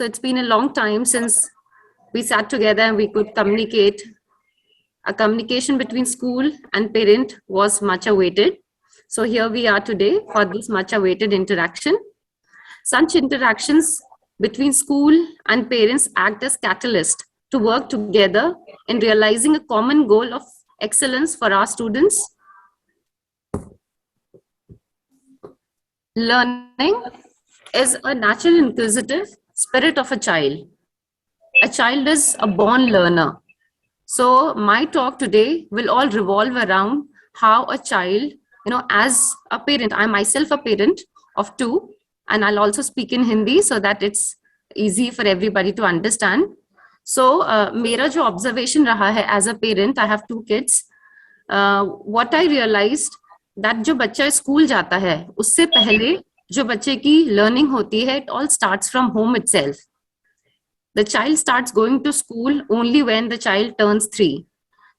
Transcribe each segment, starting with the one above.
So it's been a long time since we sat together and we could communicate. A communication between school and parent was much awaited. So here we are today for this much awaited interaction. Such interactions between school and parents act as catalyst to work together in realizing a common goal of excellence for our students. Learning is a natural inquisitive spirit of a child. A child is a born learner. So my talk today will all revolve around how a child, as a parent, I'm myself a parent of two, and I'll also speak in Hindi so that it's easy for everybody to understand. So मेरा जो observation रहा है as a parent, I have two kids. What I realized that जो बच्चा school जाता है उससे पहले जो बच्चे की learning होती है, it all starts from home itself. The child starts going to school only when the child turns 3.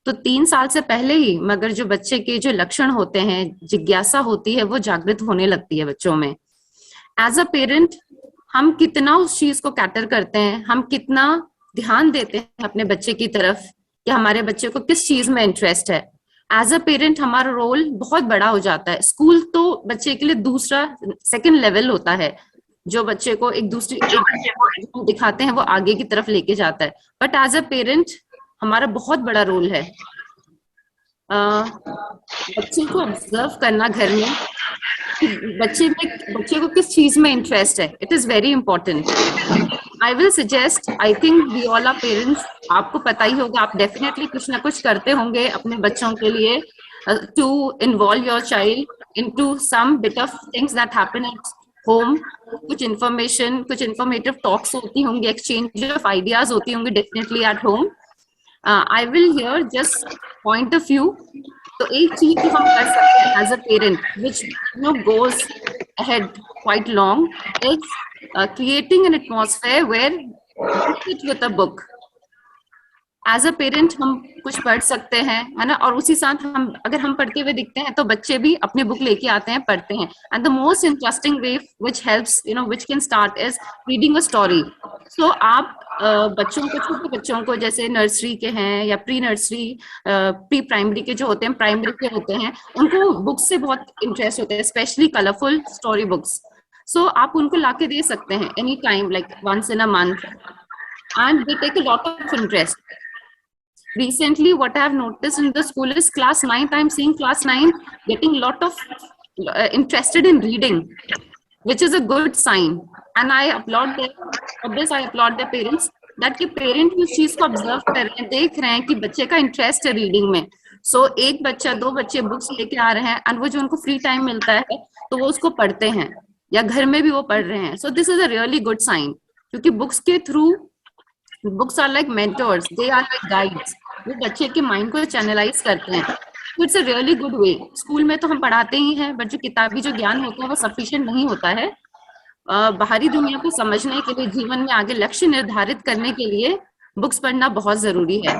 तो 3 साल से पहले ही मगर जो बच्चे के जो लक्षण होते हैं, जिज्ञासा होती है, वो जागृत होने लगती है बच्चों में. एज अ पेरेंट हम कितना उस चीज को कैटर करते हैं, हम कितना ध्यान देते हैं अपने बच्चे की तरफ कि हमारे बच्चे को किस चीज में इंटरेस्ट है. एज अ पेरेंट हमारा रोल बहुत बड़ा हो जाता है. स्कूल तो बच्चे के लिए दूसरा सेकंड लेवल होता है, जो बच्चे को एक दूसरी दिखाते हैं वो आगे की तरफ लेके जाता है. बट एज अ पेरेंट हमारा बहुत बड़ा रोल है बच्चे को ऑब्जर्व करना घर में, बच्चे को किस चीज में इंटरेस्ट है. It is very important. I will suggest, I think we all are parents, आपको पता ही होगा, आप डेफिनेटली कुछ ना कुछ करते होंगे अपने बच्चों के लिए to involve your child into some bit of things that happen at home. कुछ इंफॉर्मेशन, कुछ इंफॉर्मेटिव टॉक्स होती होंगी, एक्सचेंज ऑफ आइडियाज होती होंगी definitely at home. I will here just point of view. तो एक चीज जो हम कर सकते हैं as a parent which goes ahead quite long is creating an atmosphere where you sit with a book. As a parent हम कुछ पढ़ सकते हैं, है ना, और उसी साथ हम अगर हम पढ़ते हुए दिखते हैं तो बच्चे भी अपने बुक लेके आते हैं, पढ़ते हैं. And the most interesting way which helps which can start is reading a story. So आप बच्चों को, छोटे बच्चों को, जैसे नर्सरी के हैं या प्री नर्सरी, प्री प्राइमरी के जो होते हैं, प्राइमरी के होते हैं, उनको बुक्स से बहुत इंटरेस्ट होता है, specially colourful story books. So आप उनको लाके दे सकते हैं any time, like once in a month, and they take a lot of interest. Recently, what I have noticed in the school is class 9th. I'm seeing class 9 getting a lot of interested in reading, which is a good sign. And I applaud them for this. I applaud their parents that कि parent उस चीज को observe कर रहे हैं, देख रहे हैं कि बच्चे का interest है reading में. So एक बच्चा, 2 बच्चे बुक्स लेके आ रहे हैं, and वो जो उनको free time मिलता है तो वो उसको पढ़ते हैं, या घर में भी वो पढ़ रहे हैं. So this is a really good sign, क्योंकि बुक्स के थ्रू, books are like mentors, they are like guides, वो बच्चे के माइंड को चैनलाइज करते हैं. It's a really good way. School में तो हम पढ़ाते ही हैं, बट जो किताबी जो ज्ञान होता है वो सफिशिएंट नहीं होता है. बाहरी दुनिया को समझने के लिए, जीवन में आगे लक्ष्य निर्धारित करने के लिए बुक्स पढ़ना बहुत जरूरी है.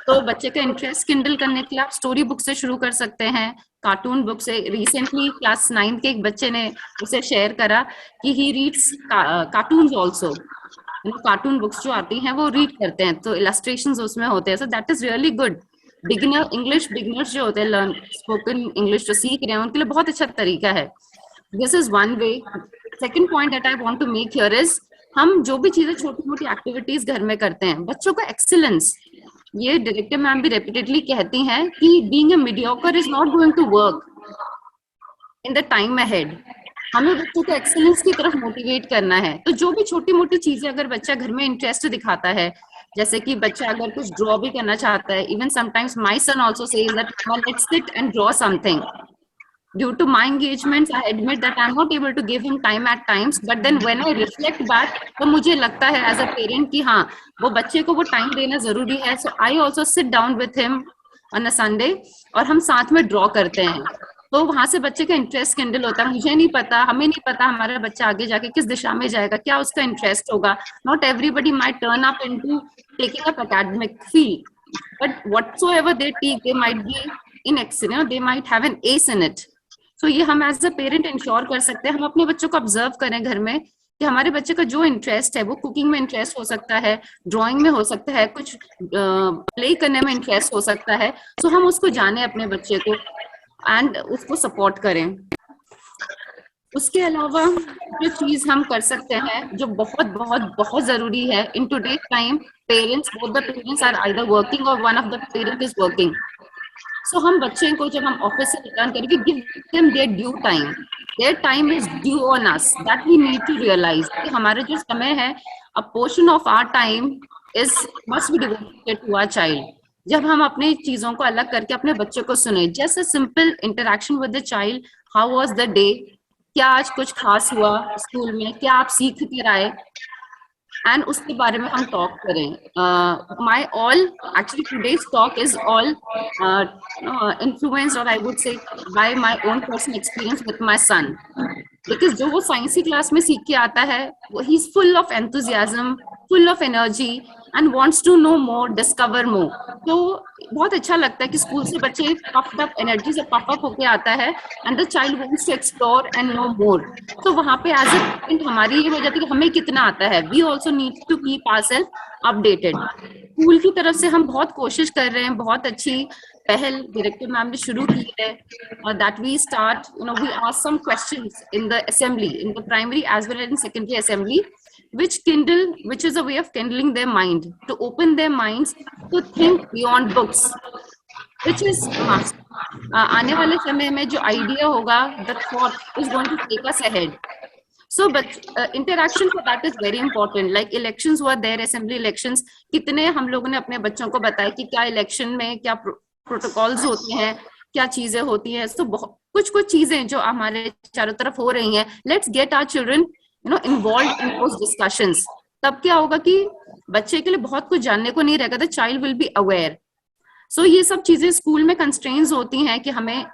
तो बच्चे का इंटरेस्ट किंडल करने के लिए आप स्टोरी बुक से शुरू कर सकते हैं, कार्टून बुक से. रिसेंटली क्लास 9 के एक बच्चे ने उसे शेयर करा कि he reads cartoons also. Cartoon books जो आती हैं वो रीड करते हैं, तो इलस्ट्रेशंस उसमें होते हैं. So that is really good. Beginner English, beginners जो होते हैं, लर्न स्पोकन इंग्लिश जो सीख रहे हैं, उनके लिए बहुत अच्छा तरीका है. This is one way. Second point that I want to make here is, हम जो भी चीजें, छोटी मोटी एक्टिविटीज घर में करते हैं, बच्चों का एक्सीलेंस, ये डायरेक्टर मैम भी रेपिटेडली कहती हैं कि being a mediocre is not going to work in the time ahead. हमें बच्चों को एक्सेलेंस की तरफ मोटिवेट करना है. तो जो भी छोटी मोटी चीजें अगर बच्चा घर में इंटरेस्ट दिखाता है, जैसे कि बच्चा अगर कुछ ड्रॉ भी करना चाहता है, even sometimes my son also says that let's sit and draw something. Due to my engagements I admit that I am not able to give him time at times, but then when I reflect back, तो मुझे लगता है as a parent कि हाँ, वो बच्चे को वो टाइम देना जरूरी है. So I also sit down with him on a Sunday और हम साथ में ड्रॉ करते हैं. तो वहां से बच्चे का इंटरेस्ट किंडल होता है. मुझे नहीं पता, हमें नहीं पता हमारा बच्चा आगे जाके किस दिशा में जाएगा, क्या उसका इंटरेस्ट होगा. Not everybody might turn up into taking up academic field, but whatsoever they take, they might be in excellent, they might have an ace in it. So ये हम एज अ पेरेंट इंश्योर कर सकते हैं. हम अपने बच्चों को observe करें घर में कि हमारे बच्चे का जो इंटरेस्ट है, वो कुकिंग में इंटरेस्ट हो सकता है, ड्राइंग में हो सकता है, कुछ प्ले करने में इंटरेस्ट हो सकता है, तो हम उसको जाने अपने बच्चे को एंड उसको सपोर्ट करें। उसके अलावा जो चीज हम कर सकते हैं, जो बहुत बहुत बहुत जरूरी है in today time, parents, both the parents are either working और one of the parent is working. So हम बच्चे को जब हम ऑफिस से रिटर्न करेंगे, give them their due time, their time is due on us, that we need to realize कि हमारा जो समय है, a portion of our time is must be devoted to our child. जब हम अपनी चीजों को अलग करके अपने बच्चे को सुने, just a simple interaction with the child, how was the day, क्या आज कुछ खास हुआ स्कूल में, क्या आप सीख कर आए, एंड उसके बारे में हम टॉक करें। My all actually today's talk is all influenced, और I would say by my own personal experience with my son, because जो वो साइंसी क्लास में सीख के आता है, वो he is full of enthusiasm, full of energy and wants to know more, discover more. तो बहुत अच्छा लगता है कि स्कूल से बच्चे पफ्ड अप, एनर्जी से पफ अप होके आता है, and the child wants to explore and know more. तो वहां पे एज अ पेरेंट हमारी ये हो जाती है कि हमें कितना आता है, we also need to keep ourself updated. School की तरफ से हम बहुत कोशिश कर रहे हैं, बहुत अच्छी पहल डायरेक्टर मैम ने शुरू की है, that we start, we ask some questions in the assembly, in the primary as well as in secondary assembly, which is a way of kindling their mind, to open their minds to think beyond books, which is must. आने वाले समय में जो idea होगा, the thought is going to take us ahead. So, but interaction for that is very important. Like elections were there, assembly elections, कितने हम लोगों ने अपने बच्चों को बताया कि क्या इलेक्शन में क्या प्रोटोकॉल्स होते हैं, क्या चीजें होती हैं। तो कुछ चीजें जो हमारे चारों तरफ हो रही हैं, let's get our children involve in those discussions. तब क्या होगा कि बच्चे के लिए बहुत कुछ जानने को नहीं रहेगा, the child will be aware. So ये सब चीजें स्कूल में कंस्ट्रेंट्स होती हैं कि हमें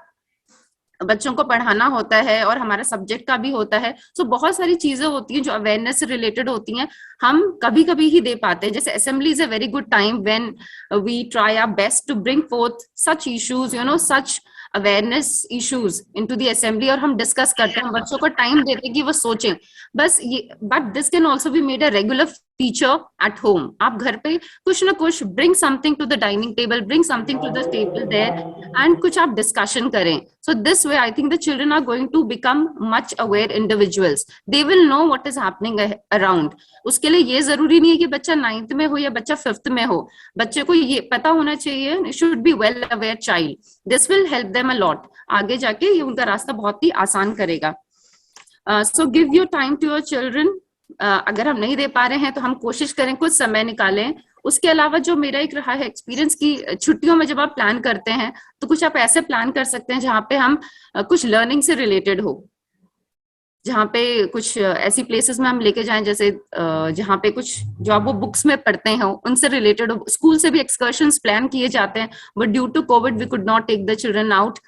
बच्चों को पढ़ाना होता है और हमारा सब्जेक्ट का भी होता है। सो बहुत सारी चीजें होती हैं जो अवेयरनेस से रिलेटेड होती हैं, हम कभी कभी ही दे पाते हैं। जैसे assembly is a very good time when we try our best to bring forth such issues, such awareness issues into the assembly, और हम डिस्कस करते हैं, बच्चों को टाइम देते हैं कि वो सोचें। बस ये, but this can also be made a regular feature at home. आप घर पे कुछ ना कुछ bring something to the dining table, bring something to the table there, and कुछ आप डिस्कशन करें। So this way, I think the children are going to become much aware individuals. They will know what is happening around. उसके लिए ये जरूरी नहीं है कि बच्चा 9th में हो या बच्चा 5th में हो, बच्चे को ये पता होना चाहिए, should be well aware child. This will help them a lot. आगे जाके ये उनका रास्ता बहुत ही आसान करेगा। So give your time to your children. अगर हम नहीं दे पा रहे हैं तो हम कोशिश करें कुछ समय निकालें। उसके अलावा जो मेरा एक रहा है एक्सपीरियंस की छुट्टियों में जब आप प्लान करते हैं, तो कुछ आप ऐसे प्लान कर सकते हैं जहाँ पे हम कुछ लर्निंग से रिलेटेड हो, जहाँ पे कुछ ऐसी प्लेसेस में हम लेके जाएं, जैसे जहाँ पे कुछ जो आप वो बुक्स में पढ़ते हो उनसे रिलेटेड हो। स्कूल से भी एक्सकर्शंस प्लान किए जाते हैं, but due to Covid we could not take the children out.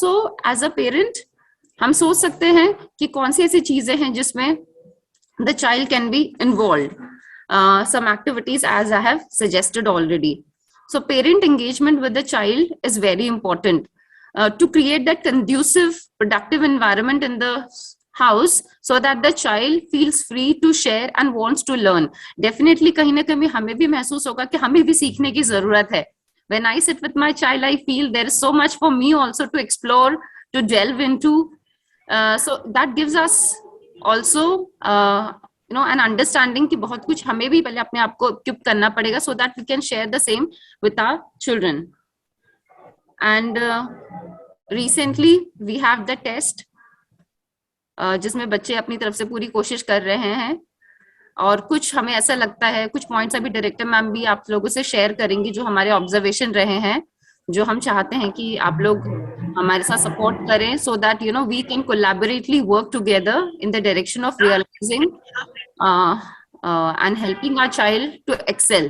So as a parent हम सोच सकते हैं कि कौन सी ऐसी चीजें हैं जिसमें the child can be involved. Some activities as I have suggested already. So parent engagement with the child is very important to create that conducive, productive environment in the house so that the child feels free to share and wants to learn. Definitely कहीं ना कहीं हमें भी महसूस होगा कि हमें भी सीखने की जरूरत है। When I sit with my child, I feel there is so much for me also to explore, to delve into. So that gives us also an understanding कि बहुत कुछ हमें भी पहले अपने आप को इक्विप करना पड़ेगा, so that we can share the same with our children. And recently we have the test जिसमें बच्चे अपनी तरफ से पूरी कोशिश कर रहे हैं, और कुछ हमें ऐसा लगता है, कुछ पॉइंट्स अभी डायरेक्टर मैम भी आप लोगों से शेयर करेंगी जो हमारे ऑब्जर्वेशन रहे हैं, जो हम चाहते हैं कि आप लोग हमारे साथ सपोर्ट करें, so that we can collaboratively work together in the direction of realising and helping our child to excel.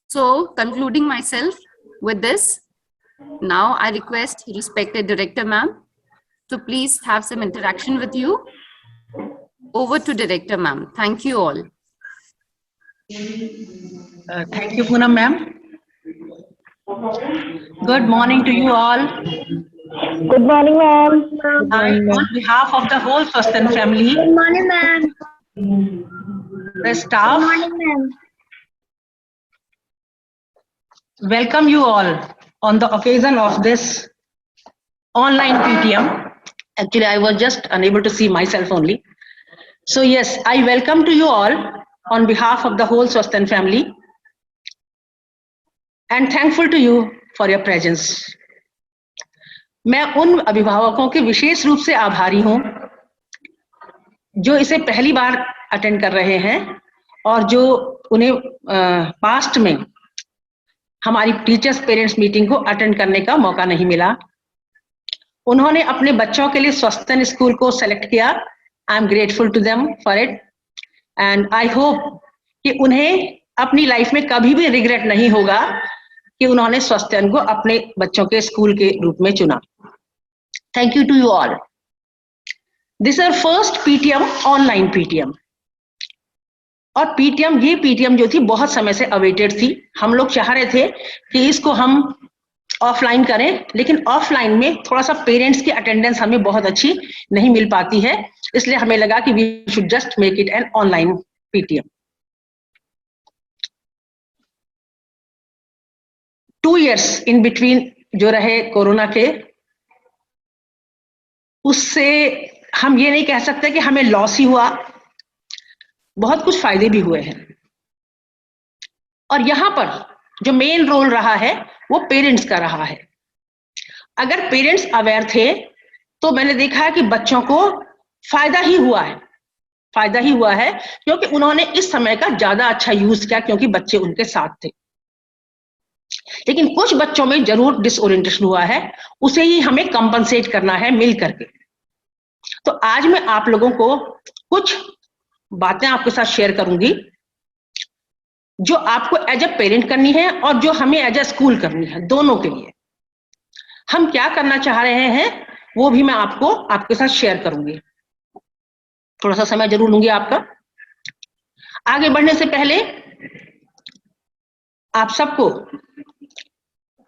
So concluding myself with this, now I request respected director ma'am to please have some interaction with you. Over to director ma'am. Thank you all. Thank you Poonam ma'am. Good morning to you all. Good morning, ma'am. On behalf of the whole Swasthana family, Good morning, ma'am. the staff, Good morning, ma'am. welcome you all on the occasion of this online PTM. Actually, I was just unable to see myself only. So yes, I welcome to you all on behalf of the whole Swasthana family and thankful to you for your presence. मैं उन अभिभावकों के विशेष रूप से आभारी हूं जो इसे पहली बार अटेंड कर रहे हैं और जो उन्हें पास्ट में हमारी टीचर्स पेरेंट्स मीटिंग को अटेंड करने का मौका नहीं मिला। उन्होंने अपने बच्चों के लिए स्वस्तन स्कूल को सेलेक्ट किया। I am grateful to them for it and I hope कि उन्हें अपनी लाइफ में कभी भी रिग्रेट नहीं होगा कि उन्होंने स्वस्तन को अपने बच्चों के स्कूल के रूप में चुना। Thank you to you all. This is first PTM, online PTM. और पीटीएम, ये पीटीएम जो थी बहुत समय से अवेटेड थी। हम लोग चाह रहे थे कि इसको हम ऑफलाइन करें, लेकिन ऑफलाइन में थोड़ा सा पेरेंट्स की अटेंडेंस हमें बहुत अच्छी नहीं मिल पाती है, इसलिए हमें लगा कि we should just make it an online PTM. 2 years in between जो रहे कोरोना के, उससे हम ये नहीं कह सकते कि हमें लॉस ही हुआ, बहुत कुछ फायदे भी हुए हैं। और यहां पर जो मेन रोल रहा है वो पेरेंट्स का रहा है। अगर पेरेंट्स अवेयर थे तो मैंने देखा है कि बच्चों को फायदा ही हुआ है, क्योंकि उन्होंने इस समय का ज्यादा अच्छा यूज किया, क्योंकि बच्चे उनके साथ थे। लेकिन कुछ बच्चों में जरूर डिसओरिएंटेशन हुआ है, उसे ही हमें कंपनसेट करना है मिल करके। तो आज मैं आप लोगों को कुछ बातें आपके साथ शेयर करूंगी जो आपको एज ए पेरेंट करनी है और जो हमें एज ए स्कूल करनी है। दोनों के लिए हम क्या करना चाह रहे हैं वो भी मैं आपके साथ शेयर करूंगी। थोड़ा सा समय जरूर लूंगी आपका। आगे बढ़ने से पहले आप सबको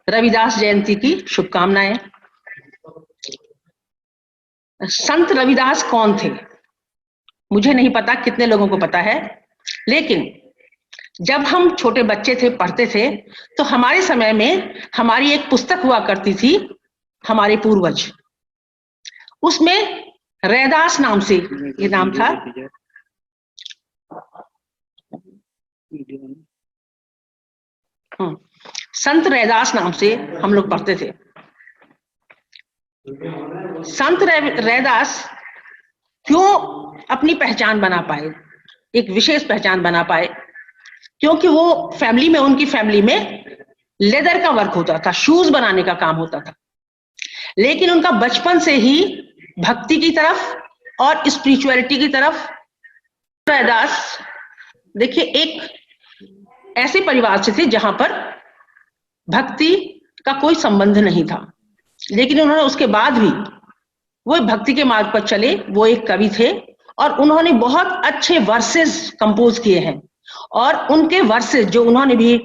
रविदास जयंती की शुभकामनाएं। संत रविदास कौन थे मुझे नहीं पता कितने लोगों को पता है, लेकिन जब हम छोटे बच्चे थे, पढ़ते थे, तो हमारे समय में हमारी एक पुस्तक हुआ करती थी, हमारे पूर्वज, उसमें रैदास नाम से ये नाम था। संत रैदास नाम से हम लोग पढ़ते थे। संत रैदास क्यों अपनी पहचान बना पाए, एक विशेष पहचान बना पाए? क्योंकि वो फैमिली में, उनकी फैमिली में लेदर का वर्क होता था, शूज बनाने का काम होता था। लेकिन उनका बचपन से ही भक्ति की तरफ और स्पिरिचुअलिटी की तरफ। रैदास देखिए एक ऐसे परिवार से थे जहां पर भक्ति का कोई संबंध नहीं था, लेकिन उन्होंने उसके बाद भी वो भक्ति के मार्ग पर चले। वो एक कवि थे और उन्होंने बहुत अच्छे वर्सेस कंपोज किए हैं, और उनके वर्सेस जो उन्होंने भी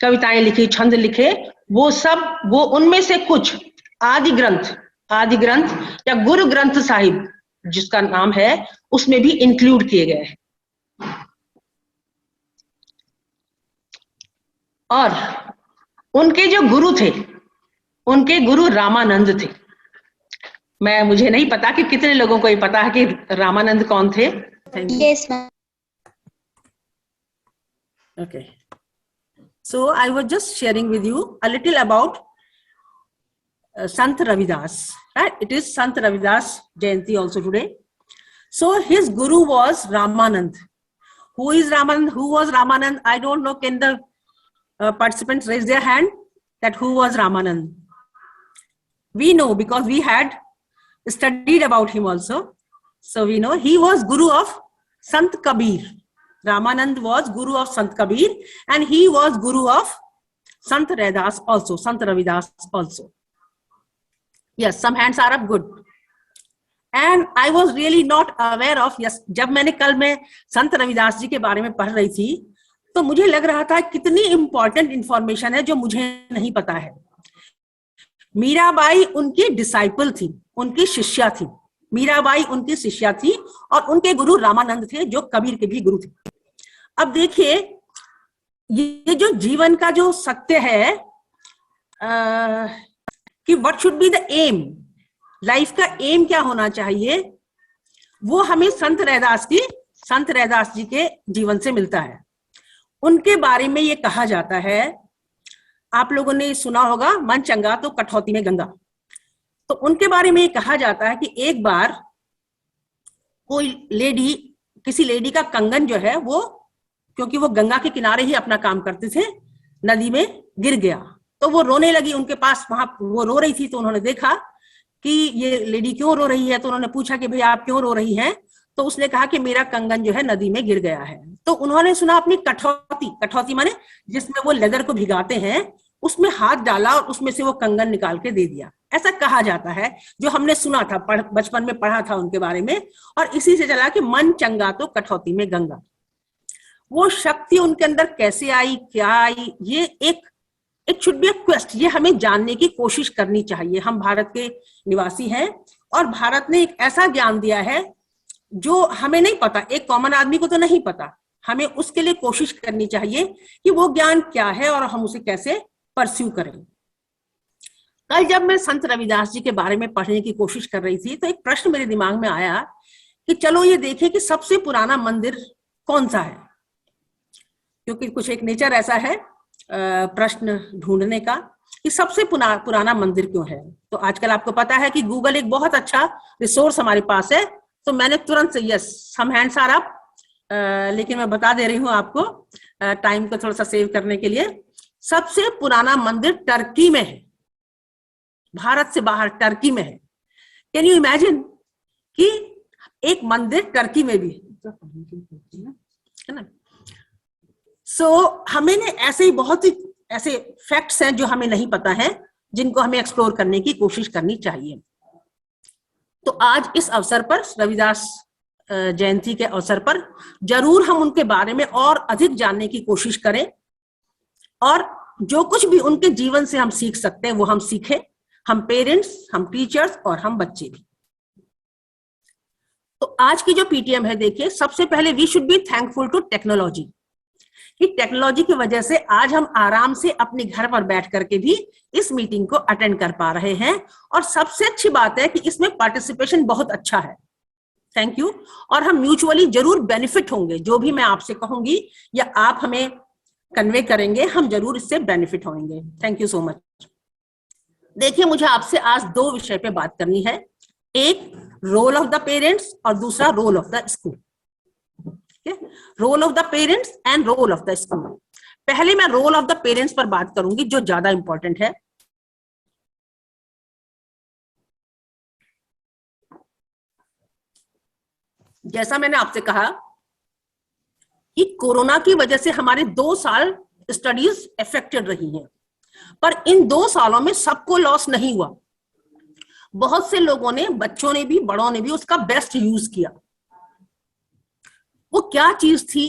कविताएं लिखी, छंद लिखे, वो उनमें से कुछ आदि ग्रंथ या गुरु ग्रंथ साहिब जिसका नाम है, उसमें भी इंक्लूड किए गए हैं। और उनके जो गुरु थे, उनके गुरु रामानंद थे। मुझे नहीं पता कि कितने लोगों को ये पता है कि रामानंद कौन थे। Yes, ma'am. Okay. So I was just sharing with you a little about Sant Ravidas. Right? It is Sant Ravidas Jayanti also today. So his guru was Ramanand. Who is Ramanand? Who was Ramanand? I don't know. Can the participants raise their hand that who was Ramanand? We know because we had studied about him also. So we know he was guru of Sant Kabir. Ramanand was guru of Sant Kabir, and he was guru of Sant Raidas also, Sant Ravidas also. Yes, some hands are up, good. And I was really not aware of, yes, जब मैंने कल मैं संत रविदास जी के बारे में पढ़ रही थी, तो मुझे लग रहा था कितनी इंपॉर्टेंट इंफॉर्मेशन है जो मुझे नहीं पता है। मीराबाई उनकी डिसाइपल थी, उनकी शिष्या थी। मीराबाई उनकी शिष्या थी और उनके गुरु रामानंद थे जो कबीर के भी गुरु थे। अब देखिए ये जो जीवन का जो सत्य है कि what should be the aim, life का एम क्या होना चाहिए, वो हमें संत रैदास जी के जीवन से मिलता है। उनके बारे में ये कहा जाता है, आप लोगों ने सुना होगा, मन चंगा तो कठौती में गंगा। तो उनके बारे में ये कहा जाता है कि एक बार कोई लेडी, किसी लेडी का कंगन जो है वो, क्योंकि वो गंगा के किनारे ही अपना काम करते थे, नदी में गिर गया। तो वो रोने लगी, उनके पास वहां वो रो रही थी। तो उन्होंने देखा कि ये लेडी क्यों रो रही है, तो उन्होंने पूछा कि भाई आप क्यों रो रही हैं। तो उसने कहा कि मेरा कंगन जो है नदी में गिर गया है। तो उन्होंने सुना अपनी कठौती माने जिसमें वो लेदर को भिगाते हैं, उसमें हाथ डाला और उसमें से वो कंगन निकाल के दे दिया। ऐसा कहा जाता है, जो हमने सुना था, बचपन में पढ़ा था उनके बारे में, और इसी से चला कि मन चंगा तो कठौती में गंगा। वो शक्ति उनके अंदर कैसे आई, क्या आई, ये एक शुड बी अ क्वेस्ट, ये हमें जानने की कोशिश करनी चाहिए। हम भारत के निवासी हैं और भारत ने एक ऐसा ज्ञान दिया है जो हमें नहीं पता, एक कॉमन आदमी को तो नहीं पता। हमें उसके लिए कोशिश करनी चाहिए कि वो ज्ञान क्या है और हम उसे कैसे परस्यू करें। कल जब मैं संत रविदास जी के बारे में पढ़ने की कोशिश कर रही थी तो एक प्रश्न मेरे दिमाग में आया कि चलो ये देखें कि सबसे पुराना मंदिर कौन सा है, क्योंकि कुछ एक नेचर ऐसा है प्रश्न ढूंढने का कि सबसे पुराना मंदिर क्यों है। तो आजकल आपको पता है कि गूगल एक बहुत अच्छा रिसोर्स हमारे पास है। तो मैंने तुरंत से yes, some hands are up, लेकिन मैं बता दे रही हूँ आपको टाइम को थोड़ा सा सेव करने के लिए। सबसे पुराना मंदिर टर्की में है, भारत से बाहर टर्की में है। कैन यू इमेजिन कि एक मंदिर टर्की में भी है ना। हमें ने ऐसे ही बहुत ही ऐसे फैक्ट्स हैं जो हमें नहीं पता है, जिनको हमें एक्सप्लोर करने की कोशिश करनी चाहिए। तो आज इस अवसर पर, रविदास जयंती के अवसर पर, जरूर हम उनके बारे में और अधिक जानने की कोशिश करें और जो कुछ भी उनके जीवन से हम सीख सकते हैं वो हम सीखें, हम पेरेंट्स, हम टीचर्स और हम बच्चे भी। तो आज की जो पीटीएम है, देखिए, सबसे पहले we should be thankful to technology, कि टेक्नोलॉजी की वजह से आज हम आराम से अपने घर पर बैठ करके भी इस मीटिंग को अटेंड कर पा रहे हैं। और सबसे अच्छी बात है कि इसमें पार्टिसिपेशन बहुत अच्छा है। Thank you. और हम म्यूचुअली जरूर बेनिफिट होंगे, जो भी मैं आपसे कहूंगी या आप हमें कन्वे करेंगे, हम जरूर इससे बेनिफिट होंगे। Thank you so much. देखिए, मुझे आपसे आज दो विषय पे बात करनी है, एक रोल ऑफ द पेरेंट्स और दूसरा role of the school. Role of the parents and role of the school. पहले मैं रोल ऑफ द पेरेंट्स पर बात करूंगी, जो ज्यादा इंपॉर्टेंट है। जैसा मैंने आपसे कहा कि कोरोना की वजह से हमारे 2 साल स्टडीज अफेक्टेड रही हैं, पर इन 2 सालों में सबको लॉस नहीं हुआ। बहुत से लोगों ने, बच्चों ने भी, बड़ों ने भी उसका बेस्ट यूज किया। वो क्या चीज थी,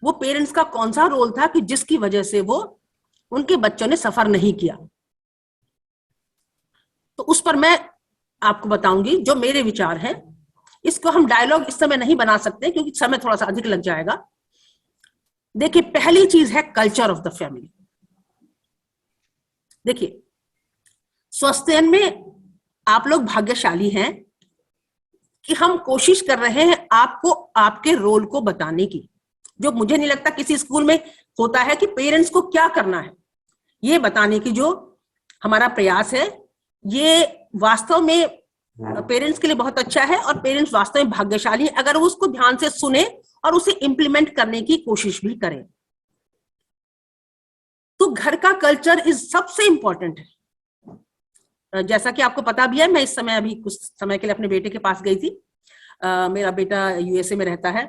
वो पेरेंट्स का कौन सा रोल था कि जिसकी वजह से वो, उनके बच्चों ने सफर नहीं किया। तो उस पर मैं आपको बताऊंगी जो मेरे विचार हैं। इसको हम डायलॉग इस समय नहीं बना सकते क्योंकि समय थोड़ा सा अधिक लग जाएगा। देखिए, पहली चीज है कल्चर ऑफ द फैमिली। देखिए, स्वस्थयन में आप लोग भाग्यशाली हैं कि हम कोशिश कर रहे हैं आपको आपके रोल को बताने की, जो मुझे नहीं लगता किसी स्कूल में होता है, कि पेरेंट्स को क्या करना है ये बताने की जो हमारा प्रयास है, ये वास्तव में पेरेंट्स के लिए बहुत अच्छा है। और पेरेंट्स वास्तव में भाग्यशाली हैं अगर वो उसको ध्यान से सुने और उसे इंप्लीमेंट करने की कोशिश भी करें। तो घर का कल्चर इज सबसे इंपॉर्टेंट है। जैसा कि आपको पता भी है, मैं इस समय अभी कुछ समय के लिए अपने बेटे के पास गई थी। मेरा बेटा यूएसए में रहता है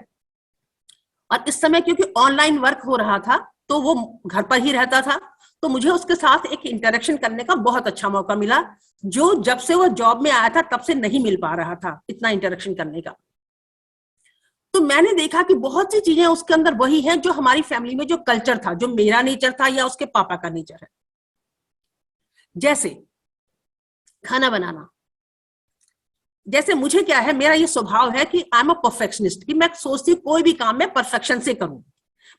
और इस समय क्योंकि ऑनलाइन वर्क हो रहा था तो वो घर पर ही रहता था, तो मुझे उसके साथ एक इंटरेक्शन करने का बहुत अच्छा मौका मिला, जो जब से वो जॉब में आया था तब से नहीं मिल पा रहा था, इतना इंटरेक्शन करने का। तो मैंने देखा कि बहुत सी चीजें उसके अंदर वही हैं जो हमारी फैमिली में जो कल्चर था, जो मेरा नेचर था या उसके पापा का नेचर है। जैसे खाना बनाना, जैसे मुझे क्या है, मेरा ये स्वभाव है कि आई एम अ परफेक्शनिस्ट, कि मैं सोचती हूँ कोई भी काम मैं परफेक्शन से करूं,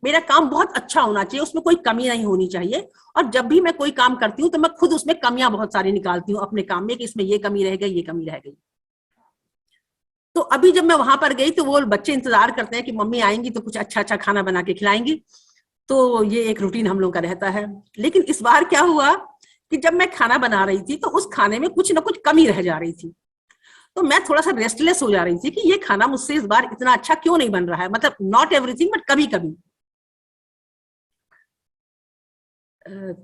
मेरा काम बहुत अच्छा होना चाहिए, उसमें कोई कमी नहीं होनी चाहिए। और जब भी मैं कोई काम करती हूँ तो मैं खुद उसमें कमियां बहुत सारी निकालती हूँ अपने काम में, कि इसमें ये कमी रह गई, ये कमी रह गई। तो अभी जब मैं वहां पर गई तो वो बच्चे इंतजार करते हैं कि मम्मी आएंगी तो कुछ अच्छा अच्छा खाना बना के खिलाएंगी, तो ये एक रूटीन हम लोग का रहता है। लेकिन इस बार क्या हुआ कि जब मैं खाना बना रही थी तो उस खाने में कुछ ना कुछ कमी रह जा रही थी, तो मैं थोड़ा सा रेस्टलेस हो जा रही थी कि ये खाना मुझसे इस बार इतना अच्छा क्यों नहीं बन रहा है, मतलब नॉट एवरीथिंग बट कभी कभी।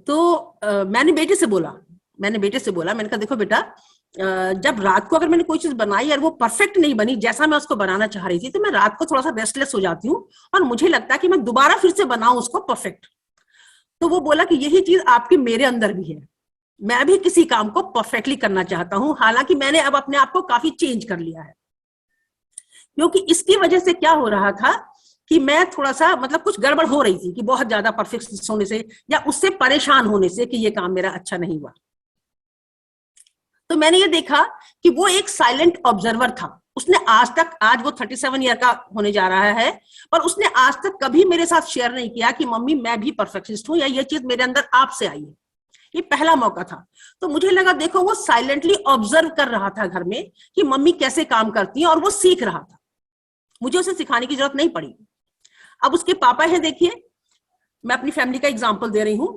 तो मैंने बेटे से बोला, मैंने कहा देखो बेटा, जब रात को अगर मैंने कोई चीज बनाई और वो परफेक्ट नहीं बनी जैसा मैं उसको बनाना चाह रही थी, तो मैं रात को थोड़ा सा रेस्टलेस हो जाती हूँ और मुझे लगता है कि मैं दोबारा फिर से बनाऊं उसको परफेक्ट। तो वो बोला कि यही चीज आपके मेरे अंदर भी है, मैं भी किसी काम को परफेक्टली करना चाहता हूं, हालांकि मैंने अब अपने आप को काफी चेंज कर लिया है। क्योंकि इसकी वजह से क्या हो रहा था कि मैं थोड़ा सा, मतलब कुछ गड़बड़ हो रही थी कि बहुत ज्यादा परफेक्ट होने से या उससे परेशान होने से कि ये काम मेरा अच्छा नहीं हुआ। तो मैंने ये देखा कि वो एक साइलेंट ऑब्जर्वर था, उसने आज तक, आज वो 37 ईयर का होने जा रहा है, पर उसने आज तक कभी मेरे साथ शेयर नहीं किया कि मम्मी मैं भी परफेक्शनिस्ट हूं या ये चीज मेरे अंदर आपसे आई है। ये पहला मौका था। तो मुझे लगा देखो वो साइलेंटली ऑब्जर्व कर रहा था घर में कि मम्मी कैसे काम करती है और वो सीख रहा था, मुझे उसे सिखाने की जरूरत नहीं पड़ी। अब उसके पापा हैं, देखिए मैं अपनी फैमिली का एग्जांपल दे रही हूं,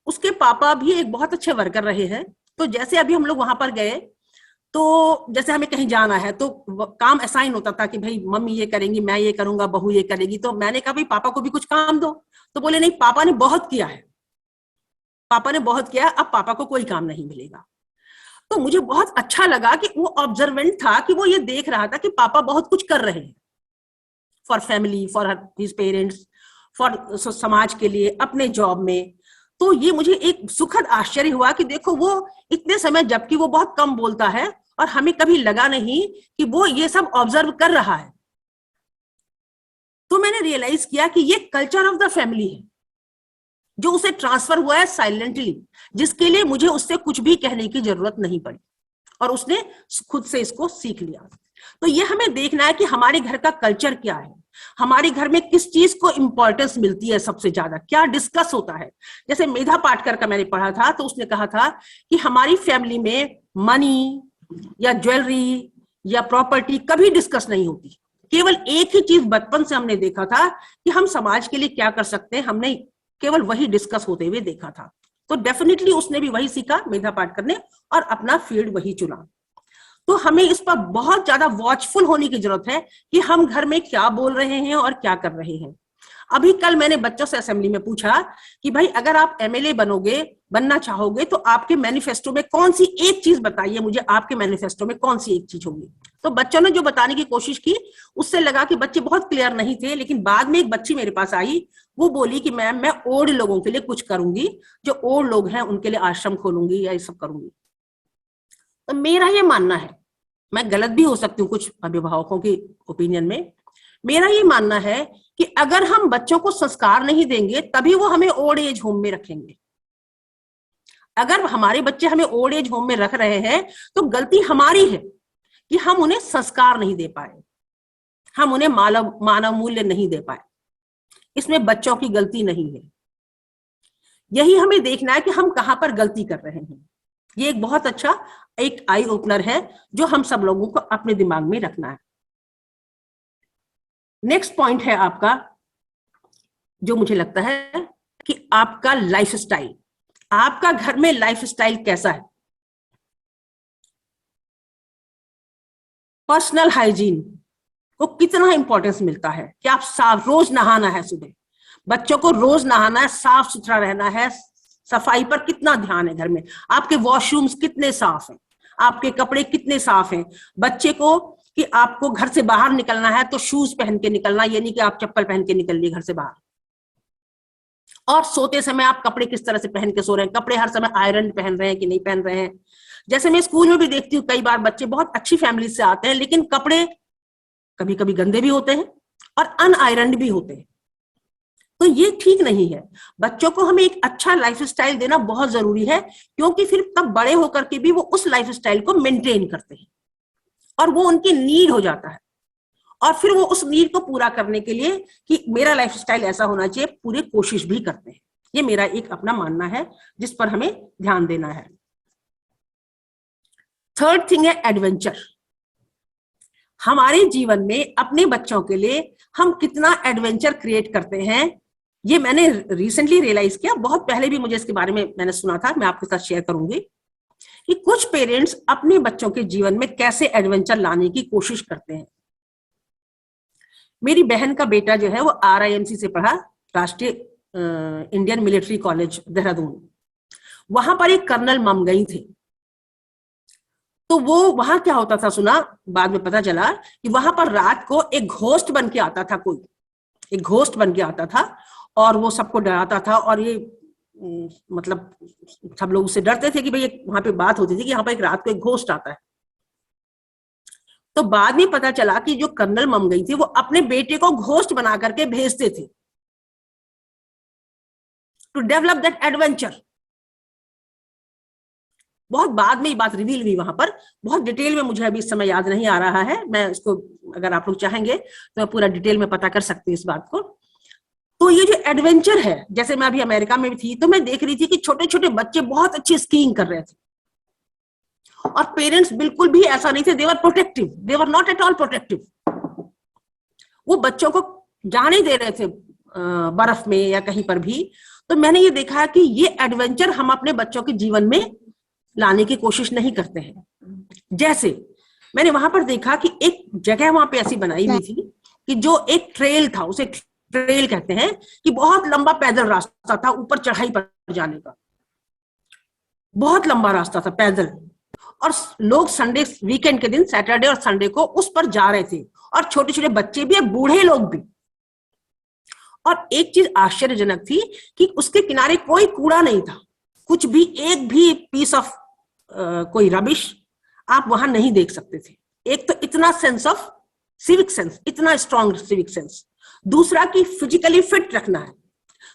उसके पापा भी एक बहुत अच्छे वर्कर रहे हैं। तो जैसे अभी हम लोग वहां पर गए, तो जैसे हमें कहीं जाना है तो काम असाइन होता था कि भाई मम्मी ये करेंगी, मैं ये करूंगा, बहू ये करेगी। तो मैंने कहा भाई पापा को भी कुछ काम दो, तो बोले नहीं पापा ने बहुत किया है, पापा ने बहुत किया, अब पापा को कोई काम नहीं मिलेगा। तो मुझे बहुत अच्छा लगा कि वो ऑब्जर्वेंट था, कि वो ये देख रहा था कि पापा बहुत कुछ कर रहे हैं for family, for his parents, for समाज के लिए, अपने जॉब में। तो ये मुझे एक सुखद आश्चर्य हुआ कि देखो वो इतने समय, जबकि वो बहुत कम बोलता है और हमें कभी लगा नहीं कि वो ये सब ऑब्जर्व कर रहा है। तो मैंने रियलाइज किया कि ये कल्चर ऑफ द फैमिली है जो उसे ट्रांसफर हुआ है साइलेंटली, जिसके लिए मुझे उससे कुछ भी कहने की जरूरत नहीं पड़ी और उसने खुद से इसको सीख लिया। तो ये हमें देखना है कि हमारे घर का कल्चर क्या है, हमारे घर में किस चीज को इंपॉर्टेंस मिलती है सबसे ज्यादा, क्या डिस्कस होता है। जैसे मेधा पाटकर का मैंने पढ़ा था, तो उसने कहा था कि हमारी फैमिली में मनी या ज्वेलरी या प्रॉपर्टी कभी डिस्कस नहीं होती, केवल एक ही चीज बचपन से हमने देखा था कि हम समाज के लिए क्या कर सकते हैं, हमने केवल वही डिस्कस होते हुए देखा था। तो डेफिनेटली उसने भी वही सीखा, मेधा पाटकर ने, और अपना फील्ड वही चुना। तो हमें इस पर बहुत ज्यादा वॉचफुल होने की जरूरत है कि हम घर में क्या बोल रहे हैं और क्या कर रहे हैं। अभी कल मैंने बच्चों से असेंबली में पूछा कि भाई अगर आप एमएलए बनना चाहोगे तो आपके मैनिफेस्टो में कौन सी एक चीज बताइए मुझे, आपके मैनिफेस्टो में कौन सी एक चीज होगी। तो बच्चों ने जो बताने की कोशिश की उससे लगा कि बच्चे बहुत क्लियर नहीं थे, लेकिन बाद में एक बच्ची मेरे पास आई, वो बोली कि मैम मैं ओल्ड लोगों के लिए कुछ करूंगी, जो ओल्ड लोग हैं उनके लिए आश्रम खोलूंगी या ये सब करूंगी। तो मेरा ये मानना है, मैं गलत भी हो सकती हूँ कुछ अभिभावकों की ओपिनियन में, मेरा ये मानना है कि अगर हम बच्चों को संस्कार नहीं देंगे तभी वो हमें ओल्ड एज होम में रखेंगे। अगर हमारे बच्चे हमें ओल्ड एज होम में रख रहे हैं तो गलती हमारी है कि हम उन्हें संस्कार नहीं दे पाए, हम उन्हें मानव मूल्य नहीं दे पाए। इसमें बच्चों की गलती नहीं है, यही हमें देखना है कि हम कहां पर गलती कर रहे हैं। ये एक बहुत अच्छा एक आई ओपनर है जो हम सब लोगों को अपने दिमाग में रखना है। नेक्स्ट पॉइंट है आपका, जो मुझे लगता है कि आपका लाइफस्टाइल, आपका घर में लाइफस्टाइल कैसा है। पर्सनल हाइजीन को कितना इंपॉर्टेंस मिलता है कि आप साफ, रोज नहाना है, सुबह बच्चों को रोज नहाना है, साफ सुथरा रहना है, सफाई पर कितना ध्यान है घर में, आपके वॉशरूम्स कितने साफ हैं, आपके कपड़े कितने साफ हैं। बच्चे को कि आपको घर से बाहर निकलना है तो शूज पहन के निकलना, ये नहीं कि आप चप्पल पहन के निकल लिए घर से बाहर। और सोते समय आप कपड़े किस तरह से पहन के सो रहे हैं, कपड़े हर समय आयरन पहन रहे हैं कि नहीं पहन रहे हैं। जैसे मैं स्कूल में भी देखती हूँ कई बार बच्चे बहुत अच्छी फैमिली से आते हैं लेकिन कपड़े कभी कभी गंदे भी होते हैं, और अनआयरन्ड भी होते हैं। तो ये ठीक नहीं है। बच्चों को हमें एक अच्छा लाइफस्टाइल देना बहुत जरूरी है, क्योंकि फिर तब बड़े होकर के भी वो उस लाइफस्टाइल को मेंटेन करते हैं और वो उनकी नीड हो जाता है, और फिर वो उस नीड को पूरा करने के लिए कि मेरा लाइफस्टाइल ऐसा होना चाहिए, पूरी कोशिश भी करते हैं। ये मेरा एक अपना मानना है जिस पर हमें ध्यान देना है। थर्ड थिंग है एडवेंचर। हमारे जीवन में अपने बच्चों के लिए हम कितना एडवेंचर क्रिएट करते हैं, ये मैंने रिसेंटली रियलाइज किया। बहुत पहले भी मुझे इसके बारे में मैंने सुना था, मैं आपके साथ शेयर करूंगी कि कुछ पेरेंट्स अपने बच्चों के जीवन में कैसे एडवेंचर लाने की कोशिश करते हैं। मेरी बहन का बेटा जो है वो RIMC से पढ़ा, राष्ट्रीय इंडियन मिलिट्री कॉलेज देहरादून। वहां पर एक कर्नल मम गई थी, तो वो वहां क्या होता था सुना, बाद में पता चला कि वहां पर रात को एक घोस्ट बन के आता था, कोई एक घोस्ट बन के आता था और वो सबको डराता था। और ये मतलब सब लोग उससे डरते थे कि भाई वहां पे बात होती थी कि यहाँ पर एक रात को एक घोस्ट आता है। तो बाद में पता चला कि जो कर्नल मम गई थी वो अपने बेटे को घोस्ट बना करके भेजते थे टू डेवलप दैट एडवेंचर। बहुत बाद में ये बात रिवील हुई वहां पर, बहुत डिटेल में मुझे अभी इस समय याद नहीं आ रहा है। मैं इसको अगर आप लोग चाहेंगे तो मैं पूरा डिटेल में पता कर सकती हूँ इस बात को। तो ये जो एडवेंचर है, जैसे मैं अभी अमेरिका में भी थी तो मैं देख रही थी कि छोटे छोटे बच्चे बहुत अच्छी स्कीइंग कर रहे थे और पेरेंट्स बिल्कुल भी ऐसा नहीं थे, they were protective, they were not at all protective. वो बच्चों को जाने दे रहे थे बर्फ में या कहीं पर भी। तो मैंने ये देखा कि ये एडवेंचर हम अपने बच्चों के जीवन में लाने की कोशिश नहीं करते हैं। जैसे मैंने वहां पर देखा कि एक जगह वहां पे ऐसी बनाई हुई थी कि जो एक ट्रेल था, उसे ट्रेल कहते हैं, कि बहुत लंबा पैदल रास्ता था ऊपर चढ़ाई पर जाने का, बहुत लंबा रास्ता था पैदल। और लोग संडे, वीकेंड के दिन, सैटरडे और संडे को उस पर जा रहे थे, और छोटे छोटे बच्चे भी और बूढ़े लोग भी। और एक चीज आश्चर्यजनक थी कि उसके किनारे कोई कूड़ा नहीं था, कुछ भी, एक भी पीस ऑफ कोई रबिश आप वहां नहीं देख सकते थे। एक तो इतना सेंस ऑफ सिविक सेंस, इतना स्ट्रॉन्ग सिविक सेंस। दूसरा कि फिजिकली फिट रखना है।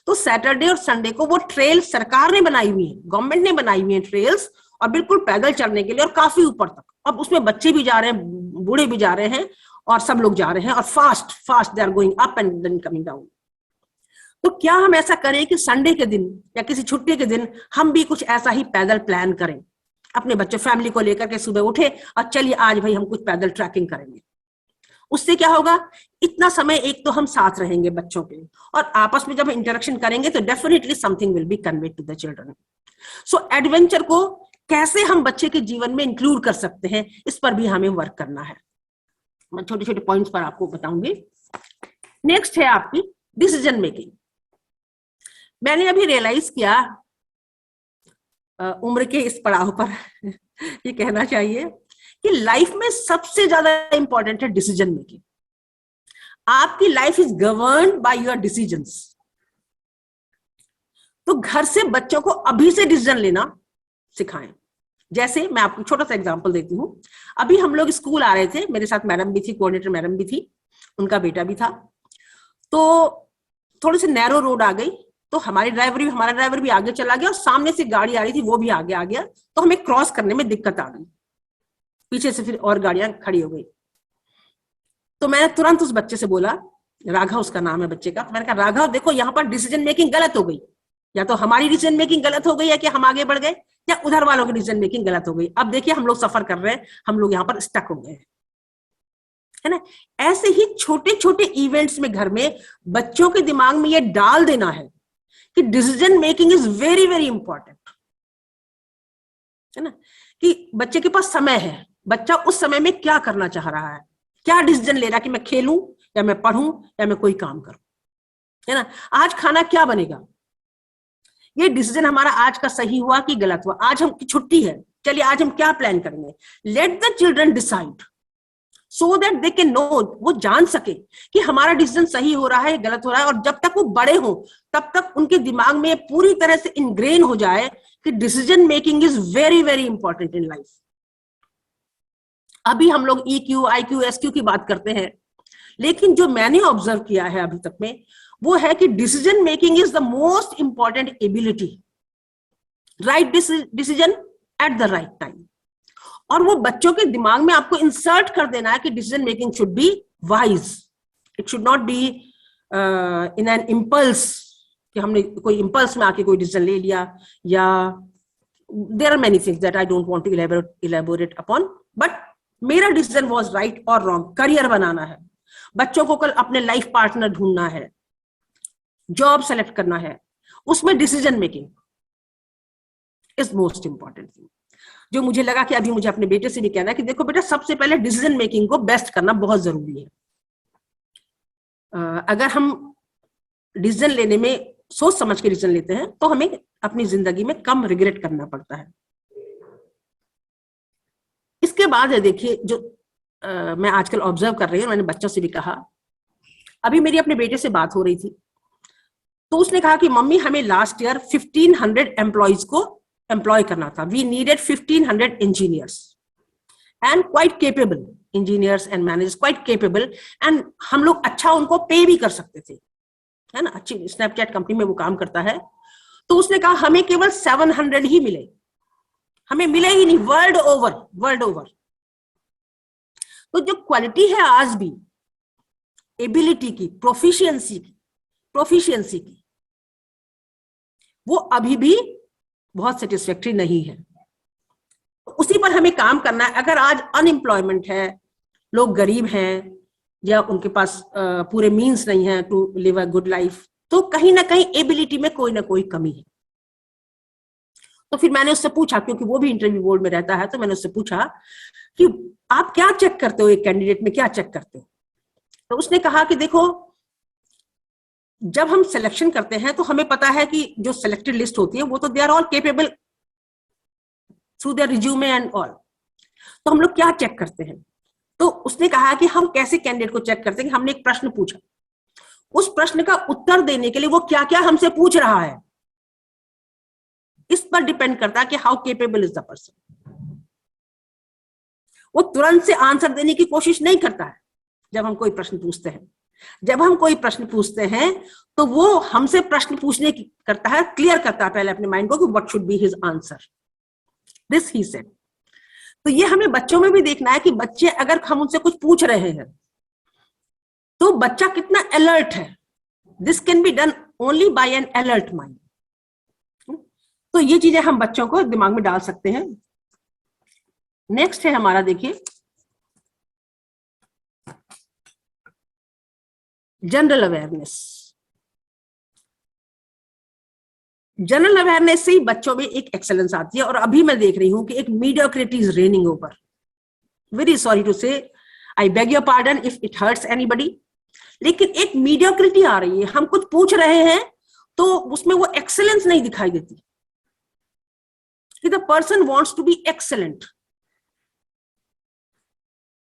तो सैटरडे और संडे को वो ट्रेल सरकार ने बनाई हुई है, गवर्नमेंट ने बनाई हुई है ट्रेल्स, और बिल्कुल पैदल चलने के लिए, और काफी ऊपर तक। अब उसमें बच्चे भी जा रहे हैं, बूढ़े भी जा रहे हैं, और सब लोग जा रहे हैं, और fast fast they are going up and then coming down. तो क्या हम ऐसा करें कि संडे के दिन या किसी छुट्टी के दिन हम भी कुछ ऐसा ही पैदल प्लान करें, अपने बच्चे फैमिली को लेकर के सुबह उठे और चलिए आज भाई हम कुछ पैदल ट्रैकिंग करेंगे। उससे क्या होगा, इतना समय एक तो हम साथ रहेंगे बच्चों के, और आपस में जब इंटरेक्शन करेंगे तो definitely something will be conveyed to the children. So adventure को कैसे हम बच्चे के जीवन में इंक्लूड कर सकते हैं, इस पर भी हमें वर्क करना है। मैं छोटे छोटे पॉइंट्स पर आपको बताऊंगी। नेक्स्ट है आपकी डिसीजन मेकिंग। मैंने अभी रियलाइज किया उम्र के इस पड़ाव पर ये कहना चाहिए कि लाइफ में सबसे ज्यादा इंपॉर्टेंट है डिसीजन मेकिंग। आपकी life is governed by your decisions. तो घर से बच्चों को अभी से डिसीजन लेना सिखाएं। जैसे मैं आपको छोटा सा एग्जांपल देती हूँ। अभी हम लोग स्कूल आ रहे थे, मेरे साथ मैडम भी थी, कोऑर्डिनेटर मैडम भी थी, उनका बेटा भी था। तो थोड़ी सी नैरो रोड आ गई, तो हमारा ड्राइवर भी आगे चला गया, और सामने से गाड़ी आ रही थी, वो भी आगे आ गया। तो हमें क्रॉस करने में दिक्कत आ गई, पीछे से फिर और गाड़ियां खड़ी हो गई। तो मैंने तुरंत उस बच्चे से बोला, राघव उसका नाम है बच्चे का, मैंने कहा राघव देखो यहाँ पर डिसीजन मेकिंग गलत हो गई, या तो हमारी डिसीजन मेकिंग गलत हो गई है कि हम आगे बढ़ गए, या उधर वालों की डिसीजन मेकिंग गलत हो गई। अब देखिए हम लोग सफर कर रहे हैं, हम लोग यहाँ पर स्टक हो गए हैं, है ना। ऐसे ही छोटे छोटे इवेंट्स में घर में बच्चों के दिमाग में ये डाल देना है कि decision making is very very important, है ना। कि बच्चे के पास समय है, बच्चा उस समय में क्या करना चाह रहा है, क्या डिसीजन ले रहा है कि मैं खेलूं या मैं पढ़ूं या मैं कोई काम करूं, है ना। आज खाना क्या बनेगा, ये डिसीजन हमारा आज का सही हुआ कि गलत हुआ। आज हम छुट्टी है, चलिए आज हम क्या प्लान करेंगे। Let the children decide so that they can know, वो जान सके कि हमारा डिसीजन सही हो रहा है, गलत हो रहा है। और जब तक वो बड़े हो तब तक उनके दिमाग में पूरी तरह से इनग्रेन हो जाए कि decision making is very very important in life. अभी हम लोग EQ, IQ, SQ की बात करते हैं, लेकिन जो मैंने ऑब्जर्व किया है अभी तक में, वो है कि decision making is the most important ability, right decision at the right time. और वो बच्चों के दिमाग में आपको इंसर्ट कर देना है कि decision making should be wise, it should not be in an impulse, कि हमने कोई इम्पल्स में आके कोई डिसीजन ले लिया, या there are many things that I don't want to elaborate upon, but मेरा डिसीजन वाज राइट और रॉन्ग। करियर बनाना है, बच्चों को कल अपने लाइफ पार्टनर ढूंढना है, जॉब सेलेक्ट करना है, उसमें decision making is most important thing. जो मुझे लगा कि अभी मुझे अपने बेटे से भी कहना है कि देखो बेटा, सबसे पहले डिसीजन मेकिंग को बेस्ट करना बहुत जरूरी है। अगर हम डिसीजन लेने में सोच समझ के डिसीजन लेते हैं तो हमें अपनी जिंदगी में कम रिग्रेट करना पड़ता है। इसके बाद है, देखिए, जो मैं आजकल ऑब्जर्व कर रही हूँ, मैंने बच्चों से भी कहा, अभी मेरी अपने बेटे से बात हो रही थी, तो उसने कहा कि मम्मी हमें लास्ट ईयर 1500 एम्प्लॉइज को एम्प्लॉय करना था, we needed 1500 engineers and quite capable engineers and managers, quite capable, and हम लोग अच्छा उनको पे भी कर सकते थे, है ना, अच्छी स्नैपचैट कंपनी में वो काम करता है। तो उसने कहा हमें केवल 700 ही मिले, हमें मिले ही नहीं वर्ल्ड ओवर। तो जो क्वालिटी है आज भी एबिलिटी की, प्रोफिशिएंसी की, वो अभी भी बहुत सेटिस्फैक्टरी नहीं है। उसी पर हमें काम करना है। अगर आज अनएम्प्लॉयमेंट है, लोग गरीब हैं, या उनके पास पूरे मीन्स नहीं है to live a good life, तो कहीं ना कहीं एबिलिटी में कोई ना कोई कमी है। तो फिर मैंने उससे पूछा, क्योंकि वो भी इंटरव्यू बोर्ड में रहता है, तो मैंने उससे पूछा कि आप क्या चेक करते हो एक कैंडिडेट में, क्या चेक करते हो? तो उसने कहा कि देखो, जब हम सिलेक्शन करते हैं तो हमें पता है कि जो सिलेक्टेड लिस्ट होती है वो तो they are all capable through their resume and all. तो हम लोग क्या चेक करते हैं? तो उसने कहा कि हम कैसे कैंडिडेट को चेक करते हैं कि हमने एक प्रश्न पूछा, उस प्रश्न का उत्तर देने के लिए वो क्या क्या हमसे पूछ रहा है, इस पर डिपेंड करता है कि how capable is the person. वो तुरंत से आंसर देने की कोशिश नहीं करता है जब हम कोई प्रश्न पूछते हैं। जब हम कोई प्रश्न पूछते हैं तो वो हमसे प्रश्न पूछने की करता है, क्लियर करता है पहले अपने माइंड को कि what should be his answer, this he said. तो ये हमें बच्चों में भी देखना है कि बच्चे, अगर हम उनसे कुछ पूछ रहे हैं तो बच्चा कितना अलर्ट है। This can be done only by N alert mind. तो ये चीजें हम बच्चों को दिमाग में डाल सकते हैं। नेक्स्ट है हमारा, देखिए, जनरल अवेयरनेस। जनरल अवेयरनेस से ही बच्चों में एक एक्सेलेंस आती है। और अभी मैं देख रही हूं कि एक mediocrity is reigning over. Very sorry to say, I beg your pardon if it hurts anybody, लेकिन एक मीडियोक्रिटी आ रही है। हम कुछ पूछ रहे हैं तो उसमें वो एक्सेलेंस नहीं दिखाई देती कि the person wants to be excellent,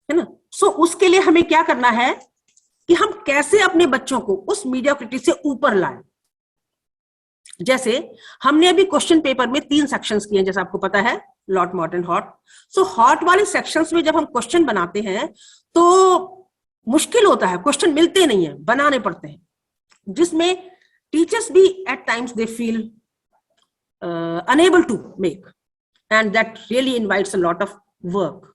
है ना। सो उसके लिए हमें क्या करना है कि हम कैसे अपने बच्चों को उस मीडियोक्रिटी से ऊपर लाएं। जैसे हमने अभी क्वेश्चन पेपर में 3 सेक्शंस किए हैं, जैसा आपको पता है, LOT, MOT and HOT. So HOT वाले सेक्शंस में जब हम क्वेश्चन बनाते हैं तो मुश्किल होता है, क्वेश्चन मिलते नहीं है, बनाने पड़ते हैं, जिसमें टीचर्स भी at times they feel unable to make, and that really invites a lot of work.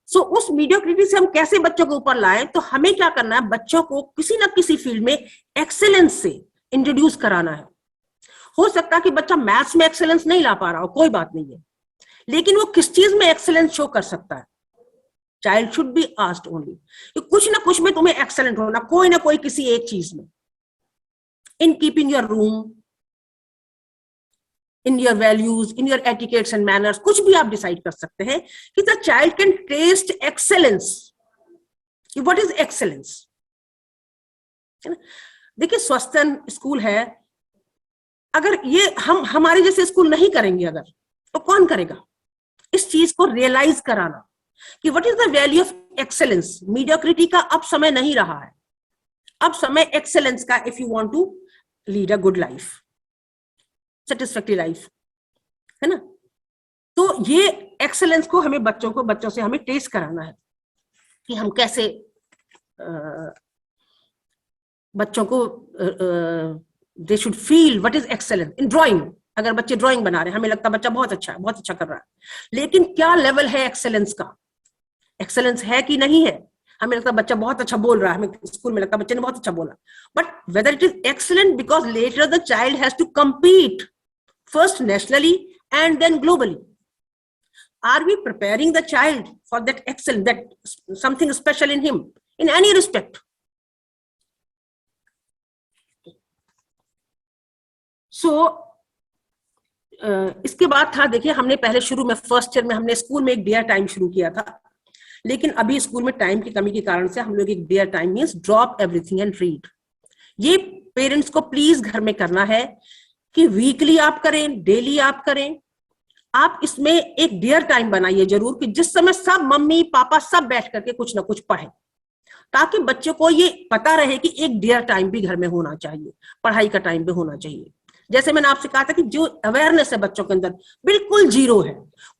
So उस मीडियोक्रिटी से हम कैसे बच्चों को ऊपर लाएं? तो हमें क्या करना है, बच्चों को किसी ना किसी फील्ड में एक्सेलेंस से इंट्रोड्यूस कराना है। हो सकता है कि बच्चा मैथ्स में एक्सेलेंस नहीं ला पा रहा हो, कोई बात नहीं है, लेकिन वो किस चीज में एक्सेलेंस शो कर सकता है। Child should be asked only कि कुछ ना कुछ में तुम्हें एक्सेलेंट होना, कोई ना कोई किसी एक चीज में। In keeping your room, in your values, in your etiquettes and manners, कुछ भी आप डिसाइड कर सकते हैं कि the child can taste excellence, कि व्हाट इज एक्सेलेंस, है ना। देखिए, स्वस्तन स्कूल है, अगर ये हम हमारे जैसे स्कूल नहीं करेंगे अगर, तो कौन करेगा? इस चीज को रियलाइज कराना कि what is the value of excellence. Mediocrity का अब समय नहीं रहा है, अब समय एक्सेलेंस का, if you want to lead a good life, satisfactory life, है ना। तो ये एक्सेलेंस को हमें बच्चों से हमें टेस्ट कराना है कि हम कैसे बच्चों को they should feel what is excellence in drawing. अगर बच्चे ड्राइंग बना रहे हैं, हमें लगता है बच्चा बहुत अच्छा है, बहुत अच्छा कर रहा है, लेकिन क्या लेवल है एक्सेलेंस का, एक्सेलेंस है कि नहीं है। हमें लगता है बच्चा बहुत अच्छा बोल रहा है, हमें स्कूल में लगता है बच्चे ने बहुत अच्छा बोला, but whether it is excellent because later the child has to compete first nationally and then globally. Are we preparing the child for that excellence, that something special in him in any respect? So इसके बाद था, देखिए हमने पहले शुरू में first year में हमने स्कूल में एक डियर टाइम शुरू किया था, लेकिन अभी स्कूल में टाइम की कमी के कारण से हम लोग एक DEAR time means drop everything and read. ये पेरेंट्स को प्लीज घर में करना है कि वीकली आप करें, डेली आप करें। आप इसमें एक डियर टाइम बनाइए जरूर, कि जिस समय सब मम्मी पापा सब बैठ करके कुछ ना कुछ पढ़े, ताकि बच्चों को ये पता रहे कि एक डियर टाइम भी घर में होना चाहिए, पढ़ाई का टाइम भी होना चाहिए। जैसे मैंने आपसे कहा था कि जो अवेयरनेस है बच्चों के अंदर बिल्कुल जीरो है,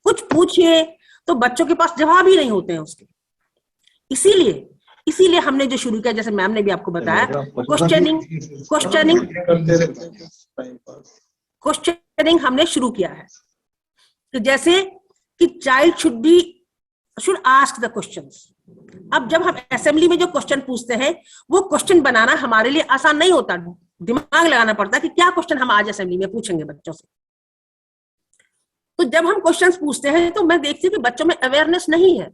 कुछ पूछिए तो बच्चों के पास जवाब ही नहीं होते हैं उसके। इसीलिए हमने जो शुरू किया, जैसे मैम ने भी आपको बताया, क्वेश्चनिंग हमने शुरू किया है। तो जैसे कि child should ask the questions. अब जब हम असेंबली में जो क्वेश्चन पूछते हैं, वो क्वेश्चन बनाना हमारे लिए आसान नहीं होता, दिमाग लगाना पड़ता है कि क्या क्वेश्चन हम आज असेंबली में पूछेंगे बच्चों से। तो जब हम क्वेश्चंस पूछते हैं तो मैं देखती हूँ कि बच्चों में अवेयरनेस नहीं है।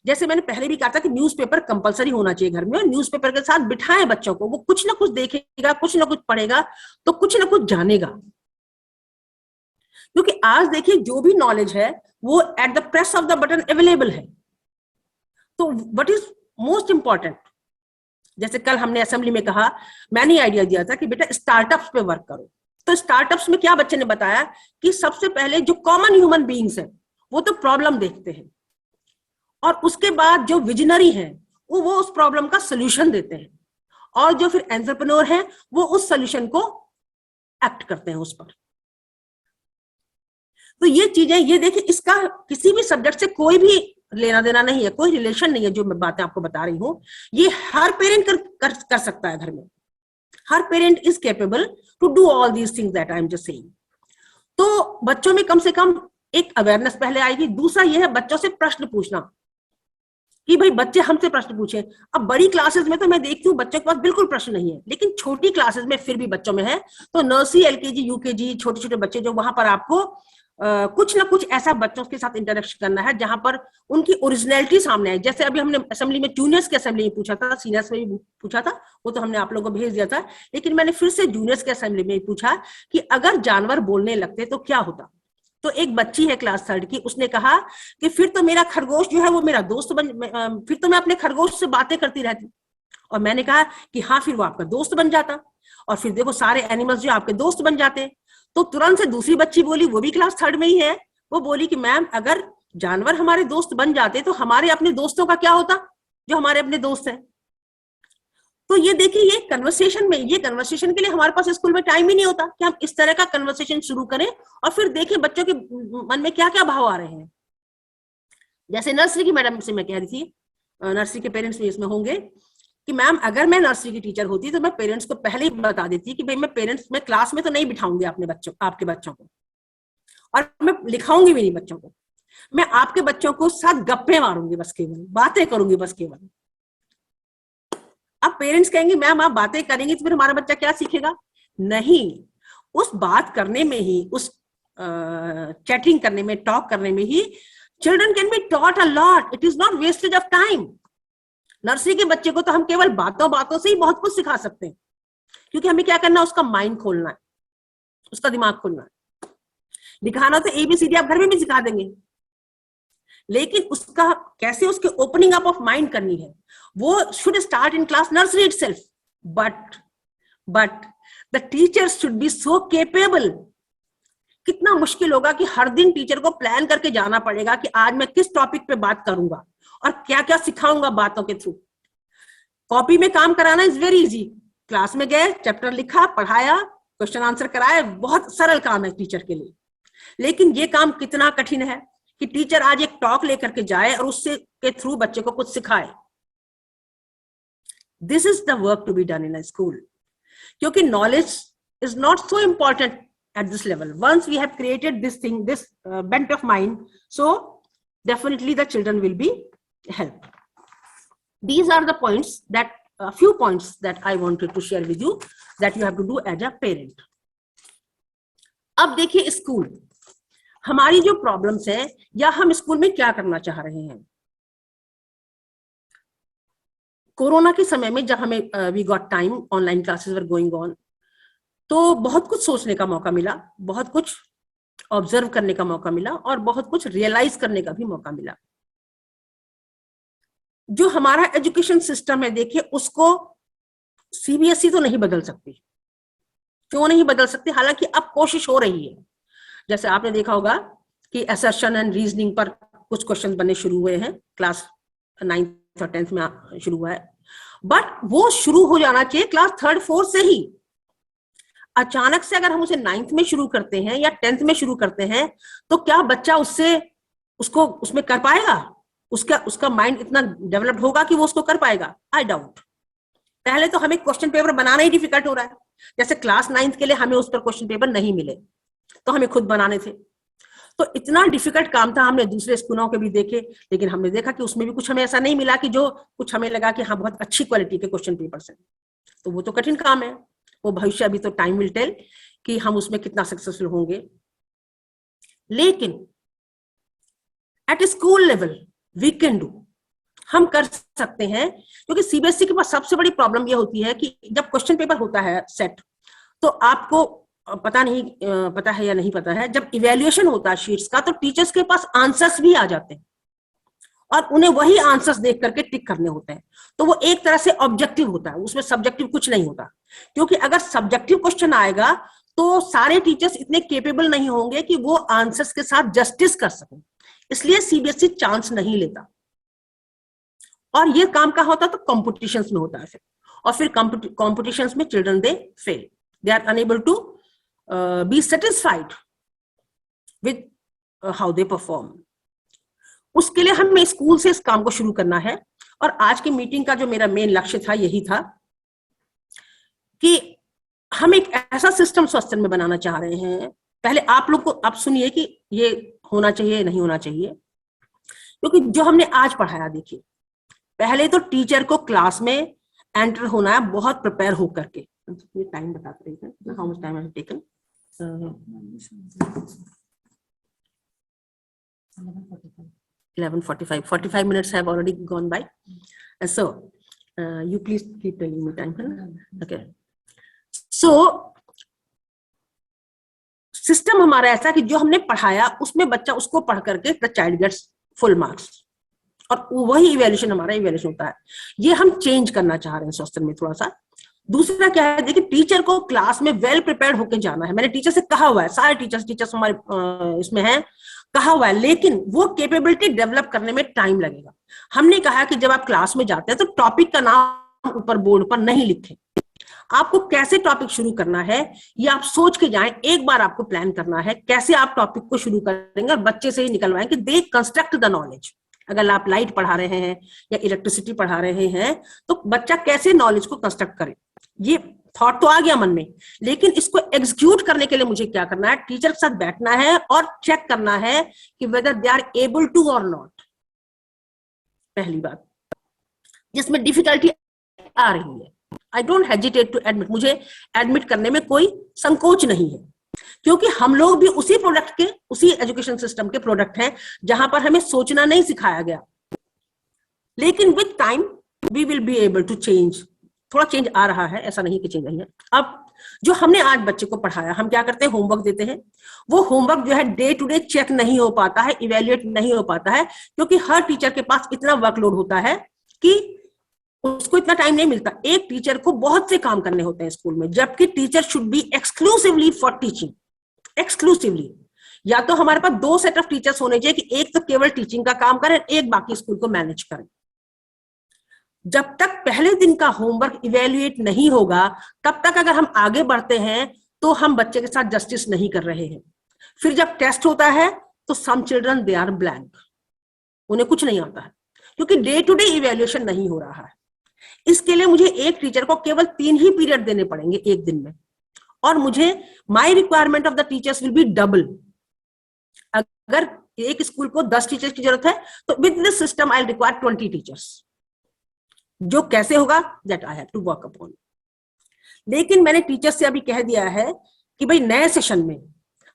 जैसे मैंने पहले भी कहा था कि न्यूज़पेपर कंपलसरी होना चाहिए घर में, और न्यूज़पेपर के साथ बिठाएं बच्चों को, वो कुछ ना कुछ देखेगा, कुछ ना कुछ पढ़ेगा, तो कुछ ना कुछ जानेगा। क्योंकि आज देखिए जो भी नॉलेज है वो at the press of the button available है। तो व्हाट इज मोस्ट इंपॉर्टेंट, जैसे कल हमने असेंबली में कहा, मैंने आइडिया दिया था कि बेटा स्टार्टअप्स पे वर्क करो। तो स्टार्टअप्स में क्या बच्चे ने बताया कि सबसे पहले जो कॉमन ह्यूमन बीइंग्स है वो तो प्रॉब्लम देखते हैं, और उसके बाद जो विजनरी है वो उस प्रॉब्लम का सोल्यूशन देते हैं, और जो फिर एंटरप्रेन्योर है वो उस सोल्यूशन को एक्ट करते हैं उस पर। तो ये चीजें, ये देखिए, इसका किसी भी सब्जेक्ट से कोई भी लेना देना नहीं है, कोई रिलेशन नहीं है। जो मैं बातें आपको बता रही हूं, ये हर पेरेंट कर सकता है घर में। हर parent is capable to do all these things that I am just saying. तो बच्चों में कम से कम एक अवेयरनेस पहले आएगी। दूसरा ये है बच्चों से प्रश्न पूछना, कि भाई बच्चे हमसे प्रश्न पूछे। अब बड़ी क्लासेस में तो मैं देखती हूँ बच्चों के पास बिल्कुल प्रश्न नहीं है, लेकिन छोटी क्लासेस में फिर भी बच्चों में है। तो नर्सरी, एलकेजी, यूकेजी, छोटे छोटे बच्चे जो, वहां पर आपको कुछ ना कुछ ऐसा बच्चों के साथ इंटरेक्शन करना है जहां पर उनकी ओरिजिनलिटी सामने आए। जैसे अभी हमने असेंबली में जूनियर्स के असेंबली में पूछा था, सीनियर्स में भी पूछा था, वो तो हमने आप लोगों को भेज दिया था, लेकिन मैंने फिर से जूनियर्स के असेंबली में पूछा कि अगर जानवर बोलने लगते तो क्या होता। तो एक बच्ची है क्लास 3 की, उसने कहा कि फिर तो मेरा खरगोश जो है वो मेरा दोस्त फिर तो मैं अपने खरगोश से बातें करती रहती। और मैंने कहा कि हाँ, फिर वो आपका दोस्त बन जाता, और फिर देखो सारे एनिमल्स जो आपके दोस्त बन जाते। तो तुरंत से दूसरी बच्ची बोली, वो भी क्लास 3 में ही है, वो बोली कि मैम अगर जानवर हमारे दोस्त बन जाते तो हमारे अपने दोस्तों का क्या होता, जो हमारे अपने दोस्त हैं। तो ये देखिए, ये कन्वर्सेशन के लिए हमारे पास स्कूल में टाइम ही नहीं होता कि हम इस तरह का कन्वर्सेशन शुरू करें, और फिर देखें बच्चों के मन में क्या क्या भाव आ रहे हैं। जैसे नर्सरी की मैडम से मैं कह रही थी, नर्सरी के पेरेंट्स भी इसमें होंगे, कि मैम अगर मैं नर्सरी की टीचर होती तो मैं पेरेंट्स को पहले ही बता देती कि भाई मैं क्लास में तो नहीं बिठाऊंगी आपके बच्चों को, और मैं लिखाऊंगी भी नहीं बच्चों को। मैं आपके बच्चों को साथ गप्पे मारूंगी, बस केवल बातें करूंगी, बस केवल। अब पेरेंट्स कहेंगे मैम आप बातें करेंगे तो फिर हमारा बच्चा क्या सीखेगा? नहीं, उस बात करने में ही, उस चैटिंग करने में, टॉक करने में ही children can be taught a lot. It is not wastage of time. Nursery के बच्चे को तो हम केवल बातों से ही बहुत कुछ सिखा सकते हैं, क्योंकि हमें क्या करना है, उसका माइंड खोलना है, उसका दिमाग खोलना है। दिखाना तो ABCD आप घर में भी सिखा देंगे, लेकिन उसका कैसे उसके ओपनिंग अप ऑफ माइंड करनी है, वो should start in class nursery itself. But the teachers should be so capable. कितना मुश्किल होगा कि हर दिन टीचर को प्लान करके जाना पड़ेगा कि आज मैं किस टॉपिक पे बात करूंगा और क्या क्या सिखाऊंगा बातों के थ्रू। कॉपी में काम कराना इज वेरी इजी, क्लास में गए, चैप्टर लिखा, पढ़ाया, क्वेश्चन आंसर कराया, बहुत सरल काम है टीचर के लिए। लेकिन ये काम कितना कठिन है कि टीचर आज एक टॉक लेकर के जाए और उससे के थ्रू बच्चे को कुछ सिखाए। This is the work to be done in a school. क्योंकि knowledge is not so important at this level. Once we have created this thing, this bent of mind, so definitely the children will be helped. These are the points that, a few points that I wanted to share with you that you have to do as a parent. अब देखिए school, हमारी जो problems है या हम school में क्या करना चाह रहे हैं। कोरोना के समय में जब हमें we got time, online classes were going on, तो बहुत कुछ सोचने का मौका मिला, बहुत कुछ ऑब्जर्व करने का मौका मिला और बहुत कुछ रियलाइज करने का भी मौका मिला। जो हमारा एजुकेशन सिस्टम है देखिए, उसको सीबीएसई तो नहीं बदल सकती। क्यों नहीं बदल सकती? हालांकि अब कोशिश हो रही है। जैसे आपने देखा होगा कि असर्शन एंड रीजनिंग पर कुछ क्वेश्चन बनने शुरू हुए हैं, क्लास 9th और 10th में शुरू हुआ है, बट वो शुरू हो जाना चाहिए क्लास 3rd 4th से ही। अचानक से अगर हम उसे 9th में शुरू करते हैं या 10th में शुरू करते हैं, तो क्या बच्चा उसको उसमें कर पाएगा? उसका माइंड इतना डेवलप्ड होगा कि वो उसको कर पाएगा? I doubt. पहले तो हमें क्वेश्चन पेपर बनाना ही डिफिकल्ट हो रहा है। जैसे क्लास 9th के लिए हमें उस पर क्वेश्चन पेपर नहीं मिले, तो हमें खुद बनाने थे। तो इतना डिफिकल्ट काम था, हमने दूसरे स्कूलों के भी देखे, लेकिन हमने देखा कि उसमें भी कुछ हमें ऐसा नहीं मिला कि जो कुछ हमें लगा कि हाँ बहुत अच्छी क्वालिटी के क्वेश्चन पेपर्स हैं। तो वो तो कठिन काम है, वो भविष्य अभी तो टाइम विल टेल कि हम उसमें कितना सक्सेसफुल होंगे। लेकिन at school level we can do, हम कर सकते हैं। क्योंकि सीबीएसई के पास सबसे बड़ी प्रॉब्लम ये होती है कि जब क्वेश्चन पेपर होता है सेट, तो आपको पता है या नहीं पता है, जब इवैल्यूएशन होता है शीट्स का, तो टीचर्स के पास आंसर्स भी आ जाते हैं और उन्हें वही आंसर्स देख करके टिक करने होते हैं। तो वो एक तरह से ऑब्जेक्टिव होता है, उसमें सब्जेक्टिव कुछ नहीं होता। क्योंकि अगर सब्जेक्टिव क्वेश्चन आएगा तो सारे टीचर्स इतने केपेबल नहीं होंगे कि वो आंसर्स के साथ जस्टिस कर सकें, इसलिए सीबीएसई चांस नहीं लेता। और ये काम कहाँ होता है? तो कॉम्पिटिशंस में होता है फिर, और फिर कॉम्पिटिशंस में children they fail, they are unable to be satisfied with how they perform. उसके लिए हमें स्कूल से इस काम को शुरू करना है। और आज की मीटिंग का जो मेरा मेन लक्ष्य था यही था कि हम एक ऐसा सिस्टम स्वास्थ्य में बनाना चाह रहे हैं। पहले आप लोग को आप सुनिए कि ये होना चाहिए नहीं होना चाहिए। क्योंकि जो हमने आज पढ़ाया, देखिए पहले तो टीचर को क्लास में एंटर होना है बहुत प्रिपेयर होकर के। ये टाइम बताते हैं, how much time have taken? 11:45. 45 minutes have already gone by. So you please keep telling me time. Okay. So system हमारा ऐसा कि जो हमने पढ़ाया उसमें बच्चा उसको पढ़ करके the child gets full marks, और वही इवैल्यूएशन हमारा इवैल्यूएशन होता है। ये हम चेंज करना चाह रहे हैं सोशल में थोड़ा सा। दूसरा क्या है, देखिए टीचर को क्लास में वेल प्रिपेयर्ड होकर जाना है। मैंने टीचर से कहा हुआ है, सारे टीचर्स हमारे इसमें हैं, कहा हुआ है, लेकिन वो कैपेबिलिटी डेवलप करने में टाइम लगेगा। हमने कहा कि जब आप क्लास में जाते हैं तो टॉपिक का नाम ऊपर बोर्ड पर नहीं लिखें। आपको कैसे टॉपिक शुरू करना है ये आप सोच के जाएं। एक बार आपको प्लान करना है कैसे आप टॉपिक को शुरू करेंगे और बच्चे से ही निकलवाएं कि दे कंस्ट्रक्ट द नॉलेज। अगर आप लाइट पढ़ा रहे हैं या इलेक्ट्रिसिटी पढ़ा रहे हैं तो बच्चा कैसे नॉलेज को कंस्ट्रक्ट करे, ये थॉट तो आ गया मन में, लेकिन इसको एग्जीक्यूट करने के लिए मुझे क्या करना है, टीचर के साथ बैठना है और चेक करना है कि whether they are able to और नॉट। पहली बात, जिसमें डिफिकल्टी आ रही है, I don't hesitate to admit, मुझे एडमिट करने में कोई संकोच नहीं है, क्योंकि हम लोग भी उसी प्रोडक्ट के, उसी एजुकेशन सिस्टम के प्रोडक्ट हैं जहां पर हमें सोचना नहीं सिखाया गया। लेकिन with time we will be able to change. थोड़ा चेंज आ रहा है, ऐसा नहीं कि चेंज नहीं है। अब जो हमने आज बच्चे को पढ़ाया, हम क्या करते हैं, होमवर्क देते हैं। वो होमवर्क जो है डे टू डे चेक नहीं हो पाता है, इवेल्युएट नहीं हो पाता है, क्योंकि हर टीचर के पास इतना वर्कलोड होता है कि उसको इतना टाइम नहीं मिलता। एक टीचर को बहुत से काम करने होते हैं स्कूल में, जबकि teacher should be exclusively for teaching. Exclusively, या तो हमारे पास 2 सेट ऑफ टीचर्स होने चाहिए कि एक तो केवल टीचिंग का काम करें, एक बाकी स्कूल को मैनेज करें। जब तक पहले दिन का होमवर्क इवेल्युएट नहीं होगा, तब तक अगर हम आगे बढ़ते हैं तो हम बच्चे के साथ जस्टिस नहीं कर रहे हैं। फिर जब टेस्ट होता है तो some children they are blank, उन्हें कुछ नहीं आता है, क्योंकि डे टू डे इवेल्युएशन नहीं हो रहा है। इसके लिए मुझे एक टीचर को केवल 3 ही पीरियड देने पड़ेंगे एक दिन में, और मुझे my requirement of the teachers will be double. अगर एक स्कूल को 10 टीचर्स की जरूरत है तो with this system I require 20 teachers. जो कैसे होगा that I have to work upon. लेकिन मैंने टीचर से अभी कह दिया है कि भाई नए सेशन में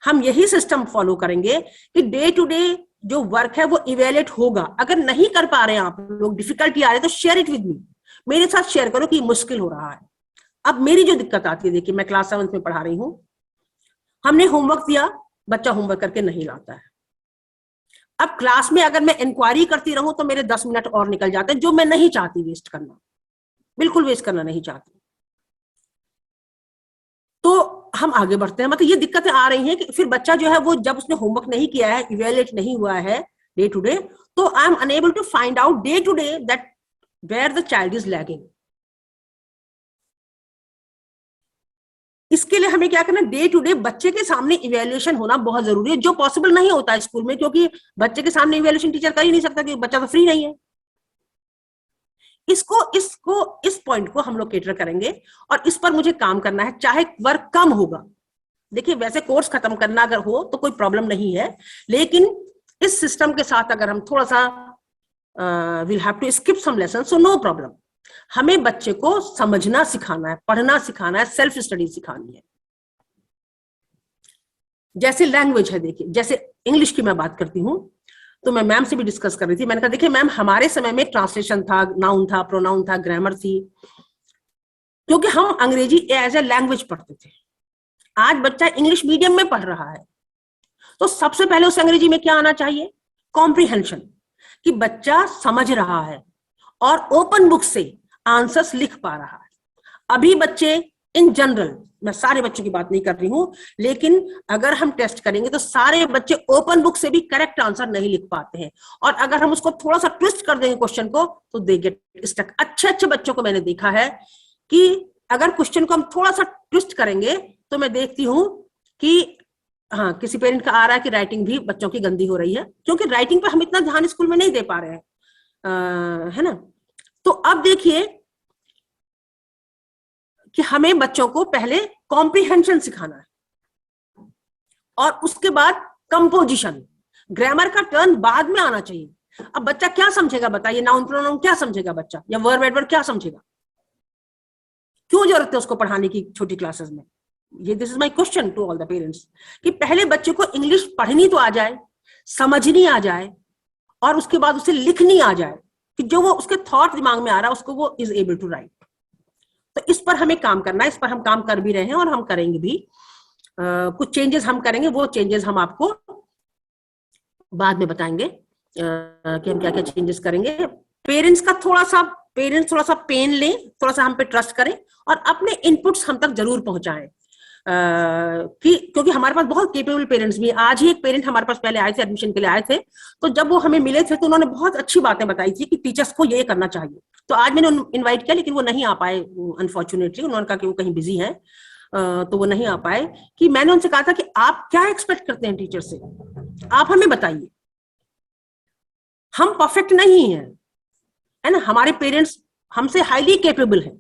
हम यही सिस्टम फॉलो करेंगे कि डे टू डे जो वर्क है वो इवेल्युएट होगा। अगर नहीं कर पा रहे हैं आप लोग, डिफिकल्टी आ रही है, तो शेयर इट विद मी, मेरे साथ शेयर करो कि मुश्किल हो रहा है। अब मेरी जो दिक्कत आती है, देखिए मैं क्लास 7th में पढ़ा रही हूँ, हमने होमवर्क दिया, बच्चा होमवर्क करके नहीं लाता है। अब क्लास में अगर मैं इंक्वायरी करती रहूं तो मेरे 10 मिनट और निकल जाते हैं, जो मैं नहीं चाहती वेस्ट करना, बिल्कुल वेस्ट करना नहीं चाहती। तो हम आगे बढ़ते हैं। मतलब ये दिक्कतें आ रही हैं कि फिर बच्चा जो है वो जब उसने होमवर्क नहीं किया है, इवैल्यूएट नहीं हुआ है डे टू डे, तो I am unable to find out day to day that where the child is lagging. इसके लिए हमें क्या करना, डे टू डे बच्चे के सामने इवैल्यूएशन होना बहुत जरूरी है, जो पॉसिबल नहीं होता है स्कूल में, क्योंकि बच्चे के सामने इवैल्यूएशन टीचर कर ही नहीं सकता, कि बच्चा तो फ्री नहीं है। इस पॉइंट को हम लोग केटर करेंगे और इस पर मुझे काम करना है, चाहे वर्क कम होगा। देखिए वैसे कोर्स खत्म करना अगर हो तो कोई प्रॉब्लम नहीं है, लेकिन इस सिस्टम के साथ अगर हम थोड़ा सा will have to skip some lesson, so no problem. हमें बच्चे को समझना सिखाना है, पढ़ना सिखाना है, सेल्फ स्टडी सिखानी है। जैसे लैंग्वेज है, देखिए जैसे इंग्लिश की मैं बात करती हूँ, तो मैं मैम से भी डिस्कस कर रही थी। मैंने कहा देखिए मैम, हमारे समय में ट्रांसलेशन था, नाउन था, प्रोनाउन था, ग्रामर थी, क्योंकि हम अंग्रेजी एज ए लैंग्वेज पढ़ते थे। आज बच्चा इंग्लिश मीडियम में पढ़ रहा है, तो सबसे पहले उस अंग्रेजी में क्या आना चाहिए, कॉम्प्रिहेंशन, कि बच्चा समझ रहा है और ओपन बुक से आंसर्स लिख पा रहा है। अभी बच्चे इन जनरल, मैं सारे बच्चों की बात नहीं कर रही हूं, लेकिन अगर हम टेस्ट करेंगे तो सारे बच्चे ओपन बुक से भी करेक्ट आंसर नहीं लिख पाते हैं, और अगर हम उसको थोड़ा सा ट्विस्ट कर देंगे क्वेश्चन को तो दे गेट स्टक। अच्छे बच्चों को मैंने देखा है कि अगर क्वेश्चन को हम थोड़ा सा ट्विस्ट करेंगे तो मैं देखती हूं कि हाँ, किसी पेरेंट का आ रहा है कि राइटिंग भी बच्चों की गंदी हो रही है, क्योंकि राइटिंग पर हम इतना ध्यान स्कूल में नहीं दे पा रहे हैं, है ना। तो अब देखिए कि हमें बच्चों को पहले कॉम्प्रिहेंशन सिखाना है और उसके बाद कंपोजिशन, ग्रामर का टर्न बाद में आना चाहिए। अब बच्चा क्या समझेगा बताइए, नाउन प्रोनाउन क्या समझेगा बच्चा, या वर्ब एडवर्ब क्या समझेगा? क्यों जरूरत है उसको पढ़ाने की छोटी क्लासेस में? ये this is my question to all the parents, कि पहले बच्चे को इंग्लिश पढ़नी तो आ जाए, समझनी आ जाए, और उसके बाद उसे लिखनी आ जाए, कि जो वो उसके थॉट दिमाग में आ रहा है उसको वो इज एबल टू राइट। तो इस पर हमें काम करना है, इस पर हम काम कर भी रहे हैं और हम करेंगे भी। कुछ चेंजेस हम करेंगे, वो चेंजेस हम आपको बाद में बताएंगे कि हम क्या क्या चेंजेस करेंगे। पेरेंट्स थोड़ा सा पेन लें, थोड़ा सा हम पे ट्रस्ट करें और अपने इनपुट्स हम तक जरूर पहुंचाएं, क्योंकि हमारे पास बहुत केपेबल पेरेंट्स भी। आज ही एक पेरेंट हमारे पास पहले आए थे, एडमिशन के लिए आए थे, तो जब वो हमें मिले थे तो उन्होंने बहुत अच्छी बातें बताई थी कि टीचर्स को ये करना चाहिए। तो आज मैंने इनवाइट किया, लेकिन वो नहीं आ पाए अनफॉर्चुनेटली, उन्होंने कहा कि वो कहीं बिजी हैं, तो वो नहीं आ पाए। कि मैंने उनसे कहा था कि आप क्या एक्सपेक्ट करते हैं टीचर से, आप हमें बताइए, हम परफेक्ट नहीं हैं, है ना, हमारे पेरेंट्स हमसे हाईली केपेबल हैं,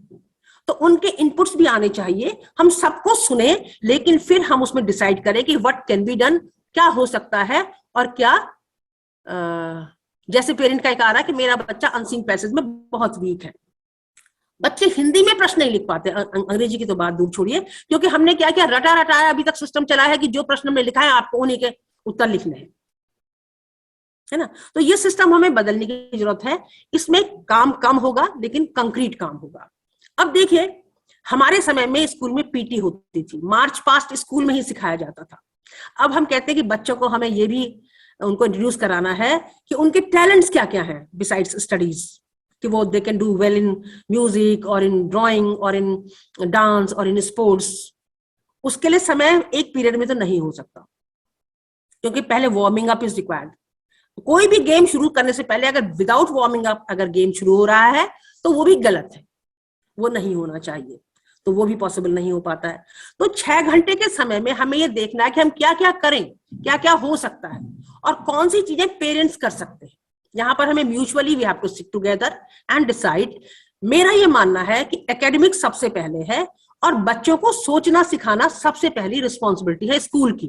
तो उनके इनपुट्स भी आने चाहिए। हम सबको सुने, लेकिन फिर हम उसमें डिसाइड करें कि व्हाट कैन बी डन, क्या हो सकता है और क्या। जैसे पेरेंट का एक आ रहा है कि मेरा बच्चा अनसीन पैसेज में बहुत वीक है, बच्चे हिंदी में प्रश्न नहीं लिख पाते, अंग्रेजी की तो बात दूर छोड़िए, क्योंकि हमने क्या किया, रटा रटाया अभी तक सिस्टम चला है कि जो प्रश्न हमने लिखा है आपको उन्हीं के उत्तर लिखने हैं, है ना। तो ये सिस्टम हमें बदलने की जरूरत है। इसमें काम कम होगा लेकिन कंक्रीट काम होगा। अब देखिए, हमारे समय में स्कूल में पीटी होती थी, मार्च पास्ट स्कूल में ही सिखाया जाता था। अब हम कहते हैं कि बच्चों को हमें ये भी उनको इंट्रोड्यूस कराना है कि उनके टैलेंट्स क्या क्या हैं बिसाइड्स स्टडीज, कि वो they can do well in music और इन ड्राइंग और इन डांस और इन स्पोर्ट्स। उसके लिए समय एक पीरियड में तो नहीं हो सकता, क्योंकि पहले वार्मिंग अप इज रिक्वायर्ड। कोई भी गेम शुरू करने से पहले अगर विदाउट वार्मिंग अप अगर गेम शुरू हो रहा है तो वो भी गलत है, वो नहीं होना चाहिए, तो वो भी पॉसिबल नहीं हो पाता है। तो 6 घंटे के समय में हमें ये देखना है कि हम क्या क्या करें, क्या क्या हो सकता है और कौन सी चीजें पेरेंट्स कर सकते हैं। यहाँ पर हमें mutually we have to sit together and decide मेरा ये मानना है कि एकेडमिक सबसे पहले है और बच्चों को सोचना सिखाना सबसे पहली रिस्पॉन्सिबिलिटी है स्कूल की।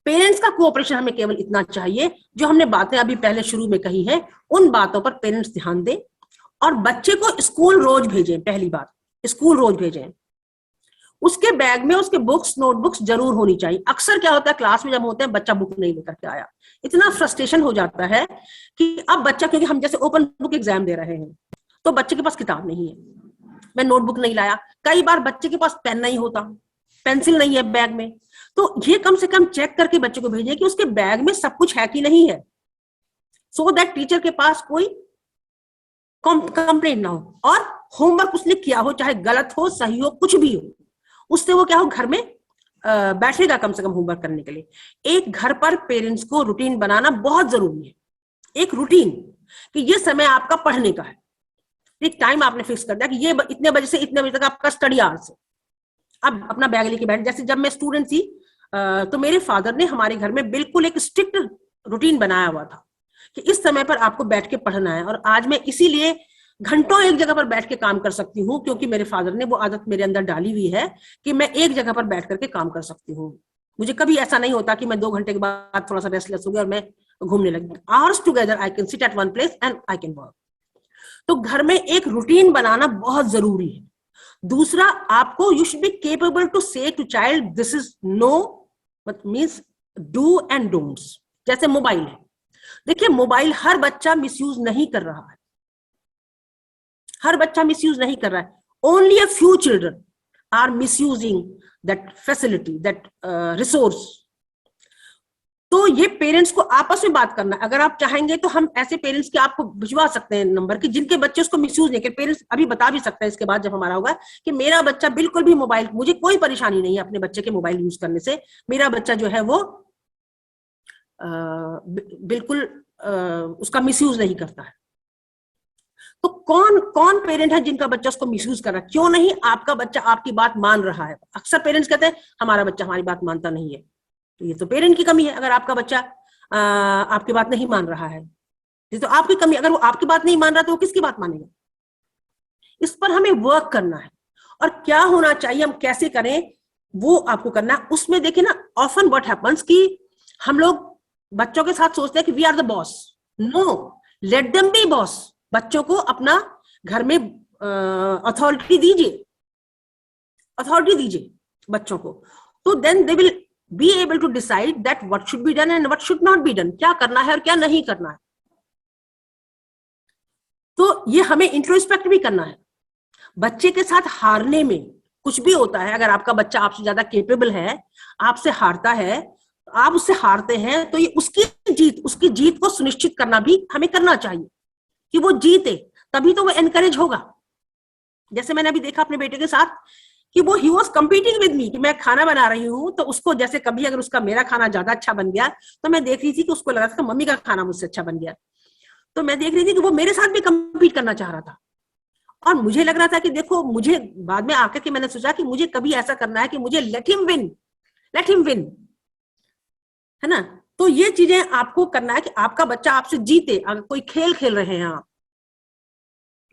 पेरेंट्स का कोऑपरेशन हमें केवल इतना चाहिए, जो हमने बातें अभी पहले शुरू में कही है उन बातों पर पेरेंट्स ध्यान दें और बच्चे को स्कूल रोज भेजें। पहली बात, स्कूल रोज भेजें। उसके बैग में उसके बुक्स नोटबुक्स जरूर होनी चाहिए। अक्सर क्या होता है क्लास में जब होते हैं बच्चा बुक नहीं लेकर के आया, इतना फ्रस्ट्रेशन हो जाता है कि अब बच्चा, क्योंकि हम जैसे ओपन बुक एग्जाम दे रहे हैं तो बच्चे के पास किताब नहीं है, मैं नोटबुक नहीं लाया, कई बार बच्चे के पास पेन नहीं होता, पेंसिल नहीं है बैग में, तो ये कम से कम चेक करके बच्चे को भेजें कि उसके बैग में सब कुछ है कि नहीं है, सो दैट टीचर के पास कोई कंप्लेंट ना हो और होमवर्क उसने किया हो, चाहे गलत हो सही हो कुछ भी हो, उससे वो क्या हो घर में बैठेगा कम से कम होमवर्क करने के लिए। एक घर पर पेरेंट्स को रूटीन बनाना बहुत जरूरी है, एक रूटीन कि ये समय आपका पढ़ने का है, एक टाइम आपने फिक्स कर दिया कि ये इतने बजे से इतने बजे तक आपका स्टडी आवर्स है, अब अपना बैग लेके बैठ। जैसे जब मैं स्टूडेंट थी तो मेरे फादर ने हमारे घर में बिल्कुल एक स्ट्रिक्ट रूटीन बनाया हुआ था कि इस समय पर आपको बैठ के पढ़ना है, और आज मैं इसीलिए घंटों एक जगह पर बैठ के काम कर सकती हूँ क्योंकि मेरे फादर ने वो आदत मेरे अंदर डाली हुई है कि मैं एक जगह पर बैठ करके काम कर सकती हूँ। मुझे कभी ऐसा नहीं होता कि मैं 2 घंटे के बाद थोड़ा सा रेस्टलेस हो गया और मैं घूमने लगी। Hours together I can sit at one place and I can work. तो घर में एक रूटीन बनाना बहुत जरूरी है। दूसरा, आपको you should be capable to say to child this is no means do and don'ts. जैसे मोबाइल है, देखिए मोबाइल हर बच्चा मिसयूज नहीं कर रहा है, हर बच्चा मिसयूज नहीं कर रहा है, only a few children are misusing that facility that resource. तो ये पेरेंट्स को आपस में बात करना, अगर आप चाहेंगे तो हम ऐसे पेरेंट्स के आपको भिजवा सकते हैं नंबर कि जिनके बच्चे उसको मिसयूज नहीं कर। पेरेंट्स अभी बता भी सकते हैं इसके बाद जब हमारा होगा कि मेरा बच्चा बिल्कुल भी मोबाइल, मुझे कोई परेशानी नहीं है अपने बच्चे के मोबाइल यूज करने से, मेरा बच्चा जो है वो बिल्कुल उसका मिसयूज नहीं करता है। तो कौन कौन पेरेंट है जिनका बच्चा उसको मिसयूज कर रहा है? क्यों नहीं आपका बच्चा आपकी बात मान रहा है? अक्सर पेरेंट्स कहते हैं हमारा बच्चा हमारी बात मानता नहीं है, तो ये तो पेरेंट की कमी है। अगर आपका बच्चा आपकी बात नहीं मान रहा है, ये तो आपकी कमी। अगर वो आपकी बात नहीं मान रहा तो वो किसकी बात मानेगा? इस पर हमें वर्क करना है, और क्या होना चाहिए, हम कैसे करें, वो आपको करना है। उसमें देखिए ना, ऑफन व्हाट हैपेंस कि हम लोग बच्चों के साथ सोचते हैं कि we are the boss. No, let them be boss. बच्चों को अपना घर में अथॉरिटी दीजिए, अथॉरिटी दीजिए बच्चों को, तो then they will be able to decide that what should be done and what should not be done, क्या करना है और क्या नहीं करना है। तो ये हमें इंट्रोस्पेक्ट भी करना है। बच्चे के साथ हारने में कुछ भी होता है, अगर आपका बच्चा आपसे ज्यादा केपेबल है, आपसे हारता है, आप उससे हारते हैं, तो ये उसकी जीत को सुनिश्चित करना भी हमें करना चाहिए कि वो जीते, तभी तो वो एनकरेज होगा। जैसे मैंने अभी देखा अपने बेटे के साथ कि वो he was competing with me कि मैं खाना बना रही हूँ, तो उसको जैसे कभी अगर उसका मेरा खाना ज्यादा अच्छा बन गया तो मैं देख रही थी कि उसको लगा था मम्मी का खाना मुझसे अच्छा बन गया, तो मैं देख रही थी कि वो मेरे साथ भी कम्पीट करना चाह रहा था। और मुझे लग रहा था कि देखो, मुझे बाद में आकर के मैंने सोचा कि मुझे कभी ऐसा करना है कि मुझे लेट हिम विन, है ना। तो ये चीजें आपको करना है कि आपका बच्चा आपसे जीते। अगर कोई खेल खेल रहे हैं आप,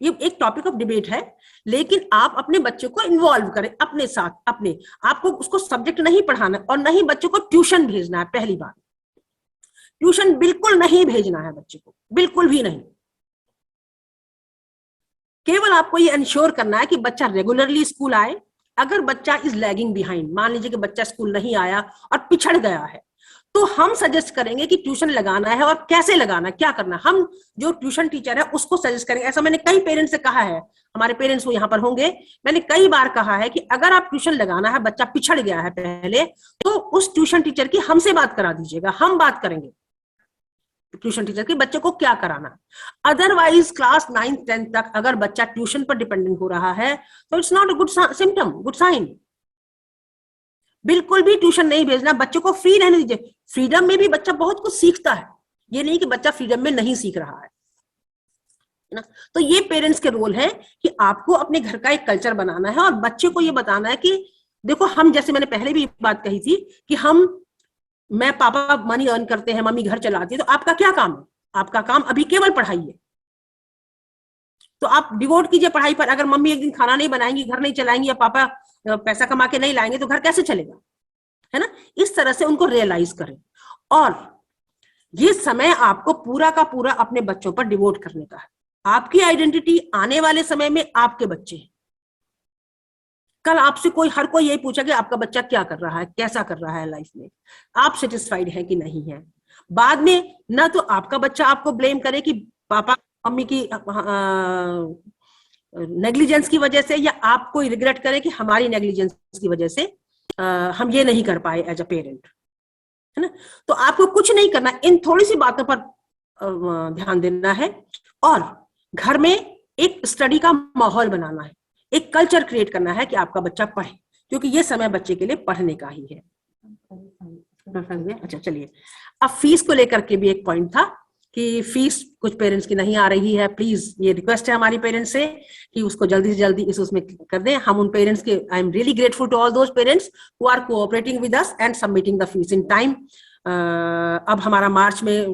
ये एक टॉपिक ऑफ डिबेट है, लेकिन आप अपने बच्चे को इन्वॉल्व करें अपने साथ। आपको उसको सब्जेक्ट नहीं पढ़ाना और नहीं बच्चे को ट्यूशन भेजना है। पहली बात, ट्यूशन बिल्कुल नहीं भेजना है बच्चे को, बिल्कुल भी नहीं। केवल आपको ये इंश्योर करना है कि बच्चा रेगुलरली स्कूल आए। अगर बच्चा इज लैगिंग बिहाइंड, मान लीजिए कि बच्चा स्कूल नहीं आया और पिछड़ गया है, तो हम सजेस्ट करेंगे कि ट्यूशन लगाना है और कैसे लगाना, क्या करना। हम जो ट्यूशन टीचर है उसको सजेस्ट करेंगे। ऐसा मैंने कई पेरेंट्स से कहा है, हमारे पेरेंट्स वो यहाँ पर होंगे, मैंने कई बार कहा है कि अगर आप ट्यूशन लगाना है, बच्चा पिछड़ गया है पहले, तो उस ट्यूशन टीचर की हमसे बात करा दीजिएगा, हम बात करेंगे ट्यूशन टीचर की बच्चे को क्या कराना। अदरवाइज क्लास 9th 10th तक अगर बच्चा ट्यूशन पर डिपेंडेंट हो रहा है तो it's not a good symptom, good sign. बिल्कुल भी ट्यूशन नहीं भेजना, बच्चे को फ्री रहने दीजिए। फ्रीडम में भी बच्चा बहुत कुछ सीखता है, ये नहीं कि बच्चा फ्रीडम में नहीं सीख रहा है ना। तो ये पेरेंट्स के रोल है कि आपको अपने घर का एक कल्चर बनाना है और बच्चे को ये बताना है कि देखो, हम जैसे मैंने पहले भी बात कही थी कि मैं पापा मनी अर्न करते हैं, मम्मी घर चलाती है, तो आपका क्या काम है? आपका काम अभी केवल पढ़ाई है। तो आप डिवोट कीजिए पढ़ाई पर। अगर मम्मी एक दिन खाना नहीं बनाएंगी, घर नहीं चलाएंगी, या पापा पैसा कमा के नहीं लाएंगे, तो घर कैसे चलेगा, है ना। इस तरह से उनको रियलाइज करें, और ये समय आपको पूरा का पूरा अपने बच्चों पर डिवोट करने का है। आपकी आइडेंटिटी आने वाले समय में आपके बच्चे हैं। कल आपसे हर कोई यही पूछा कि आपका बच्चा क्या कर रहा है, कैसा कर रहा है लाइफ में, आप सेटिस्फाइड है कि नहीं है। बाद में ना तो आपका बच्चा आपको ब्लेम करे कि पापा मम्मी की नेग्लिजेंस की वजह से, या आपको रिग्रेट करे कि हमारी नेग्लिजेंस की वजह से हम ये नहीं कर पाए एज अ पेरेंट, है ना। तो आपको कुछ नहीं करना, इन थोड़ी सी बातों पर ध्यान देना है, और घर में एक स्टडी का माहौल बनाना है, एक कल्चर क्रिएट करना है कि आपका बच्चा पढ़े, क्योंकि ये समय बच्चे के लिए पढ़ने का ही है। अच्छा चलिए, अब फीस को लेकर के भी एक पॉइंट था कि फीस कुछ पेरेंट्स की नहीं आ रही है। प्लीज ये रिक्वेस्ट है हमारी पेरेंट्स से कि उसको जल्दी से जल्दी उसमें कर दें। हम उन पेरेंट्स के, I am really grateful to all those parents who are cooperating with us and submitting the fees in time. अब हमारा मार्च में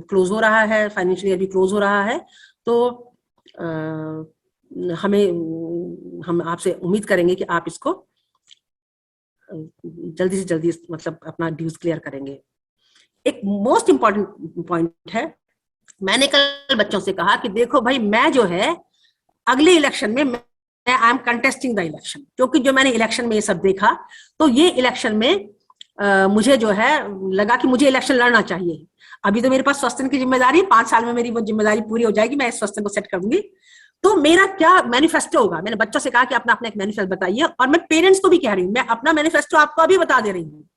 क्लोज हो रहा है, फाइनेंशियल ईयर भी क्लोज हो रहा है, तो हम आपसे उम्मीद करेंगे कि आप इसको जल्दी से जल्दी मतलब अपना ड्यूज क्लियर करेंगे। एक मोस्ट इंपॉर्टेंट पॉइंट है, मैंने कल बच्चों से कहा कि देखो भाई, मैं जो है अगले इलेक्शन में मैं I am contesting the election, क्योंकि जो मैंने इलेक्शन में ये सब देखा, तो ये इलेक्शन में मुझे जो है लगा कि मुझे इलेक्शन लड़ना चाहिए। अभी तो मेरे पास स्वास्थ्य की जिम्मेदारी, 5 साल में मेरी वो जिम्मेदारी पूरी हो जाएगी, मैं इस स्वास्थ्य को सेट कर दूंगी। तो मेरा क्या मैनिफेस्टो होगा, मैंने बच्चों से कहा कि अपना अपना एक मैनिफेस्टो बताइए, और मैं पेरेंट्स को भी कह रही हूँ, मैं अपना मैनिफेस्टो आपको अभी बता दे रही हूँ।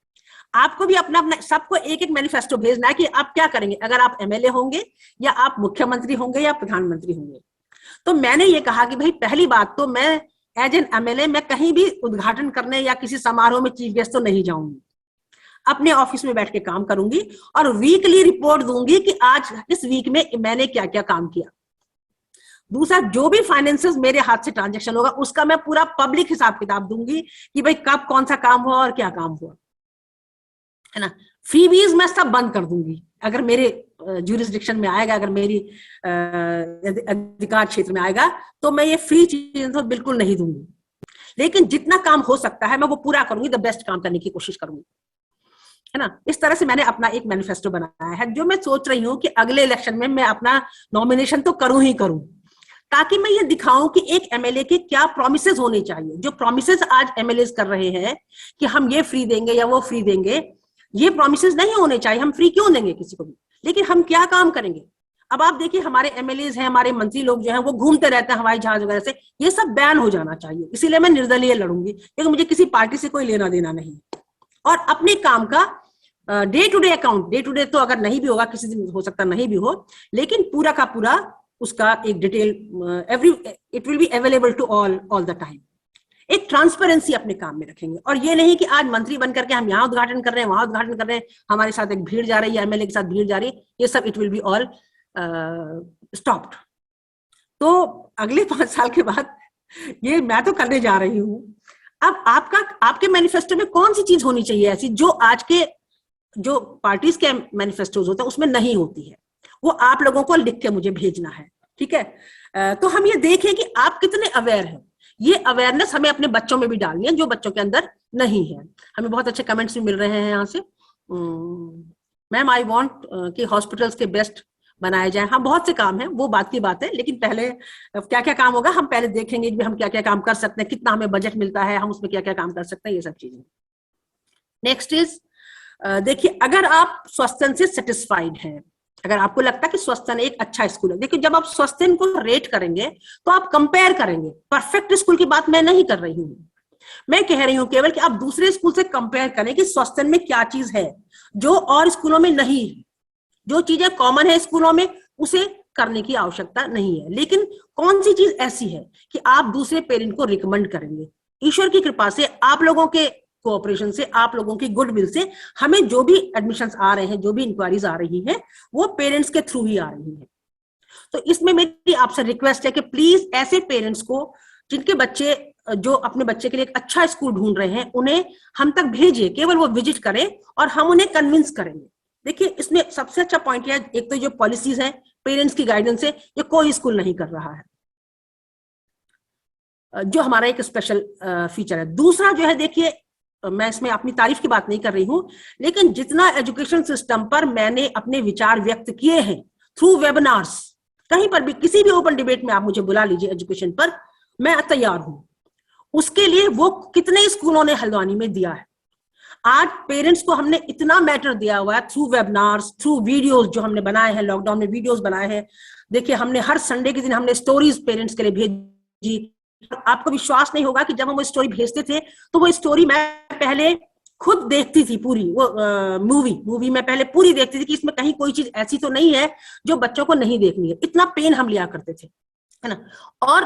आपको भी अपना अपना सबको एक एक मैनिफेस्टो भेजना है कि आप क्या करेंगे अगर आप एमएलए होंगे, या आप मुख्यमंत्री होंगे, या प्रधानमंत्री होंगे। तो मैंने ये कहा कि भाई पहली बात तो मैं एज एन एमएलए मैं कहीं भी उद्घाटन करने या किसी समारोह में चीफ गेस्ट तो नहीं जाऊंगी, अपने ऑफिस में बैठ के काम करूंगी और वीकली रिपोर्ट दूंगी कि आज इस वीक में मैंने क्या क्या काम किया। दूसरा, जो भी फाइनेंसेस मेरे हाथ से ट्रांजैक्शन होगा उसका मैं पूरा पब्लिक हिसाब किताब दूंगी कि भाई कब कौन सा काम हुआ और क्या काम हुआ, है ना। फ्रीबीज मैं सब बंद कर दूंगी, अगर मेरे ज्यूरिसडिक्शन में आएगा, अगर मेरी अधिकार क्षेत्र में आएगा, तो मैं ये फ्री चीजें तो बिल्कुल नहीं दूंगी। लेकिन जितना काम हो सकता है मैं वो पूरा करूंगी, द बेस्ट काम करने की कोशिश करूंगी, है ना। इस तरह से मैंने अपना एक मैनिफेस्टो बनाया है, जो मैं सोच रही हूँ कि अगले इलेक्शन में मैं अपना नॉमिनेशन तो करूं ही करूं, ताकि मैं ये दिखाऊं कि एक एमएलए के क्या प्रॉमिसेस होने चाहिए। जो प्रॉमिसेस आज एमएलए कर रहे हैं कि हम ये फ्री देंगे या वो फ्री देंगे, ये प्रॉमिसेस नहीं होने चाहिए। हम फ्री क्यों देंगे किसी को भी, लेकिन हम क्या काम करेंगे। अब आप देखिए, हमारे एमएलए हैं, हमारे मंत्री लोग जो हैं वो घूमते रहते हैं हवाई जहाज वगैरह से, ये सब बैन हो जाना चाहिए। इसीलिए मैं निर्दलीय लड़ूंगी, क्योंकि मुझे किसी पार्टी से कोई लेना देना नहीं। और अपने काम का day to day account, day to day तो अगर नहीं भी होगा, किसी दिन हो सकता नहीं भी हो, लेकिन पूरा का पूरा उसका एक detail it will be available to all the time. एक ट्रांसपेरेंसी अपने काम में रखेंगे, और ये नहीं कि आज मंत्री बनकर के हम यहाँ उद्घाटन कर रहे हैं, वहां उद्घाटन कर रहे हैं, हमारे साथ एक भीड़ जा रही है, एमएलए के साथ भीड़ जा रही है, ये सब it will be all stopped. तो अगले 5 साल के बाद ये मैं तो करने जा रही हूँ। अब आपके मैनिफेस्टो में कौन सी चीज होनी चाहिए ऐसी जो आज के जो पार्टीज के मैनिफेस्टोज होते हैं उसमें नहीं होती है, वो आप लोगों को लिख के मुझे भेजना है, ठीक है। तो हम ये देखें कि आप कितने अवेयर हैं। ये अवेयरनेस हमें अपने बच्चों में भी डालनी है, जो बच्चों के अंदर नहीं है। हमें बहुत अच्छे कमेंट्स भी मिल रहे हैं यहाँ से। मैम आई वांट कि हॉस्पिटल्स के बेस्ट बनाए जाए। हाँ, बहुत से काम है, वो बात की बात है, लेकिन पहले क्या क्या काम होगा हम पहले देखेंगे कि हम क्या क्या काम कर सकते हैं, कितना हमें बजट मिलता है, हम उसमें क्या क्या काम कर सकते हैं, ये सब चीजें। नेक्स्ट इज, देखिए, अगर आप स्वस्तन से सेटिस्फाइड हैं, अगर आपको लगता है कि स्वस्तन एक अच्छा स्कूल है, देखिए जब आप स्वस्तन को रेट करेंगे तो आप कंपेयर करेंगे। परफेक्ट स्कूल की बात मैं नहीं कर रही हूँ, मैं कह रही हूँ केवल कि आप दूसरे स्कूल से कंपेयर करें कि स्वस्तन में क्या चीज है जो और स्कूलों में नहीं है। जो चीजें कॉमन है स्कूलों में उसे करने की आवश्यकता नहीं है, लेकिन कौन सी चीज ऐसी है कि आप दूसरे पेरेंट को रिकमेंड करेंगे। ईश्वर की कृपा से, आप लोगों के कोऑपरेशन से, आप लोगों की गुडविल से हमें जो भी एडमिशंस आ रहे हैं, जो भी इंक्वायरीज आ रही हैं, वो पेरेंट्स के थ्रू ही आ रही हैं। तो इसमें मेरी आपसे रिक्वेस्ट है कि प्लीज ऐसे पेरेंट्स को जिनके बच्चे जो अपने बच्चे के लिए एक अच्छा स्कूल ढूंढ रहे हैं, उन्हें हम तक भेजिए, केवल वो विजिट करें और हम उन्हें कन्विंस करेंगे। देखिए, इसमें सबसे अच्छा पॉइंट है, एक तो जो पॉलिसीज है, पेरेंट्स की गाइडेंस से ये कोई स्कूल नहीं कर रहा है। जो हमारा एक स्पेशल फीचर है। दूसरा जो है, देखिए मैं इसमें अपनी तारीफ की बात नहीं कर रही हूं, लेकिन जितना एजुकेशन सिस्टम पर मैंने अपने विचार व्यक्त किए हैं थ्रू वेबिनार्स, कहीं पर भी किसी भी ओपन डिबेट में आप मुझे बुला लीजिए एजुकेशन पर, मैं तैयार हूं। उसके लिए वो कितने स्कूलों ने हल्द्वानी में दिया है। आज पेरेंट्स को हमने इतना मैटर दिया हुआ है थ्रू वेबिनार्स, थ्रू वीडियोस जो हमने बनाए हैं, लॉकडाउन में वीडियोस बनाए हैं। देखिए हमने हर संडे के दिन हमने स्टोरीज पेरेंट्स के लिए भेजी। आपको विश्वास नहीं होगा कि जब हम वो स्टोरी भेजते थे तो वो स्टोरी मैं पहले खुद देखती थी पूरी, वो मूवी मैं पहले पूरी देखती थी कि इसमें कहीं कोई चीज ऐसी तो नहीं है जो बच्चों को नहीं देखनी है। इतना पेन हम लिया करते थे, है ना। और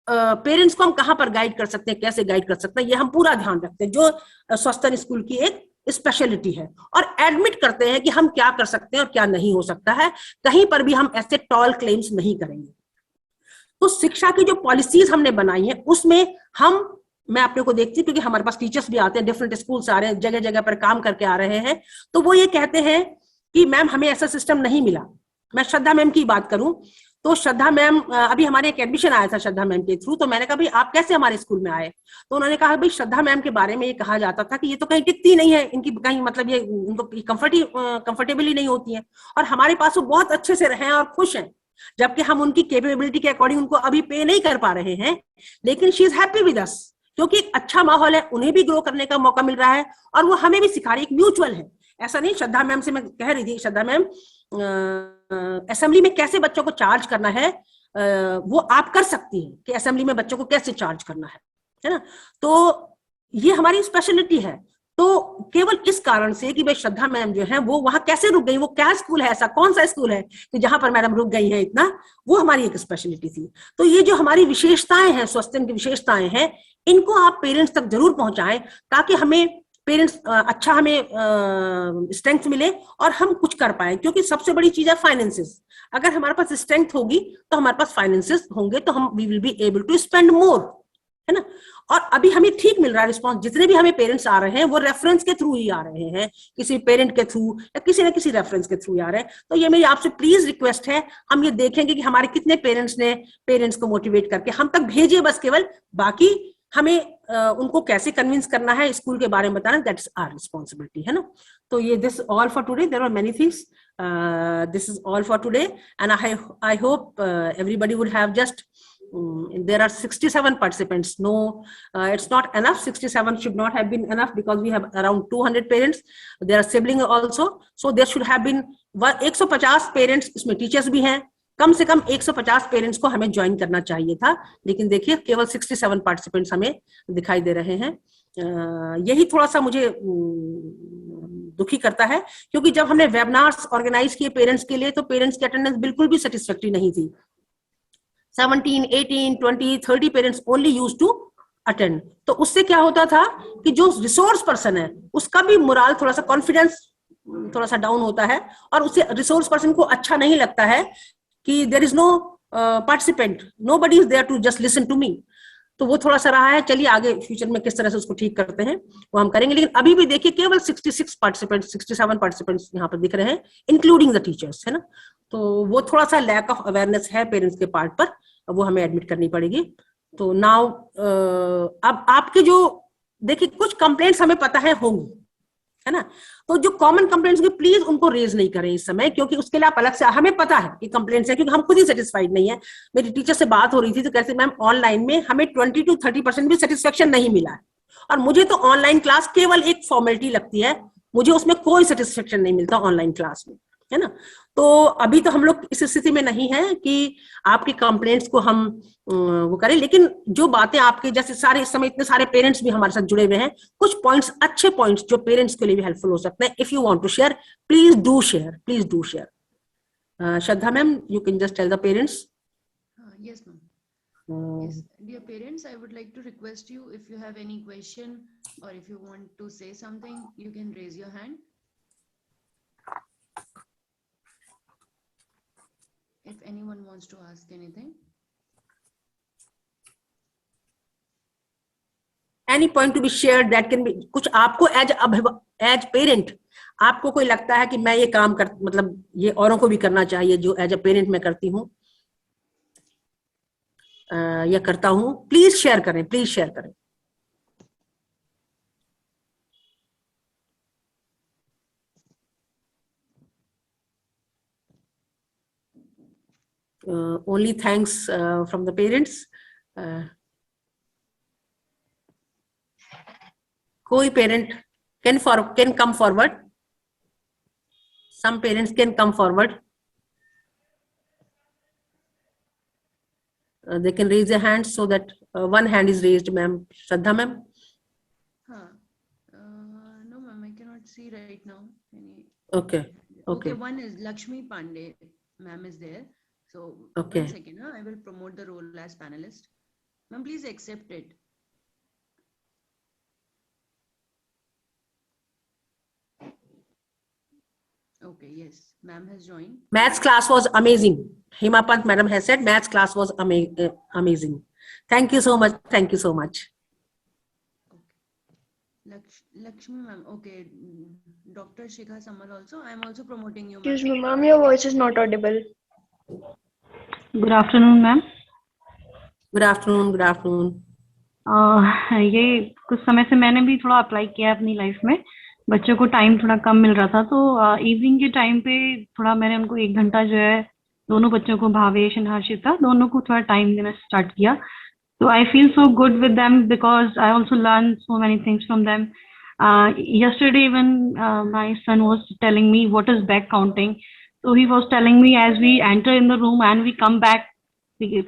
पेरेंट्स को हम कहाँ पर गाइड कर सकते हैं, कैसे गाइड कर सकते हैं, ये हम पूरा ध्यान रखते हैं, जो स्वस्तन स्कूल की एक स्पेशलिटी है। और एडमिट करते हैं कि हम क्या कर सकते हैं और क्या नहीं हो सकता है। कहीं पर भी हम ऐसे टॉल क्लेम्स नहीं करेंगे। तो शिक्षा की जो पॉलिसीज हमने बनाई है उसमें मैं अपने को देखती हूँ, क्योंकि हमारे पास टीचर्स भी आते हैं, डिफरेंट स्कूल से आ रहे हैं, जगह जगह पर काम करके आ रहे हैं, तो वो ये कहते हैं कि मैम हमें ऐसा सिस्टम नहीं मिला। मैं श्रद्धा मैम की बात करूं तो श्रद्धा मैम, अभी हमारे एक एडमिशन आया था श्रद्धा मैम के थ्रू, तो मैंने कहा भाई आप कैसे हमारे स्कूल में आए, तो उन्होंने कहा भाई श्रद्धा मैम के बारे में ये कहा जाता था कि ये तो कहीं टिकती नहीं है, इनकी कहीं मतलब ये उनको कंफर्टेबल ही नहीं होती है, और हमारे पास वो बहुत अच्छे से रहे हैं और खुश हैं, जबकि हम उनकी कैपेबिलिटी के अकॉर्डिंग उनको अभी पे नहीं कर पा रहे हैं, लेकिन she is happy with us, क्योंकि एक अच्छा माहौल है, उन्हें भी ग्रो करने का मौका मिल रहा है और वो हमें भी सिखा रही है, एक म्यूचुअल है। ऐसा नहीं, श्रद्धा मैम से मैं कह रही थी, श्रद्धा मैम असेंबली में कैसे बच्चों को चार्ज करना है वो आप कर सकती हैं, कि असेंबली में बच्चों को कैसे चार्ज करना है ना। तो ये हमारी स्पेशलिटी है। तो केवल इस कारण से कि भाई श्रद्धा मैम जो है वो वहां कैसे रुक गई, वो क्या स्कूल है, ऐसा कौन सा स्कूल है कि जहां पर मैडम रुक गई है इतना, वो हमारी एक स्पेशलिटी थी। तो ये जो हमारी विशेषताएं हैं, स्वस्तन की विशेषताएं हैं, इनको आप पेरेंट्स तक जरूर पहुंचाएं, ताकि हमें पेरेंट्स अच्छा हमें स्ट्रेंथ मिले और हम कुछ कर पाए। क्योंकि सबसे बड़ी चीज है फाइनेंसेस। अगर हमारे पास स्ट्रेंथ होगी तो हमारे पास फाइनेंसेस होंगे, तो हम we will be able to spend more, है ना। और अभी हमें ठीक मिल रहा है रिस्पॉन्स, जितने भी हमें पेरेंट्स आ रहे हैं वो रेफरेंस के थ्रू ही आ रहे हैं, किसी पेरेंट के थ्रू या किसी न किसी रेफरेंस के थ्रू आ रहे हैं। तो ये मेरी आपसे प्लीज रिक्वेस्ट है, हम ये देखेंगे कि हमारे कितने पेरेंट्स ने पेरेंट्स को मोटिवेट करके हम तक भेजिए बस केवल, बाकी हमें उनको कैसे कन्विंस करना है स्कूल के बारे में बताना, दैट्स आवर रिस्पॉन्सिबिलिटी, है ना। तो ये this all for today, there are many things, this is all for today and I hope everybody would have just there are 67 participants. No, it's not enough. 67 should not have been enough because we have around 200 parents. There are siblings also, so there should have been 150 parents, इसमें teachers भी हैं, कम से कम 150 parents को हमें join करना चाहिए था, लेकिन देखिए केवल 67 पार्टिसिपेंट्स हमें दिखाई दे रहे हैं। यही थोड़ा सा मुझे दुखी करता है, क्योंकि जब हमने वेबिनार्स ऑर्गेनाइज किए पेरेंट्स के लिए, तो पेरेंट्स की अटेंडेंस बिल्कुल भी सेटिस्फैक्टरी नहीं थी। 17, 18, 20, 30 parents only used to attend. तो उससे क्या होता था कि जो रिसोर्स पर्सन है उसका भी मोरल, थोड़ा सा कॉन्फिडेंस थोड़ा सा डाउन होता है, और उससे रिसोर्स पर्सन को अच्छा नहीं लगता है कि there is no participant, nobody is there to just listen to me. तो वो थोड़ा सा रहा है। चलिए आगे फ्यूचर में किस तरह से उसको ठीक करते हैं वो हम करेंगे। लेकिन अभी भी देखिए केवल 67 पार्टिसिपेंट्स यहाँ पर दिख रहे हैं, इंक्लूडिंग द टीचर्स, है ना। तो वो थोड़ा सा लैक ऑफ अवेयरनेस है पेरेंट्स के पार्ट पर, वो हमें एडमिट करनी पड़ेगी। तो नाउ अब आपके जो देखिए कुछ कंप्लेंट्स हमें पता है होंगी, है ना। तो जो कॉमन कंप्लेंट्स होंगे प्लीज उनको रेज नहीं करें इस समय, क्योंकि उसके लिए आप अलग से, हमें पता है कि कंप्लेंट्स है, क्योंकि हम खुद ही सेटिस्फाइड नहीं है। मेरी टीचर से बात हो रही थी तो कहते मैम ऑनलाइन में हमें 20 to 30% भी सेटिस्फेक्शन नहीं मिला है, और मुझे तो ऑनलाइन क्लास केवल एक फॉर्मेलिटी लगती है, मुझे उसमें कोई सेटिस्फेक्शन नहीं मिलता ऑनलाइन क्लास में, है ना। तो अभी तो हम लोग इस स्थिति में नहीं है कि आपकी कंप्लेंट्स को हम वो करें, लेकिन जो बातें आपके जैसे सारे इस समय इतने सारे पेरेंट्स भी हमारे साथ जुड़े हुए हैं, कुछ पॉइंट्स, अच्छे पॉइंट्स जो पेरेंट्स के लिए भी हेल्पफुल हो सकते हैं। If you want to share, please do share. Shraddha ma'am, you can just tell the parents. Yes, ma'am. Yes, dear parents, I would like to request you, if you have any question or if you want to say something, you can raise your hand. If anyone wants to ask anything. Any point to be shared that can be, कुछ आपको as parent आपको कोई लगता है कि मैं ये काम कर, मतलब ये औरों को भी करना चाहिए जो एज अ पेरेंट मैं करती हूँ। या करता हूँ, प्लीज शेयर करें, प्लीज शेयर करें. Only thanks from the parents. कोई parent can come forward. Some parents can come forward. They can raise their hands so that one hand is raised, ma'am. Shraddha ma'am. Huh. No, ma'am, I cannot see right now. Okay. Okay, one is Lakshmi Pandey, ma'am is there. So, Okay. 1 second, I will promote the role as panelist. Ma'am, please accept it. Okay, yes, ma'am has joined. Maths class was amazing. Hima Pant madam has said maths class was amazing. Thank you so much. Thank you so much. Lakshmi ma'am, okay. Dr. Shikha Samal also. I am also promoting you. Excuse me, ma'am, your voice is not audible. Good afternoon ma'am. Good afternoon. Good afternoon. ये कुछ समय से मैंने भी थोड़ा apply किया है अपनी लाइफ में. बच्चों को टाइम थोड़ा कम मिल रहा था, तो इवनिंग के टाइम पे थोड़ा मैंने उनको 1 घंटा जो है दोनों बच्चों को, भावेश एंड हर्षिता, दोनों को थोड़ा टाइम देना स्टार्ट किया. So I feel so good with them because I also learned so many things from them. Yesterday when my son was telling me what is back counting, so he was telling me as we enter in the room and we come back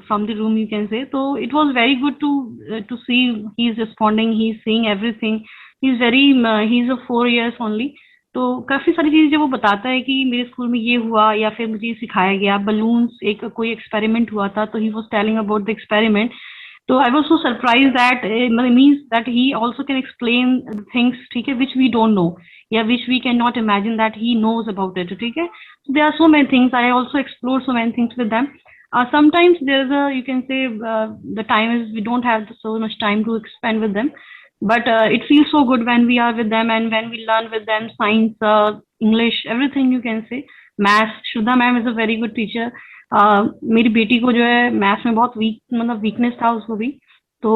from the room, you can say. So it was very good to see he is responding, he is seeing everything. He's a 4 years only. तो काफी सारी चीजें जब वो बताता है कि मेरे स्कूल में ये हुआ या फिर मुझे सिखाया गया, बलून्स एक कोई एक्सपेरिमेंट हुआ था, तो he was telling about the experiment. So I was so surprised that it means that he also can explain things, ठीक है, which we don't know, yeah, which we cannot imagine that he knows about it, ठीक है. So there are so many things. I also explore so many things with them. Sometimes there's you can say the time is we don't have so much time to spend with them, but it feels so good when we are with them and when we learn with them science, English, everything you can say. Math, Shraddha ma'am is a very good teacher. मेरी बेटी को जो है maths में बहुत weakness था उसको भी, तो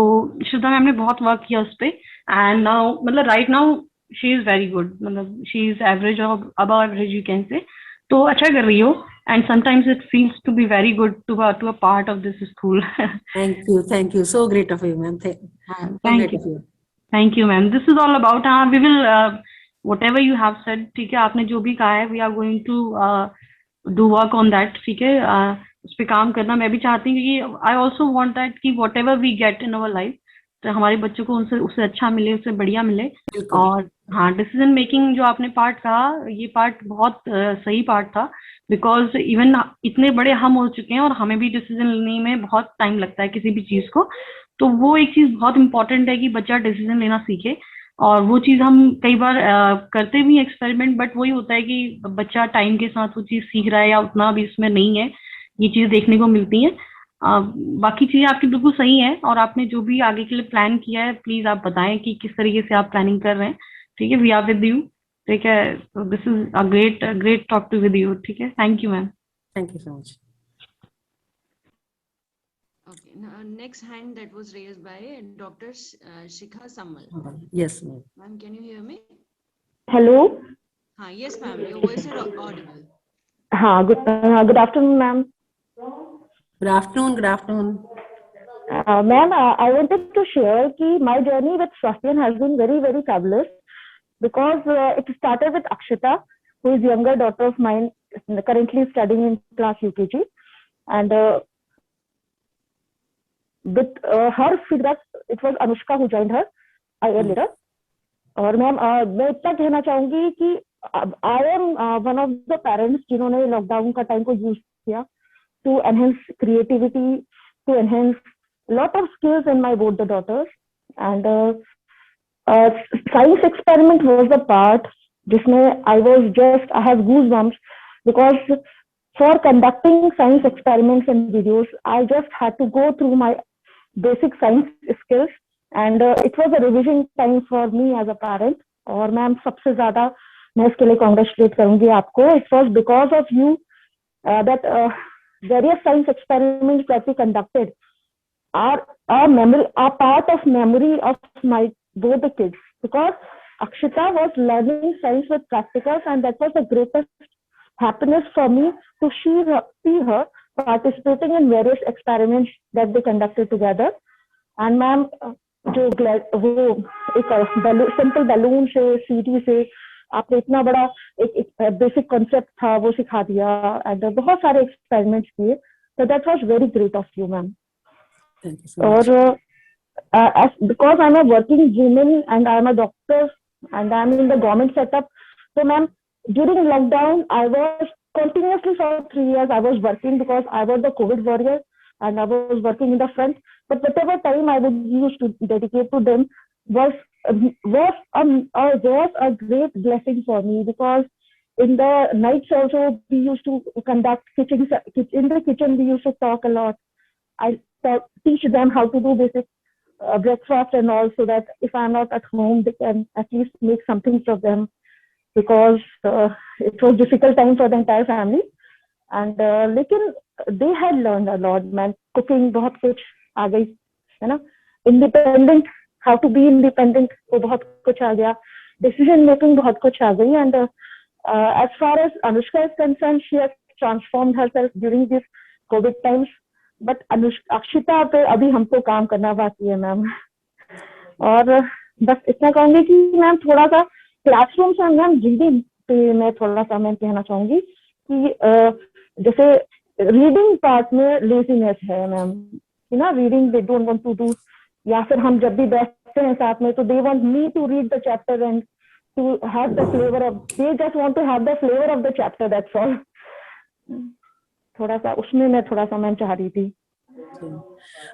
श्रद्धा मैम ने बहुत वर्क किया उस पे, and now right now she is very good, she is average और above average you can say. तो अच्छा कर रही हो, and sometimes it feels to be very good to a part of this school. Thank you, so great of you ma'am. Thank you ma'am. This is all about we will whatever you have said, ठीक है, आपने जो भी कहा है, we are going to do work on that, ठीक है, उस पे काम करना मैं भी चाहती हूँ, क्योंकि I also want that कि whatever we get in our life, तो हमारे बच्चों को उससे अच्छा मिले, उससे बढ़िया मिले. और हाँ, डिसीजन मेकिंग जो आपने पार्ट कहा, ये पार्ट बहुत सही पार्ट था, बिकॉज इवन इतने बड़े हम हो चुके हैं और हमें भी डिसीजन लेने में बहुत टाइम लगता है किसी भी चीज को. तो वो एक चीज बहुत इंपॉर्टेंट है कि बच्चा डिसीजन लेना सीखे, और वो चीज हम कई बार करते भी एक्सपेरिमेंट, बट वही होता है कि बच्चा टाइम के साथ वो चीज सीख रहा है या उतना भी इसमें नहीं है, ये चीज देखने को मिलती है. बाकी चीजें आपकी बिल्कुल सही है, और आपने जो भी आगे के लिए प्लान किया है, प्लीज आप बताएं कि किस तरीके से आप प्लानिंग कर रहे हैं, ठीक है. वी आर विद यू, ठीक है. This is a great talk to with you, ठीक है. Thank you ma'am. Thank you so much. Okay, now next hand that was raised by Dr. Shikha Samal. Yes ma'am. Ma'am, can you hear me? Hello. Yes, ma'am. Your voice is audible. Good afternoon, ma'am. Good afternoon. Ma'am, I wanted to share that my journey with Swastian has been very, very fabulous, because it started with Akshita, who is younger daughter of mine, currently studying in class UKG, and with her feedback, it was Anushka who joined her a year later. और ma'am मैं इतना कहना चाहूंगी कि I am one of the parents जिन्होंने lockdown का time को use किया to enhance creativity, to enhance lot of skills in my both the daughters, and science experiment was the part जिसमें I have goosebumps, because for conducting science experiments and videos I just had to go through my basic science skills, and it was a revision time for me as a parent. और ma'am सबसे ज्यादा मैं इसके लिए congratulate करूंगी आपको. It was because of you that various science experiments that we conducted are memory, are part of memory of my both the kids, because Akshita was learning science with practicals, and that was the greatest happiness for me to see her participating in various experiments that they conducted together. And ma'am जो वो एक simple balloon से सीटी से आपने इतना बड़ा एक बेसिक कॉन्सेप्ट था वो सिखा दिया, एंड बहुत सारे एक्सपेरिमेंट्स किए, so that was very great of you, ma'am. Thank you so much. और because I'm a working woman and I'm a doctor and I'm in the government setup, so ma'am, during lockdown I was continuously for 3 years I was working, because I was the COVID warrior and I was working in the front. But whatever time I would use to dedicate to them was a great blessing for me, because in the nights also we used to conduct kitchen. In the kitchen we used to talk a lot. I teach them how to do basic breakfast and all, so that if I'm not at home they can at least make something for them, because it was difficult time for the entire family. And लेकिन they had learned a lot, man. Cooking बहुत कुछ आ गई है ना, independent, how to be independent वो बहुत कुछ आ गया, decision making बहुत कुछ आ गई. And as far as Anushka is concerned, she has transformed herself during these COVID times. But Akshita पे अभी हमको काम करना बाकी है मैम. और बस इतना कहूंगी कि मैम थोड़ा सा क्लासरूम से मैम रीडिंग पे मैं थोड़ा सा मैम कहना चाहूंगी कि जैसे रीडिंग पार्ट में लेजीनेस है ma'am, you know, reading they don't want to do, या फिर हम जब भी बैठते हैं साथ में तो they want me to read the chapter and to have the flavour of, they just want to have the flavour of the chapter, that's all. थोड़ा सा उसमें मैं थोड़ा सा मैम चाह रही थी.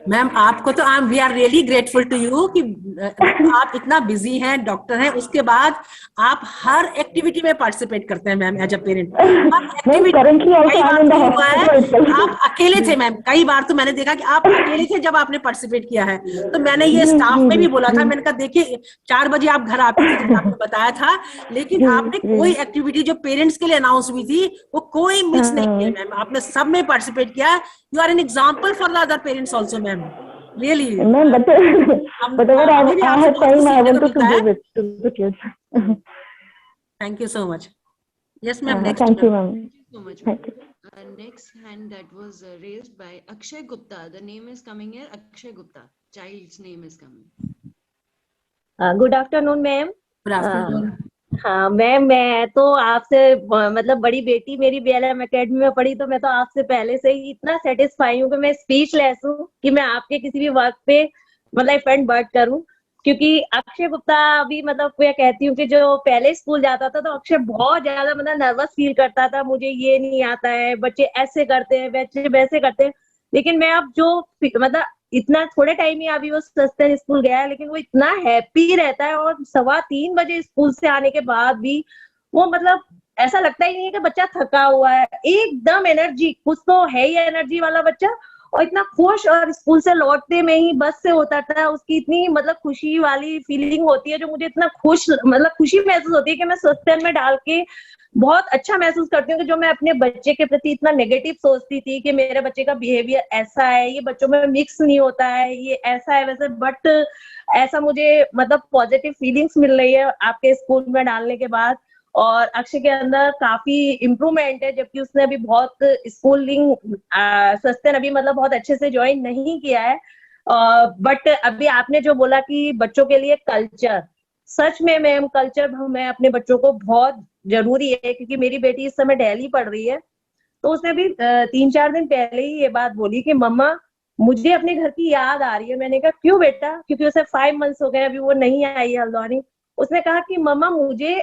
मैम आपको तो we are really grateful to you कि आप इतना बिजी हैं, डॉक्टर हैं, उसके बाद आप हर एक्टिविटी में पार्टिसिपेट करते हैं मैम एज अ पेरेंट. आप अकेले थे मैम, कई बार तो मैंने देखा कि आप अकेले थे जब आपने पार्टिसिपेट किया है. तो मैंने ये स्टाफ में भी बोला था, मैंने कहा देखिए 4 बजे आप घर आते थे, आपने बताया था, लेकिन आपने कोई एक्टिविटी जो पेरेंट्स के लिए अनाउंस हुई थी वो कोई मिस नहीं किया मैम, आपने सब में पार्टिसिपेट किया. You are an example for the other parents also, ma'am. Really. Ma'am, but whatever I have time, I want to give it to the kids. Thank you so much. Yes, ma'am. Next. Thank you, ma'am. Thank you so much. Thank you. Next hand that was raised by Akshay Gupta. The name is coming here. Akshay Gupta. Child's name is coming. Good afternoon, ma'am. Good afternoon. हाँ ma'am, मैं तो आपसे मतलब बड़ी बेटी मेरी BLM academy में पढ़ी, तो मैं तो आपसे पहले से ही इतना सेटिस्फाई हूँ कि मैं स्पीचलेस हूँ कि मैं आपके किसी भी वर्क पे मतलब इफेंट बर्ड करूँ. क्योंकि अक्षय गुप्ता अभी मतलब मैं कहती हूँ कि जो पहले स्कूल जाता था तो अक्षय बहुत ज्यादा मतलब नर्वस फील करता था, मुझे ये नहीं आता है, बच्चे ऐसे करते हैं, बच्चे वैसे करते हैं. लेकिन मैं अब जो मतलब इतना थोड़े टाइम ही अभी वो सस्ते स्कूल गया है, लेकिन वो इतना हैप्पी रहता है, और 3:15 बजे स्कूल से आने के बाद भी वो मतलब ऐसा लगता ही नहीं है कि बच्चा थका हुआ है, एकदम एनर्जी, कुछ तो है ही एनर्जी वाला बच्चा, और इतना खुश. और स्कूल से लौटते में ही बस से होता था, उसकी इतनी मतलब खुशी वाली फीलिंग होती है जो मुझे इतना खुशी महसूस होती है कि मैं सस्ते में डाल के बहुत अच्छा महसूस करती हूँ कि जो मैं अपने बच्चे के प्रति इतना नेगेटिव सोचती थी कि मेरे बच्चे का बिहेवियर ऐसा है, ये बच्चों में मिक्स नहीं होता है, ये ऐसा है वैसे, बट ऐसा मुझे मतलब पॉजिटिव फीलिंग्स मिल रही है आपके स्कूल में डालने के बाद. और अक्षय के अंदर काफी इम्प्रूवमेंट है, जबकि उसने अभी बहुत स्कूलिंग सस्ते अभी मतलब बहुत अच्छे से ज्वाइन नहीं किया है. बट अभी आपने जो बोला कि बच्चों के लिए कल्चर, सच में मैम कल्चर मैं अपने बच्चों को बहुत जरूरी है, क्योंकि मेरी बेटी इस समय दिल्ली पढ़ रही है, तो उसने अभी 3-4 दिन पहले ही ये बात बोली कि मम्मा मुझे अपने घर की याद आ रही है. मैंने कहा क्यों बेटा, क्योंकि उसे 5 मंथ्स हो गए अभी वो नहीं आई है हल्द्वानी. उसने कहा कि मम्मा मुझे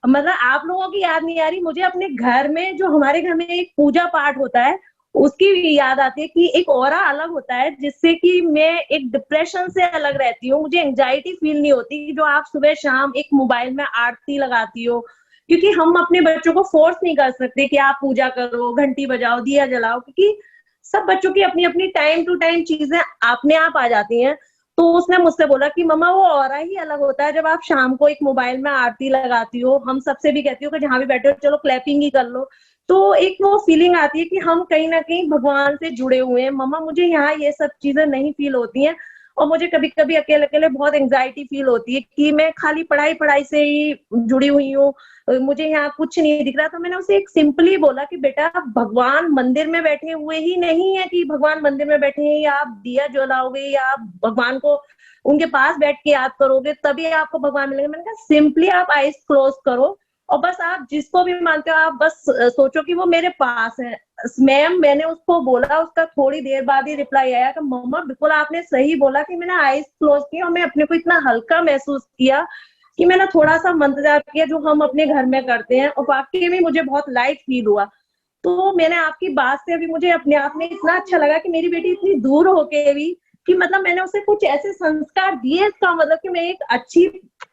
मतलब आप लोगों की याद नहीं आ रही, मुझे अपने घर में जो हमारे घर में एक पूजा पाठ होता है उसकी भी याद आती है कि एक ऑरा अलग होता है जिससे कि मैं एक डिप्रेशन से अलग रहती हूँ, मुझे एंजाइटी फील नहीं होती जो आप सुबह शाम एक मोबाइल में आरती लगाती हो. क्योंकि हम अपने बच्चों को फोर्स नहीं कर सकते कि आप पूजा करो, घंटी बजाओ, दिया जलाओ, क्योंकि सब बच्चों की अपनी अपनी टाइम टू टाइम चीजें अपने आप आ जाती हैं. तो उसने मुझसे बोला कि मम्मा वो ऑरा ही अलग होता है जब आप शाम को एक मोबाइल में आरती लगाती हो, हम सबसे भी कहती हो कि जहां भी बैठे हो चलो क्लैपिंग ही कर लो, तो एक वो फीलिंग आती है कि हम कहीं ना कहीं भगवान से जुड़े हुए हैं। मम्मा मुझे यहाँ ये सब चीजें नहीं फील होती हैं, और मुझे कभी कभी अकेले अकेले बहुत एंग्जाइटी फील होती है कि मैं खाली पढ़ाई पढ़ाई से ही जुड़ी हुई हूँ, मुझे यहाँ कुछ नहीं दिख रहा। तो मैंने उसे एक सिंपली बोला कि बेटा भगवान मंदिर में बैठे हुए ही नहीं है कि भगवान मंदिर में बैठे हैं या आप दिया जलाओगे या आप भगवान को उनके पास बैठ के याद करोगे तभी आपको भगवान मिलेंगे। मैंने कहा सिंपली आप आईज क्लोज करो और बस आप जिसको भी मानते हो आप बस सोचो कि वो मेरे पास है। मैम मैंने उसको बोला, उसका थोड़ी देर बाद ही रिप्लाई आया कि मम्मा बिल्कुल आपने सही बोला, कि मैंने आईज क्लोज की और मैं अपने को इतना हल्का महसूस किया कि मैंने थोड़ा सा मंत्र जाप किया जो हम अपने घर में करते हैं, और वाकई में मुझे बहुत लाइट फील हुआ। तो मैंने आपकी बात से अभी मुझे अपने आप में इतना अच्छा लगा कि मेरी बेटी इतनी दूर होके भी कि मतलब मैंने उसे कुछ ऐसे संस्कार दिए, इसका मतलब कि मैं एक अच्छी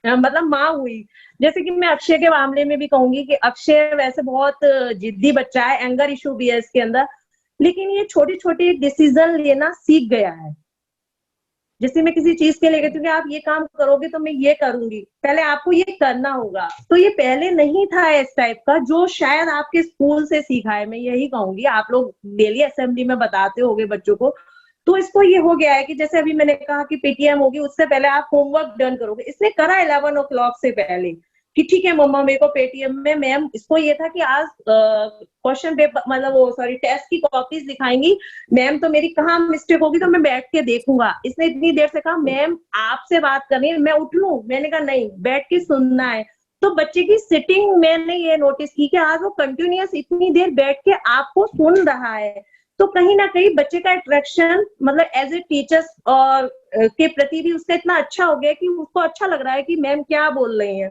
मतलब माँ हुई। जैसे कि मैं अक्षय के मामले में भी कहूंगी कि अक्षय वैसे बहुत जिद्दी बच्चा है, एंगर इशू भी है इसके अंदर, लेकिन ये छोटी छोटी डिसीजन लेना सीख गया है। जैसे मैं किसी चीज के लिए कहती हूँ कि आप ये काम करोगे तो मैं ये करूंगी, पहले आपको ये करना होगा, तो ये पहले नहीं था इस टाइप का, जो शायद आपके स्कूल से सीखा है। मैं यही कहूंगी, आप लोग डेली असेंबली में बताते होगे बच्चों को, तो इसको ये हो गया है कि जैसे अभी मैंने कहा कि पेटीएम होगी उससे पहले आप होमवर्क डन करोगे। इसने करा 11 o'clock से पहले कि ठीक है मम्मा मेरे को पेटीएम में, मैम इसको ये था कि आज क्वेश्चन पेपर मतलब वो सॉरी टेस्ट की कॉपीज दिखाएंगी मैम, तो मेरी कहाँ मिस्टेक होगी तो मैं बैठ के देखूंगा। इसने इतनी देर से कहा मैम आपसे बात करनी है, मैं उठ लूं? मैंने कहा नहीं, बैठ के सुनना है। तो बच्चे की सिटिंग मैंने ये नोटिस की कि आज वो कंटिन्यूअस इतनी देर बैठ के आपको सुन रहा है। तो कहीं ना कहीं बच्चे का अट्रैक्शन मतलब एज ए टीचर्स और के प्रति भी उसका इतना अच्छा हो गया कि उसको अच्छा लग रहा है कि मैम क्या बोल रही हैं।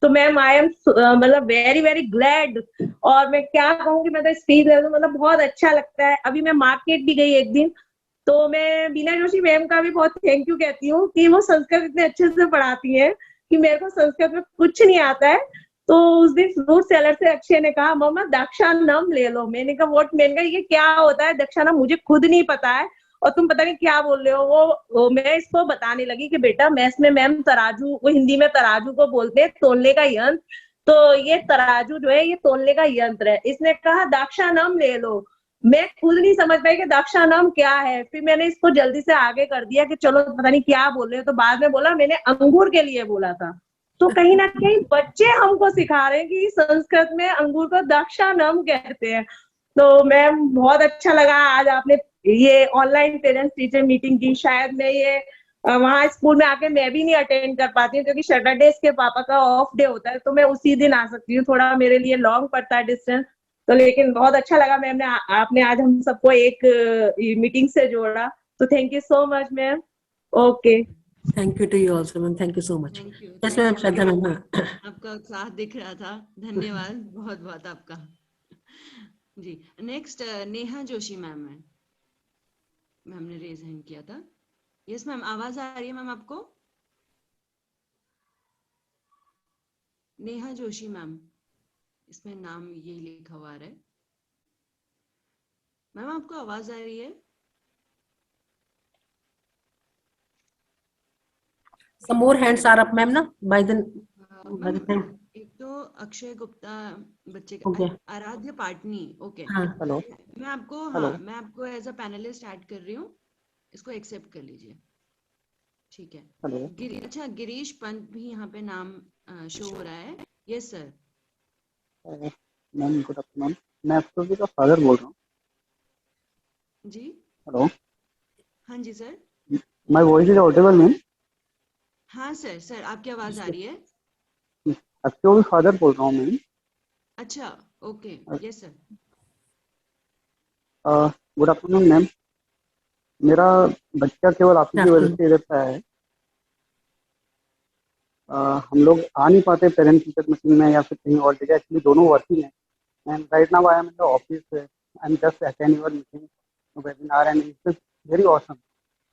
तो मैम आई एम मतलब वेरी वेरी ग्लैड, और मैं क्या कहूँ कि मतलब स्पीच ले मतलब बहुत अच्छा लगता है। अभी मैं मार्केट भी गई एक दिन, तो मैं बीना जोशी मैम का भी बहुत थैंक यू कहती हूँ कि वो संस्कृत इतने अच्छे से पढ़ाती है कि मेरे को संस्कृत में कुछ नहीं आता है। तो उस दिन फ्रूट सेलर से अक्षय ने कहा मम्मा दक्षानम ले लो। मैंने कहा व्हाट? मैंने कहा ये क्या होता है दक्षानम? मुझे खुद नहीं पता है और तुम पता नहीं क्या बोल रहे हो। वो मैं इसको बताने लगी कि बेटा मैथ्स में मैम तराजू, वो हिंदी में तराजू को बोलते हैं तोलने का यंत्र, तो ये तराजू जो है ये तोलने का यंत्र है। इसने कहा दक्षानम ले लो। मैं खुद नहीं समझ पाई कि दक्षानम क्या है। फिर मैंने इसको जल्दी से आगे कर दिया कि चलो पता नहीं क्या बोल रहे हो, तो बाद में बोला मैंने अंगूर के लिए बोला था। तो कहीं ना कहीं बच्चे हमको सिखा रहे हैं कि संस्कृत में अंगूर को दक्षानम कहते हैं। तो मैम बहुत अच्छा लगा आज आपने ये ऑनलाइन पेरेंट्स टीचर मीटिंग की। शायद मैं ये वहाँ स्कूल में आके मैं भी नहीं अटेंड कर पाती हूँ क्योंकि सैटरडे इसके पापा का ऑफ डे होता है, तो मैं उसी दिन आ सकती हूँ, थोड़ा मेरे लिए लॉन्ग पड़ता है डिस्टेंस। तो लेकिन बहुत अच्छा लगा मैम ने आपने आज हम सबको एक मीटिंग से जोड़ा। तो thank you so much ma'am. Okay, thank you to you also ma'am, thank you so much. Thank you. Yes ma'am, Shraddha ma'am. आपका उत्साह दिख रहा था, धन्यवाद बहुत बहुत आपका जी। नेक्स्ट नेहा जोशी मैम है, मैम ने रेज हैंड किया था। यस मैम, आवाज आ रही है मैम आपको? नेहा जोशी मैम, इसमें नाम यही लिखा हुआ है। मैम आपको आवाज आ रही है? Some more hands are up ma'am ना by the time. एक तो अक्षय गुप्ता बच्चे Okay. का, आराध्य पाटनी। ओके, हाँ, हेलो मैं आपको हेलो। हाँ मैं आपको एज अ पैनलिस्ट ऐड कर रही हूँ, इसको एक्सेप्ट कर लीजिए, ठीक है। हेलो अच्छा, गिरीश पंत भी यहाँ पे नाम शो हो रहा है। Yes sir. Ma'am, good afternoon. मैं अफरोजी का फादर बोल रहा हूँ। जी हेलो, हाँ जी sir. My voice is audible ma'am? हाँ सर, सर आपकी आवाज आ रही है। अफरोजी फादर बोल रहा हूँ मैम। अच्छा, okay, yes sir. Good afternoon ma'am. मेरा बच्चा केवल आप ही की वजह से इधर से आया है। हम लोग आ नहीं पाते पेरेंट टीचर मीटिंग में या फिर कहीं और जगह, एक्चुअली दोनों वर्किंग है। And right now I am in the office, I am just attend your meeting webinar and it's very awesome.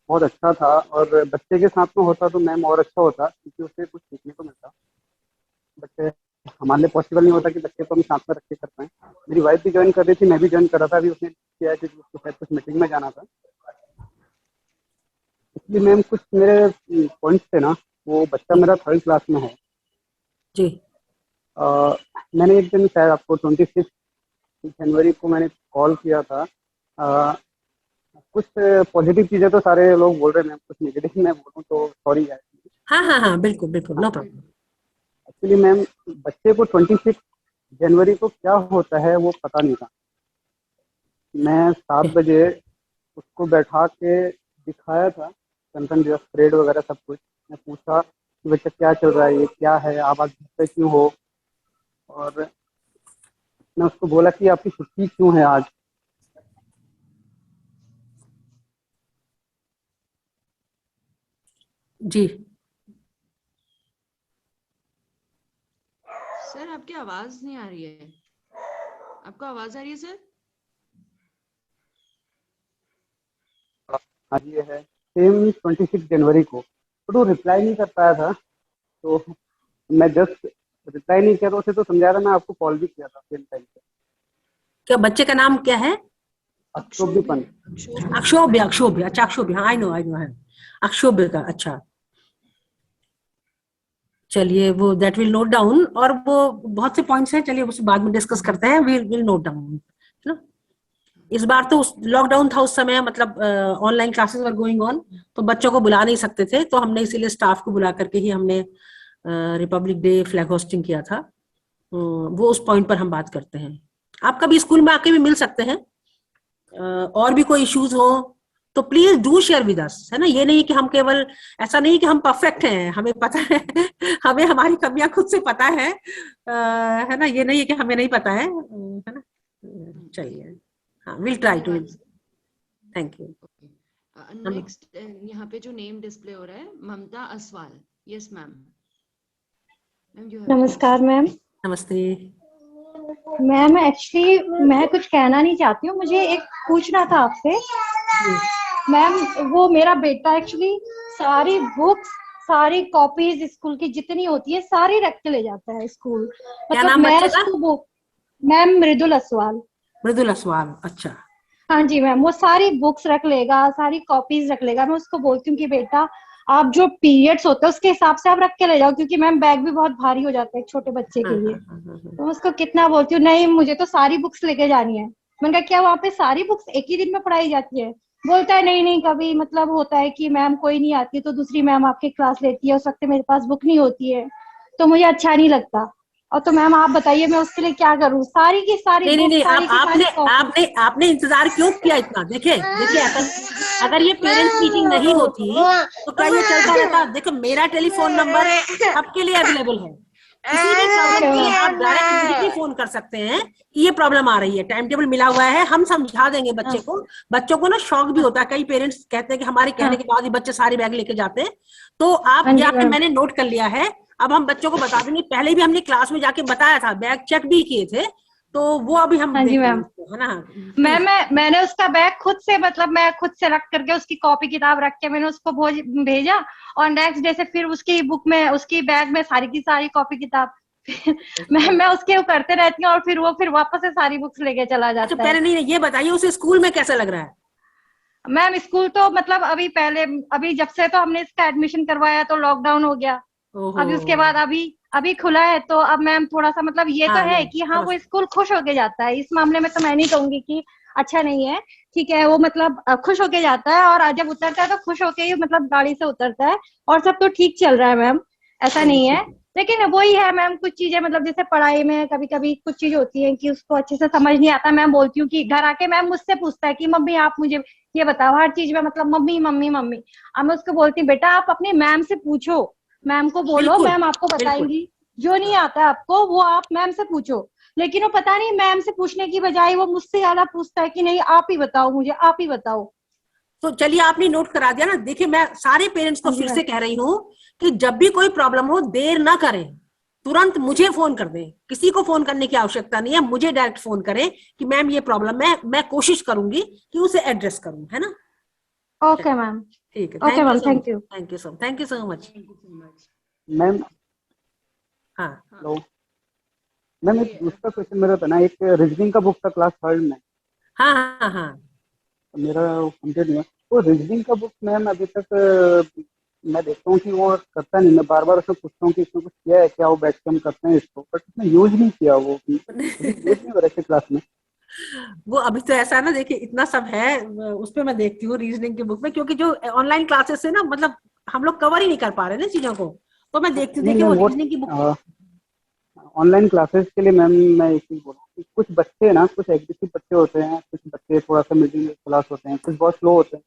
बहुत अच्छा था, और बच्चे के साथ में होता तो मैम और अच्छा होता क्योंकि उससे कुछ सीखने को मिलता। बच्चे हमारे लिए पॉसिबल नहीं होता कि बच्चे को हम साथ में रख के कर पाएँ। मेरी वाइफ भी ज्वाइन कर रही थी, मैं भी ज्वाइन कर रहा था, अभी उसने किया क्योंकि उसको शायद कुछ मीटिंग में जाना था। एक्चुअली मैम कुछ मेरे पॉइंट्स थे ना, वो बच्चा मेरा 3rd क्लास में है। जी मैंने एक दिन शायद आपको 26 जनवरी को मैंने कॉल किया था। कुछ पॉजिटिव चीज़ें तो सारे लोग बोल रहे हैं मैम, कुछ नेगेटिव मैं बोलूँ तो सॉरी यार। हाँ हाँ हाँ, बिल्कुल बिल्कुल, नो प्रॉब्लम। एक्चुअली मैम बच्चे को 26 जनवरी को क्या होता है वो पता नहीं था। मैं 7 बजे उसको बैठा के दिखाया था गणतंत्र दिवस परेड वगैरह सब कुछ। मैं पूछा कि बच्चा क्या चल रहा है, ये क्या है, आप आज घर पे क्यों हो, और मैं उसको बोला कि आपकी छुट्टी क्यों है आज। जी सर आपकी आवाज नहीं आ रही है। आपको आवाज आ रही है सर? हाँ जी ये है सेम 26 जनवरी को, बट वो रिप्लाई नहीं कर पाया था। तो मैं जस्ट रिप्लाई नहीं किया तो उसे तो समझा रहा, मैं आपको कॉल भी किया था सेम टाइम पे। क्या बच्चे का नाम क्या है? अक्षोभ्यपन। अक्षोभ्य, अक्षोभ्य, अच्छा अक्षोभ्य, हाँ आई नो है अक्षोभ्य का। अच्छा चलिए, वो दैट विल नोट डाउन, और वो बहुत से पॉइंट्स हैं, चलिए उसे बाद में डिस्कस करते हैं, विल नोट डाउन। इस बार तो लॉकडाउन था उस समय, मतलब online classes were going on, तो बच्चों को बुला नहीं सकते थे, तो हमने इसीलिए स्टाफ को बुला करके ही हमने रिपब्लिक डे फ्लैग होस्टिंग किया था। वो उस पॉइंट पर हम बात करते हैं। आप कभी स्कूल में आके भी मिल सकते हैं, और भी कोई इश्यूज हो तो please do share with us, है ना। ये नहीं कि हम केवल, ऐसा नहीं कि हम परफेक्ट हैं, हमें पता है हमें हमारी कमियां खुद से पता है ना। ये नहीं है कि हमें नहीं पता है ना। चलिए, हाँ, will try to. Thank you. Next यहाँ पे जो नेम डिस्प्ले हो रहा है, ममता असवाल। Yes ma'am. नमस्कार मैम। नमस्ते। मैम एक्चुअली मैं कुछ कहना नहीं चाहती हूँ, मुझे एक पूछना था आपसे। मैम वो मेरा बेटा एक्चुअली सारी बुक्स, सारी कॉपीज स्कूल की जितनी होती है सारी रख के ले जाता है स्कूल। क्या मतलब नाम मैं बच्चे का? उसको मैम मृदुल असवाल। मृदुल असवाल, अच्छा। हाँ जी मैम, वो सारी बुक्स रख लेगा, सारी कॉपीज रख लेगा। मैं उसको बोलती हूँ कि बेटा आप जो पीरियड्स होते हैं उसके हिसाब से आप रख के ले जाओ, क्योंकि मैम बैग भी बहुत भारी हो जाता है एक छोटे बच्चे हाँ के लिए। हाँ हाँ हाँ हाँ। तो मैं उसको कितना बोलती हूँ, नहीं मुझे तो सारी बुक्स लेके जानी है। मैंने कहा क्या वहाँ पे सारी बुक्स एक ही दिन में पढ़ाई जाती है? बोलता है नहीं नहीं, कभी मतलब होता है कि मैम कोई नहीं आती तो दूसरी मैम आपकी क्लास लेती है, उस वक्त मेरे पास बुक नहीं होती है, तो मुझे अच्छा नहीं लगता। और तो मैम आप बताइए मैं उसके लिए क्या करूँ? सारी की सारी नहीं नहीं बुक, नहीं, सारी की सारी आपने कॉपी। आपने आपने इंतजार क्यों किया इतना? देखिए देखिए, अगर ये पेरेंट्स मीटिंग नहीं होती तो क्या ये चलता रहता? देखो, मेरा टेलीफोन नंबर सबके लिए अवेलेबल है। किसी भी प्रॉब्लम के लिए आप डायरेक्ट मुझे भी फोन कर सकते हैं कि ये प्रॉब्लम आ रही है, टाइम टेबल मिला हुआ है, हम समझा देंगे बच्चे को। बच्चों को ना शौक भी होता है, कई पेरेंट्स कहते हैं कि हमारे कहने के बाद ही बच्चे सारे बैग लेके जाते हैं। तो आप हाँ जी यहाँ पे, मैम। मैंने नोट कर लिया है, अब हम बच्चों को बता देंगे। पहले भी हमने क्लास में जाके बताया था, बैग चेक भी किए थे, तो वो अभी हम हाँ जी देखेंगे मैम। उसको, है ना। Ma'am please. मैंने उसका बैग खुद से, मतलब मैं खुद से रख करके उसकी कॉपी किताब रख के मैंने उसको भेजा। और नेक्स्ट डे से फिर उसकी बुक में, उसकी बैग में सारी की सारी कॉपी किताब मैं उसके वो करते रहती हूँ, और फिर वो फिर वापस से सारी बुक्स लेके चला अच्छा, जाता है। पहले नहीं, ये बताइए उसे स्कूल में कैसा लग रहा है? मैम स्कूल तो मतलब अभी पहले, अभी जब से तो हमने इसका एडमिशन करवाया तो लॉकडाउन हो गया। ओहो। अभी उसके बाद अभी अभी खुला है, तो अब मैम थोड़ा सा मतलब ये तो हाँ, है नहीं कि हाँ समझ। वो स्कूल खुश होके जाता है। इस मामले में तो मैं नहीं कहूंगी कि अच्छा नहीं है, ठीक है। वो मतलब खुश होके जाता है, और जब उतरता है तो खुश होके ही मतलब गाड़ी से उतरता है। और सब तो ठीक चल रहा है मैम, ऐसा चलिए नहीं है। ठीक है। लेकिन वही है मैम, कुछ चीजें मतलब जैसे पढ़ाई में कभी कभी कुछ चीज होती है कि उसको अच्छे से समझ नहीं आता। मैं बोलती हूँ कि घर आके मैम मुझसे पूछता है कि मम्मी आप मुझे ये बताओ, हर चीज में मतलब मम्मी मम्मी मम्मी। अब मैं उसको बोलती हूँ बेटा आप अपनी मैम से पूछो, मैम को बोलो, बिल्कुल मैम आपको बिल्कुल। बताएंगी। जो नहीं आता है आपको वो आप मैम से पूछो। लेकिन वो पता नहीं मैम से पूछने की बजाय वो मुझसे ज्यादा पूछता है कि नहीं आप ही बताओ मुझे, आप ही बताओ। तो चलिए, आपने नोट करा दिया ना। देखिए, मैं सारे पेरेंट्स को हाँ जी फिर मैम। से कह रही हूँ कि जब भी कोई प्रॉब्लम हो, देर ना करें, तुरंत मुझे फोन कर दें। किसी को फोन करने की आवश्यकता नहीं है, मुझे डायरेक्ट फोन करें कि मैम ये प्रॉब्लम है, मैं कोशिश करूंगी कि उसे एड्रेस करूं, है ना। Okay ma'am. ठीक है, okay thank you ma'am, so much, thank you. Thank you so, thank you so much. Thank you so much. Ma'am हाँ हेलो मैम, एक दूसरा क्वेश्चन मेरा था ना, एक रीजनिंग का बुक था क्लास 3rd में, हाँ हाँ हाँ। मेरा कंप्लीट नहीं हुआ। वो रीजनिंग का बुक मैम अभी तक मैं देखता हूँ कि वो करता नहीं। मैं बार बार उससे पूछता हूँ कि इसमें कुछ किया है क्या, वो बैठ के हम करते हैं इसको, बट उसने यूज नहीं किया, वो कभी यूज नहीं हो रहा है क्लास में। वो अभी तो ऐसा है ना, देखिए इतना सब है उस पे मैं देखती हूँ रीजनिंग की बुक में, क्योंकि जो ऑनलाइन क्लासेस है ना, मतलब हम लोग कवर ही नहीं कर पा रहे ना चीजों को, तो मैं देखती हूँ, नहीं देखिए वो मैम, रीजनिंग की बुक। वो ऑनलाइन क्लासेस के लिए मैम मैं एक चीज बोलूँ कि कुछ बच्चे ना, कुछ एग्रेसिव बच्चे होते हैं, कुछ बच्चे थोड़ा सा मिडिल क्लास होते हैं, कुछ बहुत स्लो होते हैं,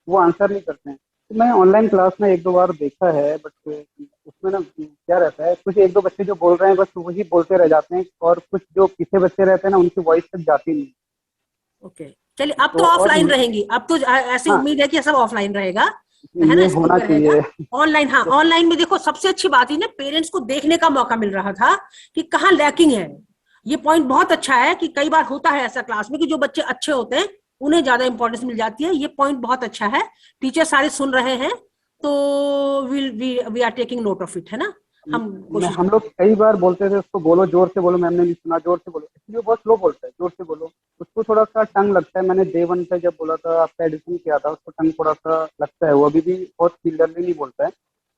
वो आंसर नहीं करते हैं। तो मैं ऑनलाइन क्लास में एक दो बार देखा है, बट उसमें ना क्या रहता है, कुछ एक दो बच्चे जो बोल रहे हैं बस वही बोलते रह जाते हैं, और कुछ जो पीछे बच्चे रहते हैं ना, उनकी वॉइस तक जाती नहीं। ओके, चलिए अब तो तो और ऑफलाइन रहेंगी, अब तो ऐसी हाँ, उम्मीद है कि सब ऑफलाइन रहेगा, है ना, ये स्कूल होना में रहेगा। चाहिए। ऑनलाइन, हाँ ऑनलाइन में देखो सबसे अच्छी बात है ना, पेरेंट्स को देखने का मौका मिल रहा था कि कहाँ लैकिंग है। ये पॉइंट बहुत अच्छा है कि कई बार होता है ऐसा क्लास में कि जो बच्चे अच्छे होते हैं उन्हें ज्यादा इंपॉर्टेंस मिल जाती है। ये पॉइंट बहुत अच्छा है, टीचर सारे सुन रहे हैं, तो we are taking note of it, है ना, हम कोशिश हम लोग कई बार बोलते थे उसको, बोलो जोर से बोलो, मैम ने नहीं सुना, जोर से बोलो, इसलिए वो बहुत स्लो बोलता है, जोर से बोलो। उसको थोड़ा सा टंग लगता है। मैंने डे वन पे जब बोला था, आपका एडिशन किया था, उसको टंग थोड़ा सा लगता है, वो अभी भी बहुत क्लियरली नहीं बोलता है,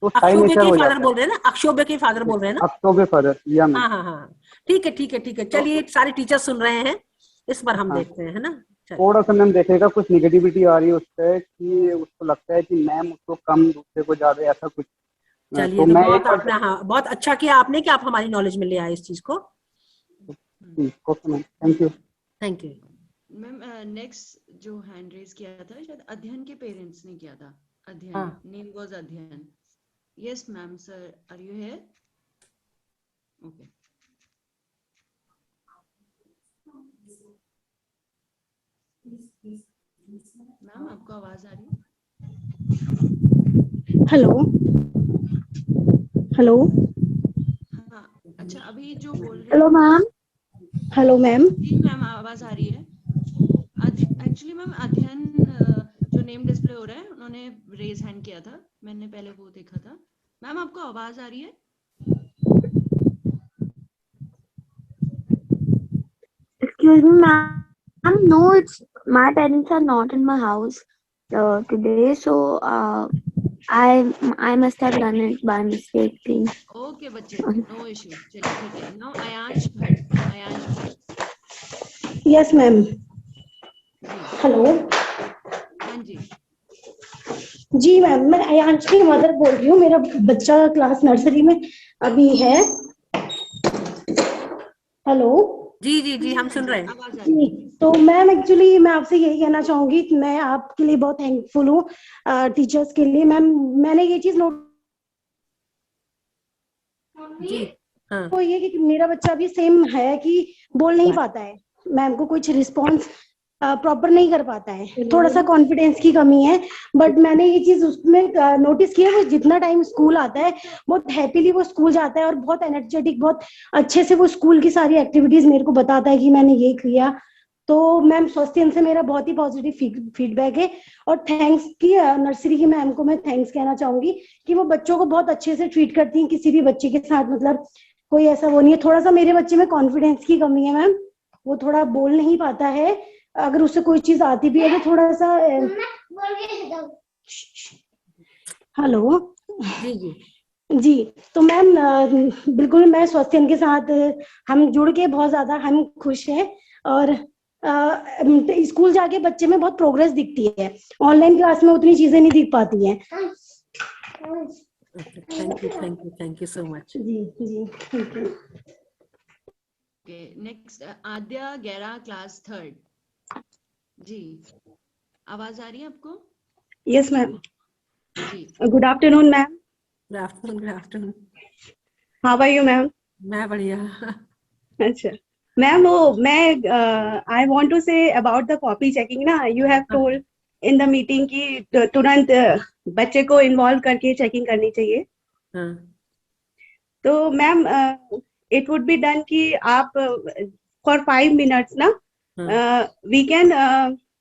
तो साई अक्षोभ्य नेचर के हो फादर जाता बोल रहे हैं ना, अक्षोभ्य के फादर है। बोल रहे हैं ना। अक्टोबर फादर या मैम। हाँ हाँ हाँ, ठीक है ठीक है ठीक है, तो चलिए सारे टीचर सुन रहे हैं, इस बार हम हाँ, देखते हैं, है ना। चलिए थोड़ा सा मैम देखेगा, कुछ निगेटिविटी आ रही है उस पर, कि उसको लगता है कि मैम उसको कम, दूसरे को ज्यादा, ऐसा कुछ। चलिए, तो तो मैं एक बहुत बार, आपने, हाँ बहुत अच्छा किया आपने कि आप हमारी नॉलेज में ले आए इस चीज को। Okay ma'am, thank you. Thank you. Ma'am next जो हैंड रेज किया था शायद अध्ययन के पेरेंट्स ने किया था। अध्ययन, हाँ। Name was Adhyayan. Yes ma'am, sir are you here? Okay, ma'am आपको आवाज आ रही है? हेलो हेलो हाँ, अच्छा अभी जो बोल रहे हेलो हैं मैम, हेलो मैम। जी मैम आवाज आ रही है। एक्चुअली मैम अध्ययन जो नेम डिस्प्ले हो रहा है, उन्होंने रेज हैंड किया था, मैंने पहले वो देखा था। मैम आपको आवाज आ रही है? Excuse me, ma'am. No, it's my parents are not in my house today, so I must have done it by mistake. Please. Okay बच्चे, नो इश्यू, चलिए ठीक है। Now Ayansh Bhatt, Ayansh Bhatt. Yes ma'am. जी हेलो। हाँ जी, जी मैम, मैं अयांश की मदर बोल रही हूँ। मेरा बच्चा क्लास नर्सरी में अभी है। हेलो। जी जी जी, हम हाँ सुन जी रहे हैं। आवाज आ रही है। जी, तो मैम एक्चुअली मैं आपसे यही कहना चाहूंगी कि मैं आपके लिए बहुत थैंकफुल हूँ, टीचर्स के लिए। मैम मैंने ये चीज नोट जी हाँ तो ये कि मेरा बच्चा भी सेम है कि बोल नहीं पाता है, मैम को कुछ रिस्पॉन्स प्रॉपर नहीं कर पाता है, थोड़ा सा कॉन्फिडेंस की कमी है। बट मैंने ये चीज उसमें नोटिस किया, वो जितना टाइम स्कूल आता है बहुत हैप्पीली वो स्कूल जाता है और बहुत एनर्जेटिक, बहुत अच्छे से वो स्कूल की सारी एक्टिविटीज मेरे को बताता है कि मैंने ये किया। तो मैम स्वास्थ्य से मेरा बहुत ही पॉजिटिव फीडबैक है। और थैंक्स की नर्सरी की मैम को मैं थैंक्स कहना चाहूंगी कि वो बच्चों को बहुत अच्छे से ट्रीट करती हैं, किसी भी बच्चे के साथ मतलब कोई ऐसा वो नहीं है। थोड़ा सा मेरे बच्चे में कॉन्फिडेंस की कमी है मैम, वो थोड़ा बोल नहीं पाता है, अगर उससे कोई चीज आती भी है तो थोड़ा सा हेलो। जी जी जी, तो मैम बिल्कुल मैं स्वास्थ्य के साथ हम जुड़ के बहुत ज्यादा हम खुश हैं। और स्कूल जाके बच्चे में बहुत प्रोग्रेस दिखती है, ऑनलाइन क्लास में उतनी चीजें नहीं दिख पाती हैं। Thank you so much. जी जी, thank you. Okay, next Aadya Gaira, class 3rd। जी आवाज आ रही है आपको? Yes ma'am. जी good afternoon ma'am. Good afternoon, good afternoon. How are you ma'am? मैं बढ़िया। अच्छा मैम, वो मैं I want to say about the copy checking ना, you have told in the meeting कि तुरंत बच्चे को इन्वॉल्व करके चेकिंग करनी चाहिए। हाँ तो ma'am it would be done कि आप फॉर 5 मिनट्स ना we can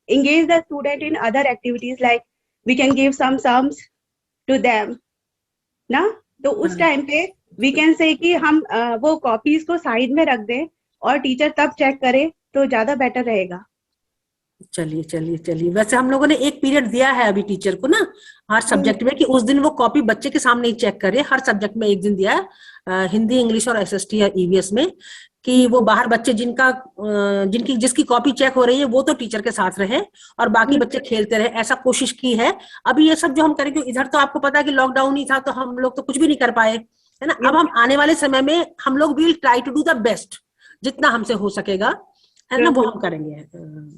engage the student in other activities, like we can give some sums to them ना। तो उस टाइम पे वी कैन से कि हम वो कॉपीज को साइड में रख दें और टीचर तब चेक करे तो ज्यादा बेटर रहेगा। चलिए चलिए चलिए, वैसे हम लोगों ने एक पीरियड दिया है अभी टीचर को ना हर सब्जेक्ट में, कि उस दिन वो कॉपी बच्चे के सामने ही चेक करे। हर सब्जेक्ट में एक दिन दिया है, हिंदी, इंग्लिश और एसएसटी या ईवीएस में, कि वो बाहर बच्चे जिनकी जिसकी कॉपी चेक हो रही है वो तो टीचर के साथ रहे और बाकी बच्चे खेलते रहे, ऐसा कोशिश की है। अभी ये सब जो हम करेंगे, इधर तो आपको पता है कि लॉकडाउन ही था तो हम लोग तो कुछ भी नहीं कर पाए, है ना। अब हम आने वाले समय में हम लोग will try to do the best, जितना हमसे हो सकेगा, है ना, वो हम करेंगे।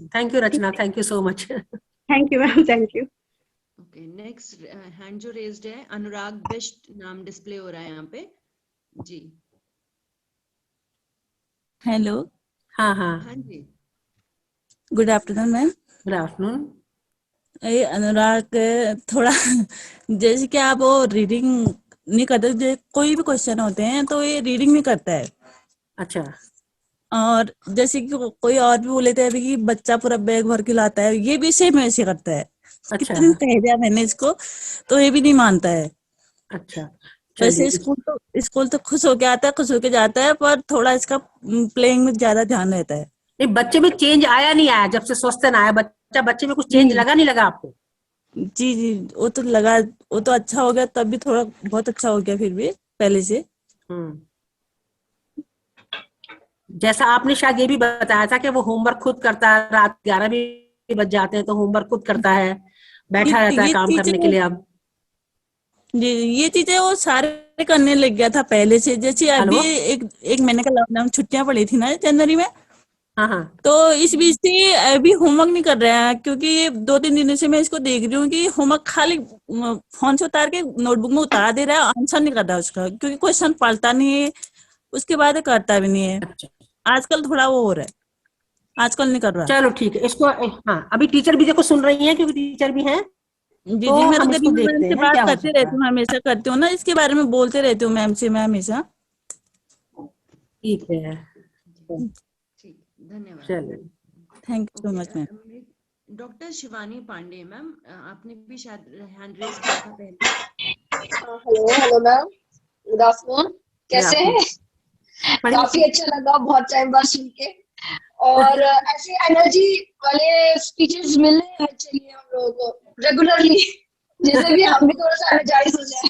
Thank you Rachna, thank you so much. Thank you ma'am, thank you. Okay, next hand जो रेज्ड है, अनुराग बिष्ट नाम डिस्प्ले हो रहा है यहाँ पे जी। हेलो, हाँ हाँ, हाँ जी, good afternoon ma'am. Good afternoon. ये अनुराग थोड़ा जैसे कि आप वो रीडिंग नहीं करते, कोई भी क्वेश्चन होते हैं तो ये रीडिंग नहीं करता है। अच्छा, और जैसे कि कोई और भी बोले थे अभी कि बच्चा पूरा बैग भर के लाता है, ये भी सेम ऐसे करता है। अच्छा, कितनी कह दिया मैंने इसको, तो ये भी नहीं मानता है। अच्छा, वैसे चलिए। स्कूल तो खुश होके आता है, खुश होके जाता है, पर थोड़ा इसका प्लेइंग में ज्यादा ध्यान रहता है। नहीं, बच्चे में चेंज आया नहीं आया जब से स्वस्थन आया बच्चे में कुछ चेंज जी लगा नहीं लगा आपको? जी जी, वो तो लगा, वो तो अच्छा हो गया, तब भी थोड़ा बहुत अच्छा हो गया फिर भी पहले से। जैसा आपने शायद ये भी बताया था कि वो होमवर्क खुद करता है, रात 11 भी बज जाते हैं तो होमवर्क खुद करता है, बैठा रहता है ये काम करने के लिए। अब जी, ये चीजें वो सारे करने लग गया था पहले से। जैसे अभी हेलो, एक महीने का लॉकडाउन छुट्टियां पड़ी थी ना जनवरी में, हाँ हाँ, तो इस बीच से अभी होमवर्क नहीं कर रहा है, क्योंकि ये 2-3 दिनों से मैं इसको देख रही हूँ कि होमवर्क खाली फोन से उतार के नोटबुक में उतार दे रहा है, आंसर नहीं कर रहा उसका, क्योंकि क्वेश्चन पढ़ता नहीं है, उसके बाद करता भी नहीं है। अच्छा, आजकल थोड़ा वो हो रहा है, आजकल नहीं कर रहा। चलो ठीक है। इसको हाँ, अभी टीचर भी देखो सुन रही हैं, क्योंकि टीचर भी हैं, जी तो जी, मैं तो हम इसको गरिमा मैम देखते से हैं बात क्या हो करते सकता रहती है। हूँ, हमेशा करती हूँ ना, इसके बारे में बोलते रहती हूँ मैम से, मैं हमेशा। ठीक है, ठीक, धन्यवाद। चलिए। Thank you so much ma'am. Doctor Shivani Pande ma'am, आपने भी शायद हैंड रेज किया था पहले। Hello ma'am, good afternoon. कैसे हैं? काफी अच्छा लगा बहुत टाइम बाद सुन के, और ऐसे एनर्जी वाले स्पीचेस मिलने चाहिए हम लोगों को रेगुलरली, जैसे भी हम भी थोड़ा सा एनर्जाइज हो जाए।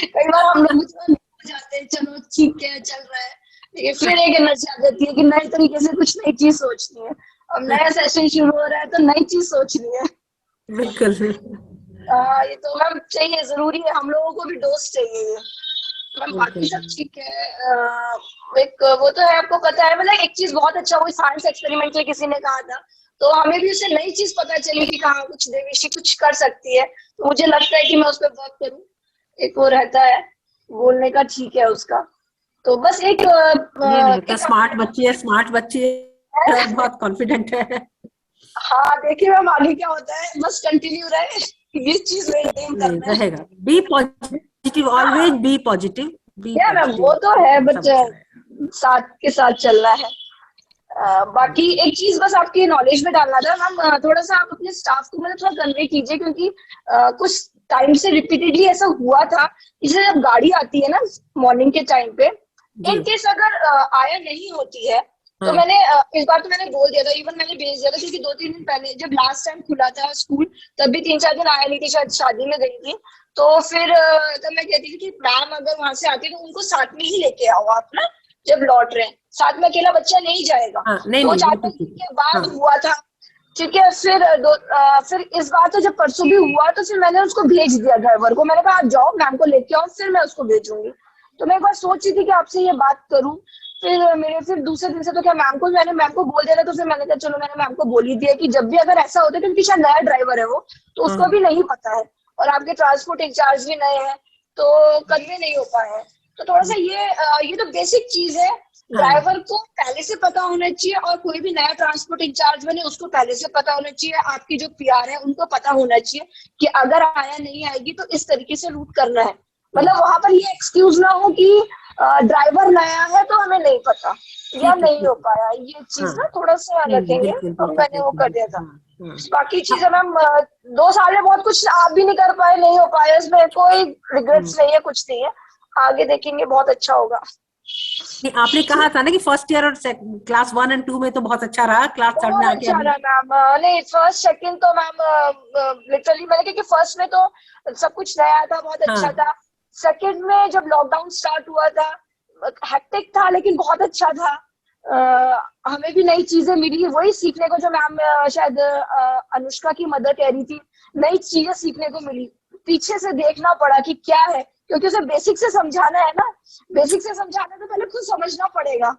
कई बार हम लोग भी हो जाते हैं, चलो ठीक है चल रहा है, लेकिन फिर एक एनर्जी आ जाती है कि नए तरीके से कुछ नई चीज सोचनी है। अब नया सेशन शुरू हो रहा है तो नई चीज सोचनी है। बिल्कुल। ये तो मैम चाहिए, जरूरी है, हम लोगों को भी डोज चाहिए ये। मैम बाकी सब ठीक है। एक वो तो है, आपको पता है, मतलब एक चीज बहुत अच्छा हुई साइंस एक्सपेरिमेंट में, किसी ने कहा था, तो हमें भी उससे नई चीज पता चली कि कहाँ कुछ देवेशी कुछ कर सकती है, तो मुझे लगता है कि मैं उस पर वर्क करूँ। एक वो रहता है बोलने का, ठीक है उसका, तो बस एक ये नहीं होता, स्मार्ट बच्ची है, स्मार्ट बच्ची है, बहुत कॉन्फिडेंट है। हाँ देखिए मैम आगे क्या होता है, बस कंटिन्यू रहे, ये चीज मेंटेन नहीं करना है। रहेगा, be positive, always be positive, be या मैम वो तो है, बट साथ के साथ चलना है। बाकी एक चीज बस आपकी नॉलेज में डालना था मैम, थोड़ा सा आप अपने स्टाफ को मतलब थोड़ा कन्वे कीजिए, क्योंकि कुछ टाइम से रिपीटेडली ऐसा हुआ था, जैसे जब गाड़ी आती है ना मॉर्निंग के टाइम पे, इन केस अगर आया नहीं होती है, तो मैंने इस बार तो मैंने बोल दिया था, इवन मैंने भेज दिया था, क्योंकि 2-3 दिन पहले जब लास्ट टाइम खुला था स्कूल, तब भी 3-4 दिन आया नहीं थी, शायद शादी में गई थी, तो फिर तब मैं कहती थी कि मैम अगर वहां से आती है तो उनको साथ में ही लेके आओ आप ना, जब लौट रहे हैं, साथ में अकेला बच्चा नहीं जाएगा। नहीं, तो नहीं, 4-5 दिन के बाद हुआ था, ठीक है। फिर इस बार तो जब परसों भी हुआ, तो फिर मैंने उसको भेज दिया ड्राइवर को, मैंने कहा आप जाओ मैम को लेके आओ, फिर मैं उसको भेजूंगी। तो मैं एक बार सोच रही थी कि आपसे ये बात करूं, फिर दूसरे दिन से तो क्या मैम को बोल दिया था, तो फिर मैंने कहा चलो मैंने मैम को बोल ही दिया कि जब भी अगर ऐसा होता है, क्योंकि शायद नया ड्राइवर है वो, तो उसको भी नहीं पता है, और आपके ट्रांसपोर्ट इंचार्ज भी नए हैं, तो कन्वे नहीं हो पाए हैं। तो थोड़ा सा ये तो बेसिक चीज है, ड्राइवर को पहले से पता होना चाहिए, और कोई भी नया ट्रांसपोर्ट इंचार्ज बने उसको पहले से पता होना चाहिए, आपकी जो पीआर है उनको पता होना चाहिए कि अगर आया नहीं आएगी तो इस तरीके से रूट करना है। मतलब वहां पर ये एक्सक्यूज ना हो कि ड्राइवर नया है तो हमें नहीं पता या नहीं हो पाया, ये चीज ना थोड़ा सा रखेंगे। तो मैंने वो कर दिया था। बाकी चीजें मैम 2 साल में बहुत कुछ आप भी नहीं कर पाए, नहीं हो पाया, इसमें कोई रिग्रेट्स नहीं है, कुछ नहीं है, आगे देखेंगे बहुत अच्छा होगा। नहीं, आपने कहा था ना कि फर्स्ट ईयर और क्लास 1 और 2 में तो बहुत अच्छा रहा, क्लास 3 बहुत में आके अच्छा रहा मैम। नहीं फर्स्ट सेकंड तो मैम लिटरली मैंने क्योंकि फर्स्ट में तो सब कुछ नया था, बहुत अच्छा हाँ। था। सेकंड में जब लॉकडाउन स्टार्ट हुआ था, हेक्टिक था लेकिन बहुत अच्छा था। हमें भी नई चीजें मिली, वही सीखने को जो मैम शायद अनुष्का की मदर कह रही थी, नई चीजें सीखने को मिली। पीछे से देखना पड़ा कि क्या है, क्योंकि उसे बेसिक से समझाना है ना, बेसिक से समझाना तो पहले खुद समझना पड़ेगा।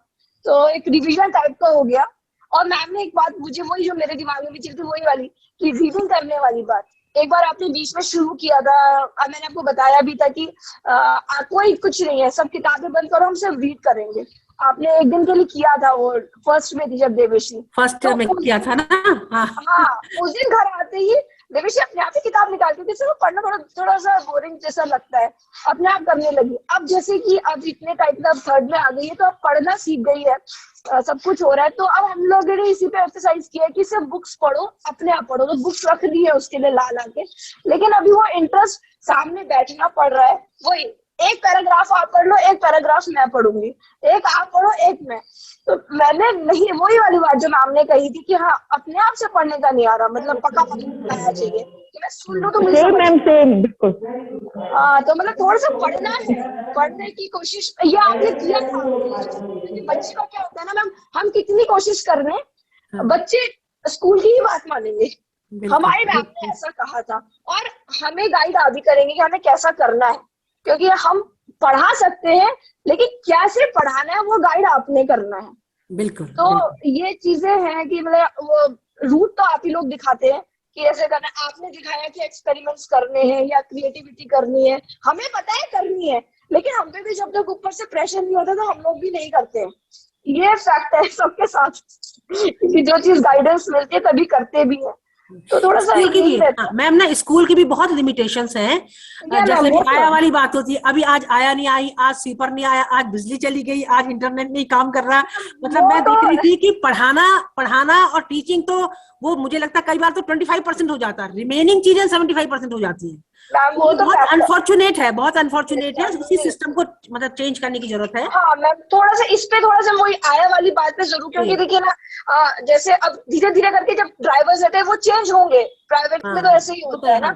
तो एक रिवीजन टाइप का हो गया। और मैम ने एक बात मुझे, वही जो मेरे दिमाग में भी चल थी वही वाली, कि रीडिंग करने वाली बात। एक बार आपने बीच में शुरू किया था, मैंने आपको बताया भी था कि कोई कुछ नहीं है, सब किताबें बंद करो, हम सिर्फ रीड करेंगे। आपने एक दिन के लिए किया था, वो फर्स्ट में थी जब देवेशी फर्स्ट तो में उस किया था ना। हाँ। हाँ, उस दिन घर आते ही देवेशी अपने आप ही किताब निकालती थी, सिर्फ पढ़ना थोड़ा सा बोरिंग जैसा लगता है, अपने आप करने लगी। अब जैसे कि अब इतने टाइप का थर्ड में आ गई है, तो अब पढ़ना सीख गई है, सब कुछ हो रहा है। तो अब हम लोगों ने इसी पे एक्सरसाइज किया है कि सिर्फ बुक्स पढ़ो, अपने आप पढ़ो। तो बुक्स रख दी है उसके लिए ला के, लेकिन अभी वो इंटरेस्ट सामने बैठना पड़ रहा है। वही एक पैराग्राफ आप पढ़ लो, एक पैराग्राफ मैं पढ़ूंगी, एक आप पढ़ो एक मैं। तो मैंने नहीं, वही वाली बात जो मैम ने कही थी कि हाँ अपने आप से पढ़ने का नहीं आ रहा, मतलब पक्का आना चाहिए कि मैं सुन लूं तो मुझे सेम समझ। मैम सेम, बिल्कुल। हाँ, तो मतलब थोड़ा सा पढ़ना है, पढ़ने की कोशिश ये आपने किया था। क्योंकि बच्चे का क्या होता है ना मैम, हम कितनी कोशिश कर रहे हैं, बच्चे स्कूल की ही बात मानेंगे। हमारे मैम ने ऐसा कहा था, और हमें गाइड आप भी करेंगे कि हमें कैसा करना है, क्योंकि हम पढ़ा सकते हैं लेकिन कैसे पढ़ाना है वो गाइड आपने करना है। बिल्कुल। तो ये चीजें हैं कि मतलब वो रूट तो आप ही लोग दिखाते हैं कि ऐसे करना है। आपने दिखाया कि एक्सपेरिमेंट्स करने हैं या क्रिएटिविटी करनी है, हमें पता है करनी है, लेकिन हम पे भी जब तक ऊपर से प्रेशर नहीं होता तो हम लोग भी नहीं करते हैं। ये फैक्ट है सबके साथ कि जो चीज गाइडेंस मिलती है तभी करते भी है। तो थोड़ा सा स्कूल की भी, यही रहता है। मैम ना स्कूल की भी बहुत लिमिटेशंस हैं। क्या जैसे मैम, भी वो तो आया है। वाली बात होती है, अभी आज आया नहीं आई, आज स्वीपर नहीं आया, आज बिजली चली गई, आज इंटरनेट नहीं काम कर रहा। मतलब वो मैं तो देख रही थी कि पढ़ाना और टीचिंग तो वो मुझे लगता है कई बार तो 25% हो जाता है, रिमेनिंग चीजें 75% हो जाती है। मैम वो तो बहुत फैक्ट है। अनफॉर्चुनेट है, बहुत अनफॉर्चुनेट है। उसी सिस्टम को मतलब चेंज करने की जरूरत है। हाँ मैम, थोड़ा सा इस पे थोड़ा सा वही आया वाली बात पे जरूर, क्योंकि देखिए ना जैसे अब धीरे धीरे करके जब ड्राइवर्स रहते हैं वो चेंज होंगे, प्राइवेट में तो ऐसे ही होता है ना।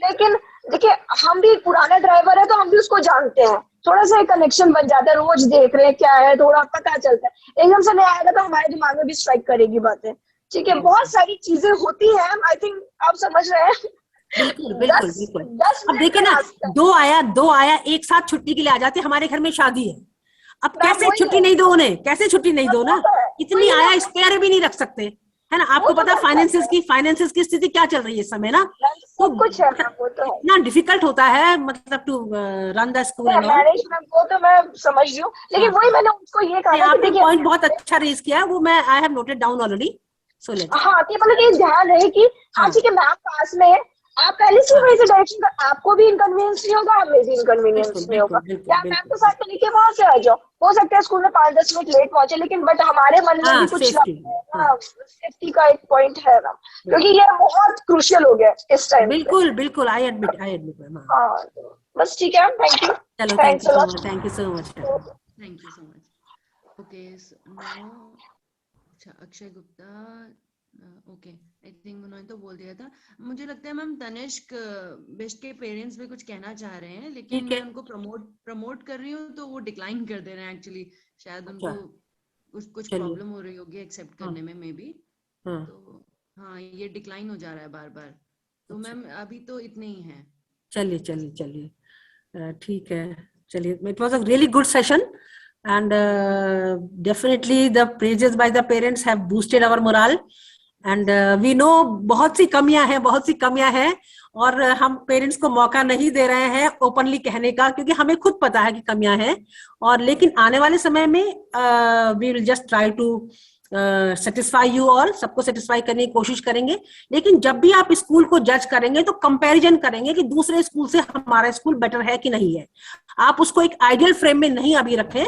लेकिन देखिए हम भी पुराना ड्राइवर है तो हम भी उसको जानते हैं, थोड़ा सा एक कनेक्शन बन जाता है, रोज देख रहे हैं क्या है, थोड़ा पता चलता है। एकदम से नहीं आएगा तो हमारे दिमाग में भी स्ट्राइक करेगी बातें। ठीक है, बहुत सारी चीजें होती हैं, आई थिंक आप समझ रहे हैं। बिल्कुल बिल्कुल बिल्कुल। 10 अब देखिए ना, दो आया एक साथ छुट्टी के लिए आ जाते, हमारे घर में शादी है, अब कैसे छुट्टी नहीं दो उन्हें, कैसे छुट्टी नहीं दो ना, इतनी आया स्पेयर भी नहीं रख सकते, है ना। आपको पता फाइनेंसेस की स्थिति क्या चल रही है इस समय ना, तो कुछ है ना, वो तो है। इतना डिफिकल्ट होता है मतलब to run the school and all. Management वो तो मैं समझ रही हूँ, लेकिन वही मैंने उनको ये कहा कि आपने देखिए पॉइंट बहुत अच्छा रेज किया है, वो मैं I have noted down already. So let's हाँ, कि मतलब ये ध्यान रहे कि हाँ ठीक है मैम पास में है, आप पहले से वही से डायरेक्शन का, आपको भी इनकन्वीनियंस नहीं होगा, हमें भी इनकन्वीनियंस नहीं होगा। या मैम को साथ में लेके वहां से आ जाओ, हो सकता है स्कूल में 5-10 मिनट लेट पहुंचे, लेकिन बट हमारे मन में भी कुछ सेफ्टी का एक पॉइंट है ना, क्योंकि ये बहुत क्रूशियल हो गया इस टाइम। बिल्कुल बिल्कुल, आई एडमिट। हाँ बस ठीक है, थैंक यू। चलो thank you so much. Thank you so much. Okay now अच्छा Akshay Gupta, okay I think उन्होंने तो बोल दिया था। मुझे लगता है मैम तनिष्क बेस्ट के पेरेंट्स भी कुछ कहना चाह रहे हैं, लेकिन मैं उनको प्रमोट कर रही हूँ तो वो डिक्लाइन कर दे रहे हैं एक्चुअली, शायद उनको कुछ प्रॉब्लम हो रही होगी एक्सेप्ट करने में मे बी। तो हाँ ये डिक्लाइन हो जा रहा है बार बार, तो मैम अभी तो इतने ही हैं। चलिए ठीक है, चलिए it was a really good session and definitely the praises by the parents have boosted our morale and we know बहुत सी कमियां हैं और हम पेरेंट्स को मौका नहीं दे रहे हैं ओपनली कहने का, क्योंकि हमें खुद पता है कि कमियां हैं। और लेकिन आने वाले समय में we will just try to satisfy you all, सबको सेटिस्फाई करने की कोशिश करेंगे। लेकिन जब भी आप स्कूल को जज करेंगे तो कंपैरिजन करेंगे कि दूसरे स्कूल से हमारा स्कूल बेटर है कि नहीं है। आप उसको एक आइडियल फ्रेम में नहीं अभी रखें,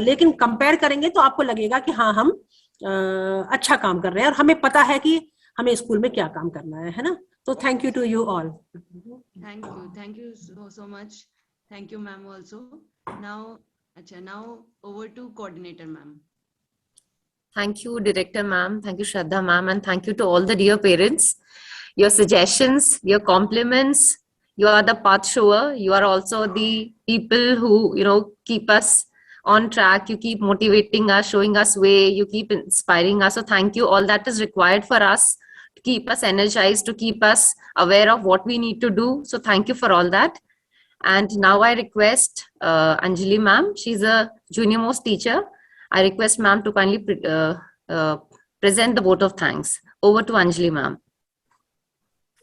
लेकिन कंपेयर करेंगे तो आपको लगेगा कि हाँ हम अच्छा काम कर रहे हैं और हमें पता है कि हमें स्कूल में क्या काम करना है ना। तो thank you to you all. Thank you so much. Thank you ma'am also. Now अच्छा, now over to coordinator ma'am. Thank you, Director Ma'am. Thank you, Shraddha Ma'am. And thank you to all the dear parents. Your suggestions, your compliments, you are the path shower. You are also the people who, keep us on track. You keep motivating us, showing us way. You keep inspiring us. So thank you. All that is required for us to keep us energized, to keep us aware of what we need to do. So thank you for all that. And now I request Anjali Ma'am. She's a junior most teacher. I request ma'am to kindly present the vote of thanks. Over to Anjali ma'am.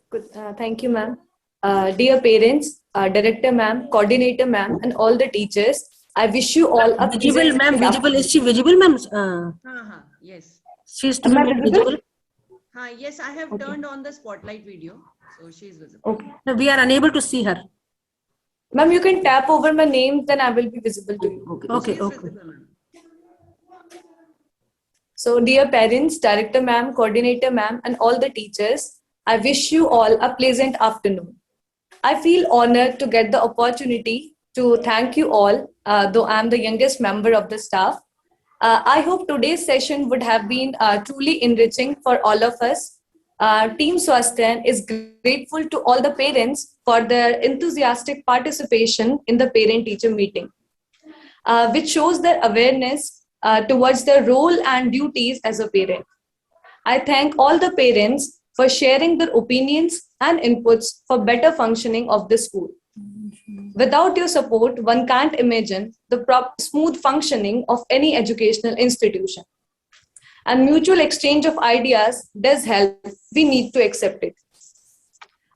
Good. Thank you, ma'am. Dear parents, director ma'am, coordinator ma'am, and all the teachers, I wish you all a Visible, ma'am. Visible. Is she visible, ma'am? Yes. She's to be Am I made visible? visible. Yes, I have turned on the spotlight video, so she is visible. Okay. No, we are unable to see her. Ma'am, you can tap over my name, then I will be visible to you. Okay. She is visible, ma'am. So, dear parents, director ma'am, coordinator ma'am, and all the teachers, I wish you all a pleasant afternoon. I feel honored to get the opportunity to thank you all, though I am the youngest member of the staff. I hope today's session would have been truly enriching for all of us. Team Swasthyan is grateful to all the parents for their enthusiastic participation in the parent-teacher meeting, which shows their awareness towards their role and duties as a parent. I thank all the parents for sharing their opinions and inputs for better functioning of the school. Without your support, one can't imagine the smooth functioning of any educational institution. And mutual exchange of ideas does help. We need to accept it.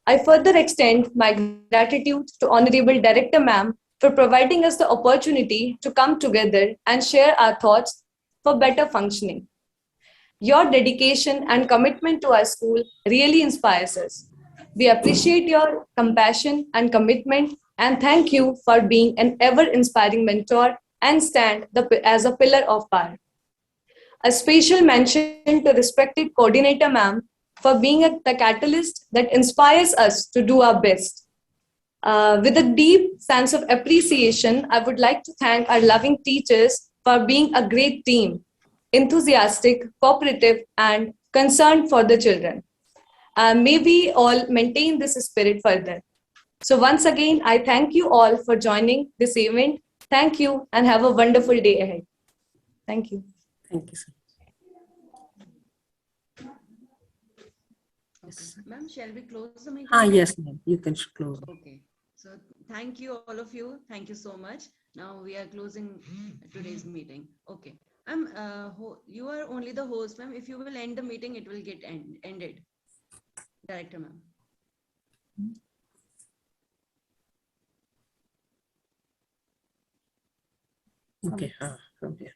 I further extend my gratitude to Honorable Director Ma'am for providing us the opportunity to come together and share our thoughts for better functioning. Your dedication and commitment to our school really inspires us. We appreciate your compassion and commitment and thank you for being an ever-inspiring mentor and stand as a pillar of power. A special mention to respected coordinator ma'am for being the catalyst that inspires us to do our best. With a deep sense of appreciation, I would like to thank our loving teachers for being a great team, enthusiastic, cooperative, and concerned for the children. May we all maintain this spirit further. So once again, I thank you all for joining this event. Thank you and have a wonderful day ahead. Thank you. Thank you, sir. Okay. Ma'am, shall we close the meeting? Yes, ma'am. You can close. Okay. So thank you, all of you. Thank you so much. Now we are closing today's meeting. Okay. You are only the host, ma'am. If you will end the meeting, it will get ended. Director, ma'am. Okay. From here.